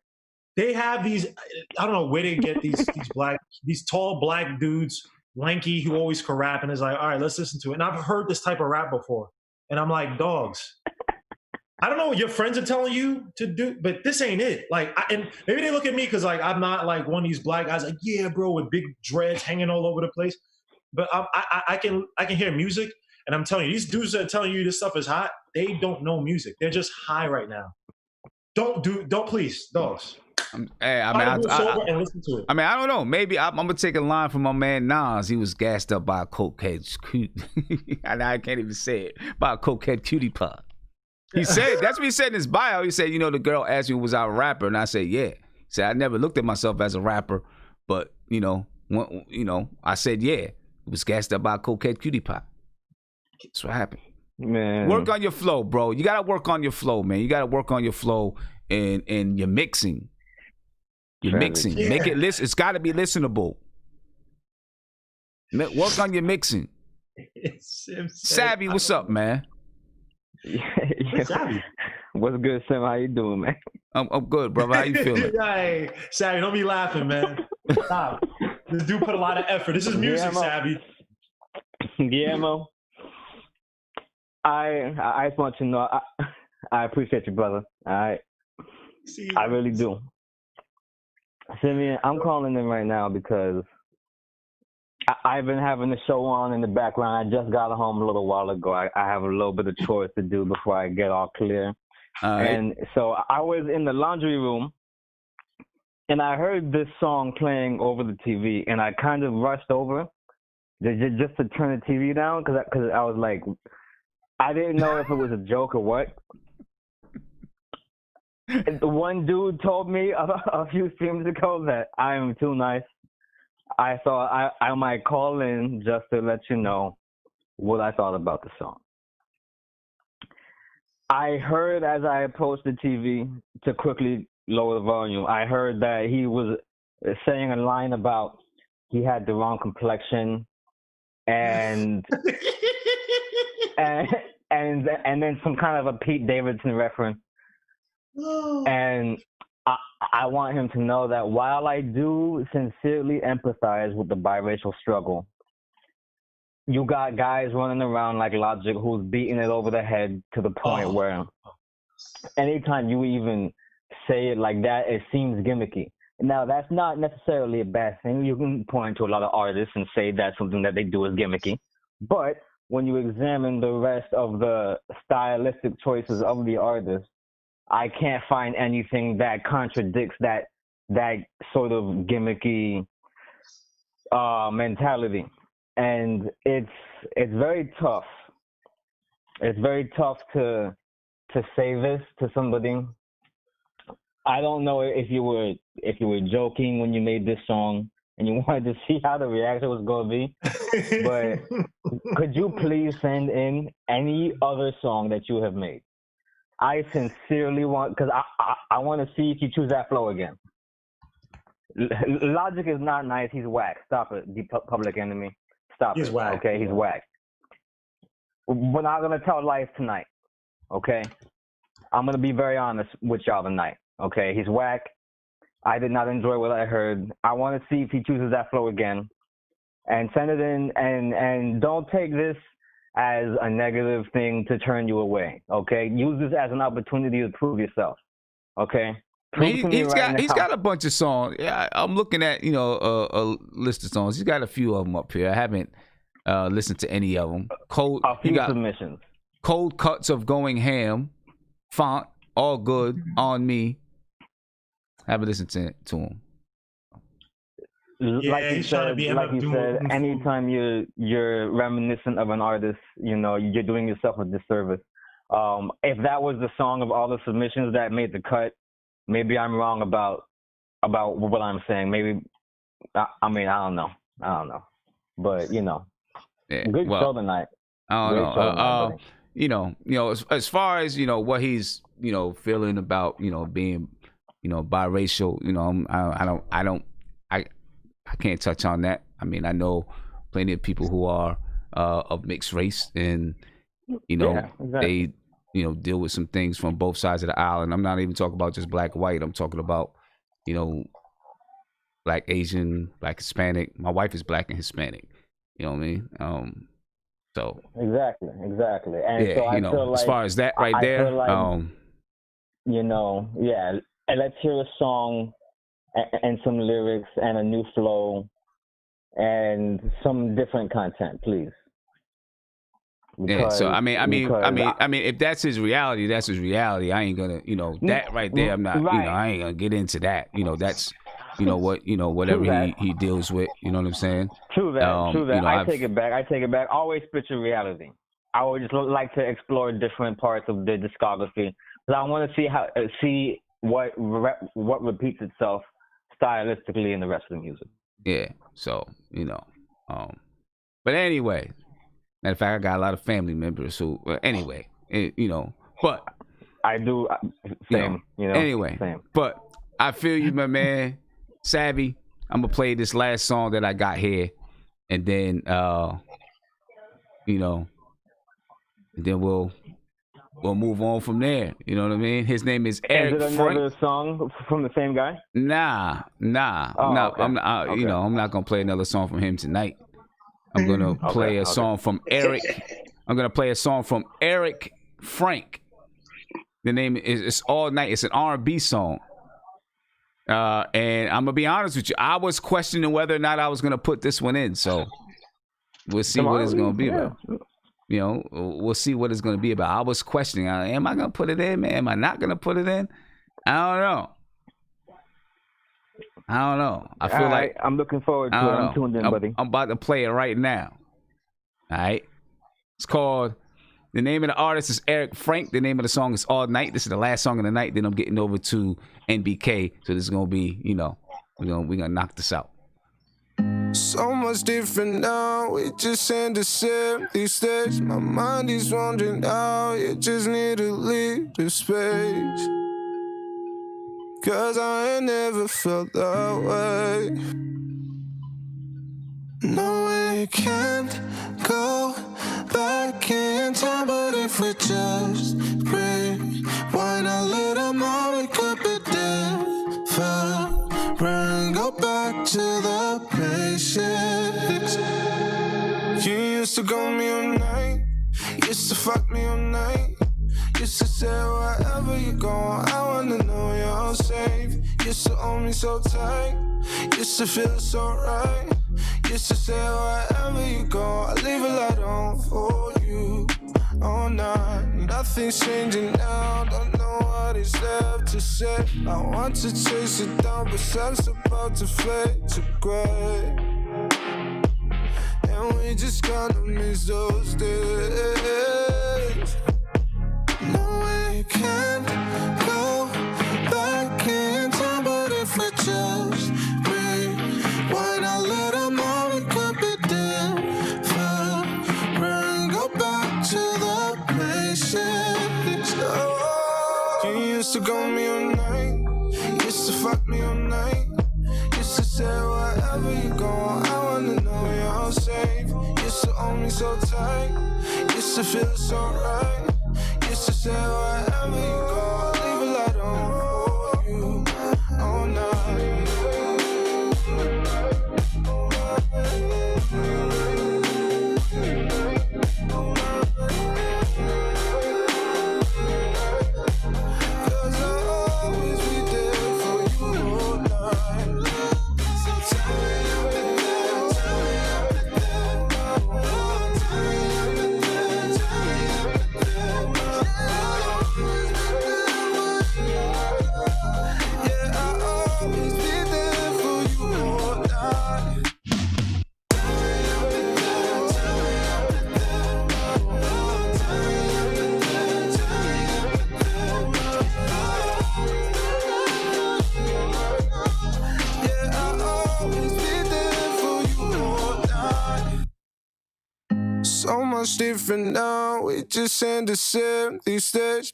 S5: they have these, I don't know where they get these tall black dudes, lanky, who always can rap, and it's like, all right, let's listen to it. And I've heard this type of rap before, and I'm like, dogs. I don't know what your friends are telling you to do, but this ain't it. Like, and maybe they look at me because like I'm not like one of these black guys, like, yeah, bro, with big dreads hanging all over the place. But I can hear music, and I'm telling you, these dudes that are telling you this stuff is hot, they don't know music. They're just high right now. Don't please, dogs.
S4: Hey, I mean, I don't know. Maybe I'm gonna take a line from my man Nas. He was gassed up by a cokehead, and I can't even say it, by a cokehead cutie pie. He said, that's what he said in his bio. He said, the girl asked me, was I a rapper? And I said, yeah. He said, I never looked at myself as a rapper, but, I said, yeah. It was gassed up by a cokehead cutie pie. That's what happened.
S1: Man.
S4: Work on your flow, bro. You got to work on your flow, man. You got to work on your flow and your mixing. Your mixing.
S1: Yeah.
S4: Make it listen. It's got to be listenable. Work on your mixing. Savvy, what's up, man?
S1: What's good, Sam? How you doing, man?
S4: I'm good, brother. How you feeling?
S5: Hey, Savvy, don't be laughing, man. Stop. This dude put a lot of effort. This is music, Savvy.
S1: Guillermo, I just want you to know I appreciate you, brother. I really do. Simeon, I'm calling in right now because I've been having the show on in the background. I just got home a little while ago. I have a little bit of chores to do before I get all clear. And so I was in the laundry room, and I heard this song playing over the TV, and I kind of rushed over just to turn the TV down because I was like, I didn't know if it was a joke or what. And one dude told me a few streams ago that I am too nice. I thought I might call in just to let you know what I thought about the song. I heard as I approached the TV to quickly lower the volume, I heard that he was saying a line about he had the wrong complexion and and then some kind of a Pete Davidson reference. And I want him to know that while I do sincerely empathize with the biracial struggle, you got guys running around like Logic who's beating it over the head to the point where anytime you even say it like that, it seems gimmicky. Now, that's not necessarily a bad thing. You can point to a lot of artists and say that's something that they do is gimmicky. But when you examine the rest of the stylistic choices of the artist, I can't find anything that contradicts that sort of gimmicky mentality. And it's very tough. It's very tough to say this to somebody. I don't know if you were joking when you made this song and you wanted to see how the reaction was going to be, but could you please send in any other song that you have made? I sincerely want, because I want to see if you choose that flow again. Logic is not nice. He's whack. Stop it, the Public Enemy. Stop it. He's whack. Okay, he's whack. We're not going to tell lies tonight, okay? I'm going to be very honest with y'all tonight, okay? He's whack. I did not enjoy what I heard. I want to see if he chooses that flow again. And send it in, and don't take this as a negative thing to turn you away, okay? Use this as an opportunity to prove yourself, okay?
S4: He's got a bunch of songs. Yeah, I'm looking at a list of songs. He's got a few of them up here. I haven't listened to any of them.
S1: Submissions.
S4: Cold Cuts of Going Ham, Font, All Good, On Me. Haven't listened to him.
S5: Yeah, he's trying to be MF Doom.
S1: Anytime you're reminiscent of an artist, you're doing yourself a disservice. If that was the song of all the submissions that made the cut, maybe I'm wrong about what I'm saying. Maybe I don't know, but
S4: yeah,
S1: good show tonight.
S4: I don't know. As far as what he's feeling about being biracial, I can't touch on that. I mean, I know plenty of people who are of mixed race, and they deal with some things from both sides of the aisle. And I'm not even talking about just black, white. I'm talking about black, Asian, black, Hispanic. My wife is black and Hispanic. You know what I mean? So
S1: exactly. And
S4: yeah,
S1: so I feel like,
S4: as far as that right there,
S1: and let's hear a song and some lyrics and a new flow and some different content, please.
S4: Yeah, so I mean, if that's his reality, that's his reality. I ain't gonna, that right there. I'm not,
S1: right.
S4: I ain't gonna get into that. That's, whatever he deals with. You know what I'm saying?
S1: True that. I take it back. Always spit your reality. I would just like to explore different parts of the discography because I want to see what repeats itself stylistically in the rest of the music.
S4: Yeah. So but anyway. Matter of fact, I got a lot of family members who, anyway, but
S1: I do, same,
S4: anyway,
S1: same.
S4: But I feel you, my man, Savvy. I'm gonna play this last song that I got here, and then, and then we'll move on from there. You know what I mean? His name is Eric
S1: Frank. Is it another song from the same guy?
S4: Nah.
S1: Oh, okay.
S4: I'm not gonna play another song from him tonight. I'm gonna play a song from Eric. I'm gonna play a song from Eric Frank. The name is "It's All Night." It's an R&B song. And I'm gonna be honest with you. I was questioning whether or not I was gonna put this one in. So we'll see what it's gonna be about. We'll see what it's gonna be about. I was questioning. Am I gonna put it in, man? Am I not gonna put it in? I don't know. I feel like
S1: I'm looking forward to it. I'm tuned in, buddy.
S4: I'm about to play it right now. All right. It's called, the name of the artist is Eric Frank. The name of the song is All Night. This is the last song of the night. Then I'm getting over to NBK. So this is going to be, we're gonna knock this out.
S17: So much different now. We just in the same these days. My mind is wandering out. You just need to leave the space. Cause I ain't never felt that way. No, we can't go back in time, but if we just breathe, why not let our mind wake up a different? Go back to the basics. You used to go me all night, used to fuck me all night. Used to say wherever you go, I wanna know you're safe. Used to hold me so tight, used to feel so right. Used to say wherever you go, I leave a light on for you all night. Nothing's changing now, don't know what is left to say. I want to chase it down, but sun's about to fade to gray. And we just gotta miss those days. No, we can't go back in time, but if we just breathe, why not let our mind wake up a different? Go back to the basics. Oh, you used to go me all night, used to fuck me all night. Used to say wherever you go, I wanna know you're safe. Used to hold me so tight, used to feel so right. Used to say wherever you go, I'll leave a light on for you all night. Cause I'll always be there for you all night. So tell me I've been there, tell me I've been there. Tell me I've been there, tell me I've been there.
S2: for now, we just in the same stage.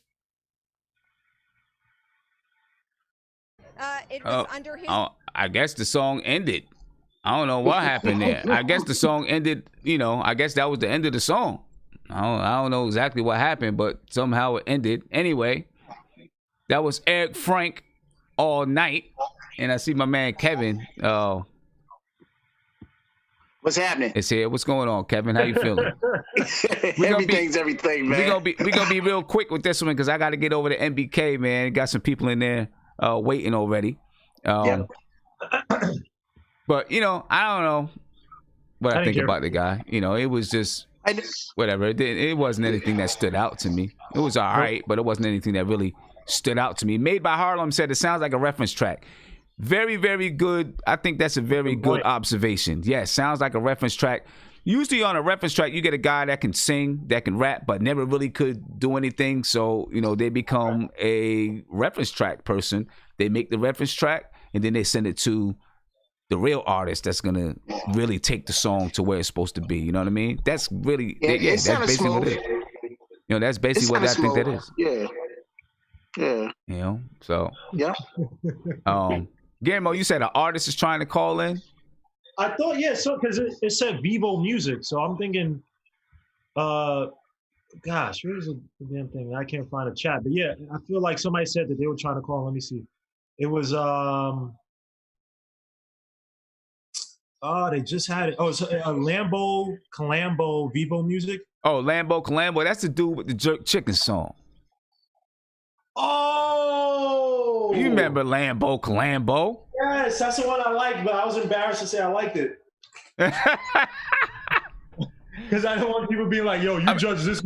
S8: It was under his.
S4: I guess the song ended. I don't know what happened there. I guess the song ended, I guess that was the end of the song. I don't know exactly what happened, but somehow it ended. Anyway, that was Eric Frank, All Night. And I see my man Kevin.
S22: What's happening?
S4: It's here. What's going on, Kevin? How you feeling?
S22: Everything's everything, man.
S4: We're gonna be real quick with this one because I got to get over to NBK, man. Got some people in there waiting already. But I don't know what I think about the guy. It was just whatever. It wasn't anything that stood out to me. It was all right, but it wasn't anything that really stood out to me. Made by Harlem said it sounds like a reference track. Very, very good. I think that's a very good observation. Yes, sounds like a reference track. Usually on a reference track, you get a guy that can sing, that can rap, but never really could do anything. So, they become a reference track person. They make the reference track, and then they send it to the real artist that's going to really take the song to where it's supposed to be. You know what I mean? That's really, that's basically what it is. That's basically what I think that is.
S22: Yeah.
S4: So.
S22: Yeah.
S4: Guillermo, you said an artist is trying to call in?
S5: I thought, so because it said Vivo Music, so I'm thinking, where's the damn thing? I can't find a chat, but yeah, I feel like somebody said that they were trying to call. Let me see. It was they just had it. Oh, it's Lambo Calambo Vivo Music.
S4: Oh, Lambo Calambo. That's the dude with the jerk chicken song.
S5: Oh,
S4: you remember Lambo Calambo?
S5: Yes, that's the one I liked, but I was embarrassed to say I liked it. Because I don't want people being like, yo, you judge this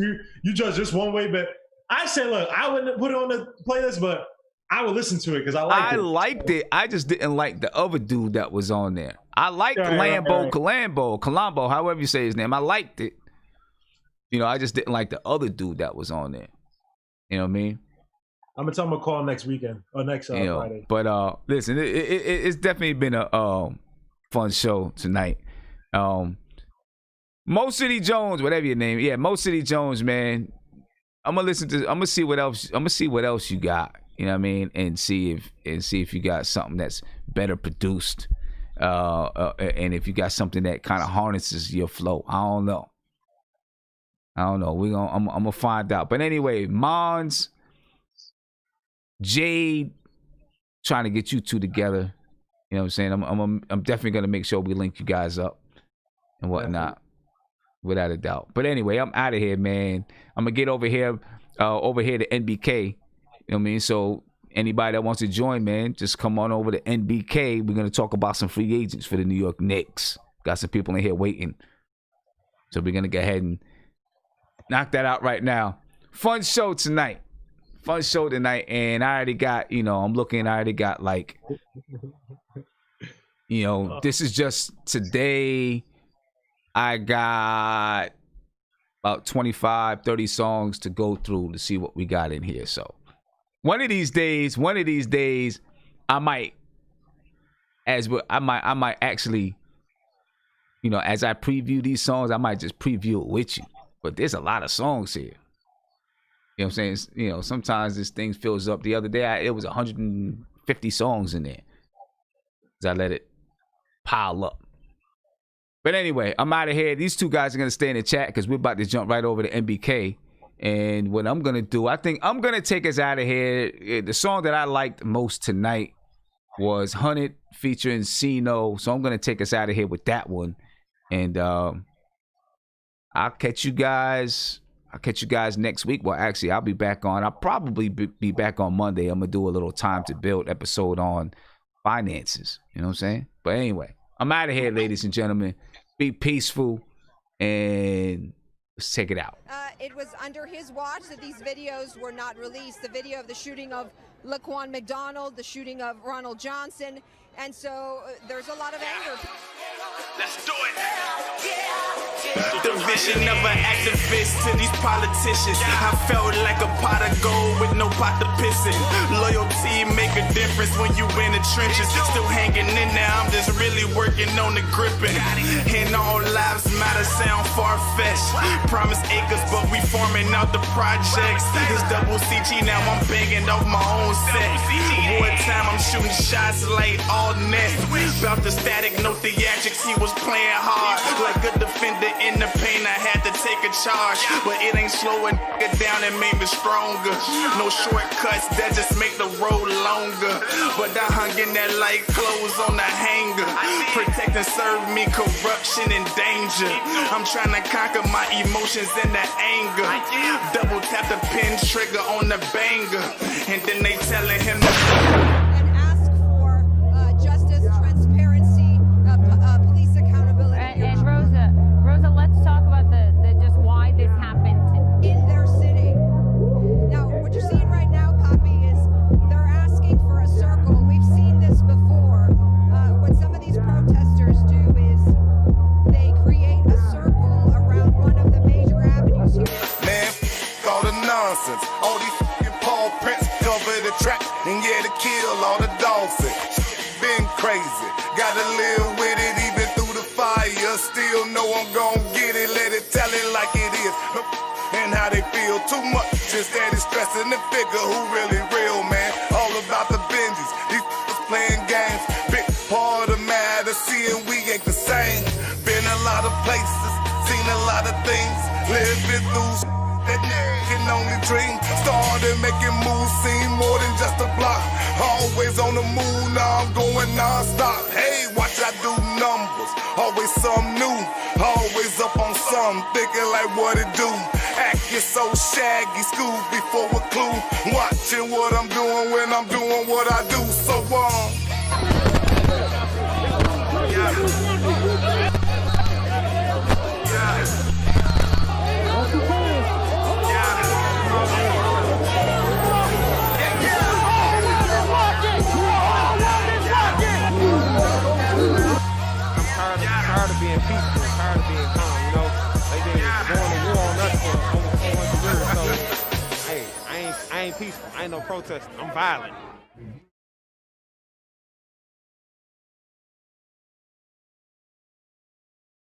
S5: one way, but I said, look, I wouldn't put it on the playlist, but I would listen to it because I liked it.
S4: I liked it. I just didn't like the other dude that was on there. I liked Lambo Calambo, however you say his name. I liked it. I just didn't like the other dude that was on there. You know what I mean?
S5: I'm gonna tell him a call next weekend or next Friday.
S4: But listen, it's definitely been a fun show tonight. Mo City Jones, whatever your name, Mo City Jones, man. I'm gonna see what else you got. You know what I mean, and see if you got something that's better produced, and if you got something that kind of harnesses your flow. I don't know. I'm gonna find out. But anyway, Mons, Jade, trying to get you two together. You know what I'm saying? I'm definitely gonna make sure we link you guys up and whatnot, without a doubt. But anyway, I'm out of here, man. I'm gonna get over here to NBK. You know what I mean? So anybody that wants to join, man, just come on over to NBK. We're gonna talk about some free agents for the New York Knicks. Got some people in here waiting, so we're gonna go ahead and knock that out right now. Fun show tonight. And I already got, I already got like, this is just today. I got about 25, 30 songs to go through to see what we got in here. So one of these days, I might actually, as I preview these songs, I might just preview it with you. But there's a lot of songs here. You know what I'm saying? Sometimes this thing fills up. The other day, it was 150 songs in there. I let it pile up. But anyway, I'm out of here. These two guys are going to stay in the chat because we're about to jump right over to NBK. And what I'm going to do, I think I'm going to take us out of here. The song that I liked most tonight was Hunted featuring Sino. So I'm going to take us out of here with that one. And I'll catch you guys next week. Well, actually, I'll be back on. I'll probably be back on Monday. I'm going to do a little Time to Build episode on finances. You know what I'm saying? But anyway, I'm out of here, ladies and gentlemen. Be peaceful and let's take it out.
S8: It was under his watch that these videos were not released. The video of the shooting of Laquan McDonald, the shooting of Ronald Johnson. And so there's a lot of anger.
S9: Let's do it. The vision of an activist to these politicians. I felt like a pot of gold with no pot to piss in. Loyalty make a difference when you in the trenches. Still hanging in there, I'm just really working on the gripping. And all lives matter sound far-fetched. Promise acres, but we forming out the projects. It's double CG, now I'm banging off my own set. Wartime, I'm shooting shots like all net. About the static, no theatrics, he was playing hard. Like a defender in the paint, I had to take a charge. But it ain't slowing it down, it made me stronger. No shortcuts, that just make the road longer. But I hung in there like clothes on the hanger. Protect and serve me corruption and danger. I'm trying to conquer my emotions and the anger. Double tap the pin trigger on the banger. And then they telling him to
S8: justice, transparency, police accountability.
S10: And Rosa, let's talk about the just why this happened
S8: in their city. Now, what you're seeing right now, Poppy, is they're asking for a circle. We've seen this before. What some of these protesters do is they create a circle around one of the major avenues here.
S11: Man, all the nonsense. All these fucking paw prints cover the track, and yeah, to kill all the dogs. Been crazy, gotta live with it even through the fire. Still know I'm gon' get it, let it tell it like it is. And how they feel too much, just steady stressing the figure who really real, man. All about the Benjis, these playing games. Big part of the matter, seeing we ain't the same. Been a lot of places, seen a lot of things, living through that can only dream. Started making moves, seem more than just a block. Always on the move, now I'm going non-stop. Hey, watch I do numbers, always something new. Always up on something, thinking like what it do. Acting so shaggy, school before a clue. Watching what I'm doing when I'm doing what I do. So
S12: tired of being peaceful, tired of being calm, you know. They been going to war on us for over 400 years, so hey, I ain't peaceful. I ain't no protester. I'm violent.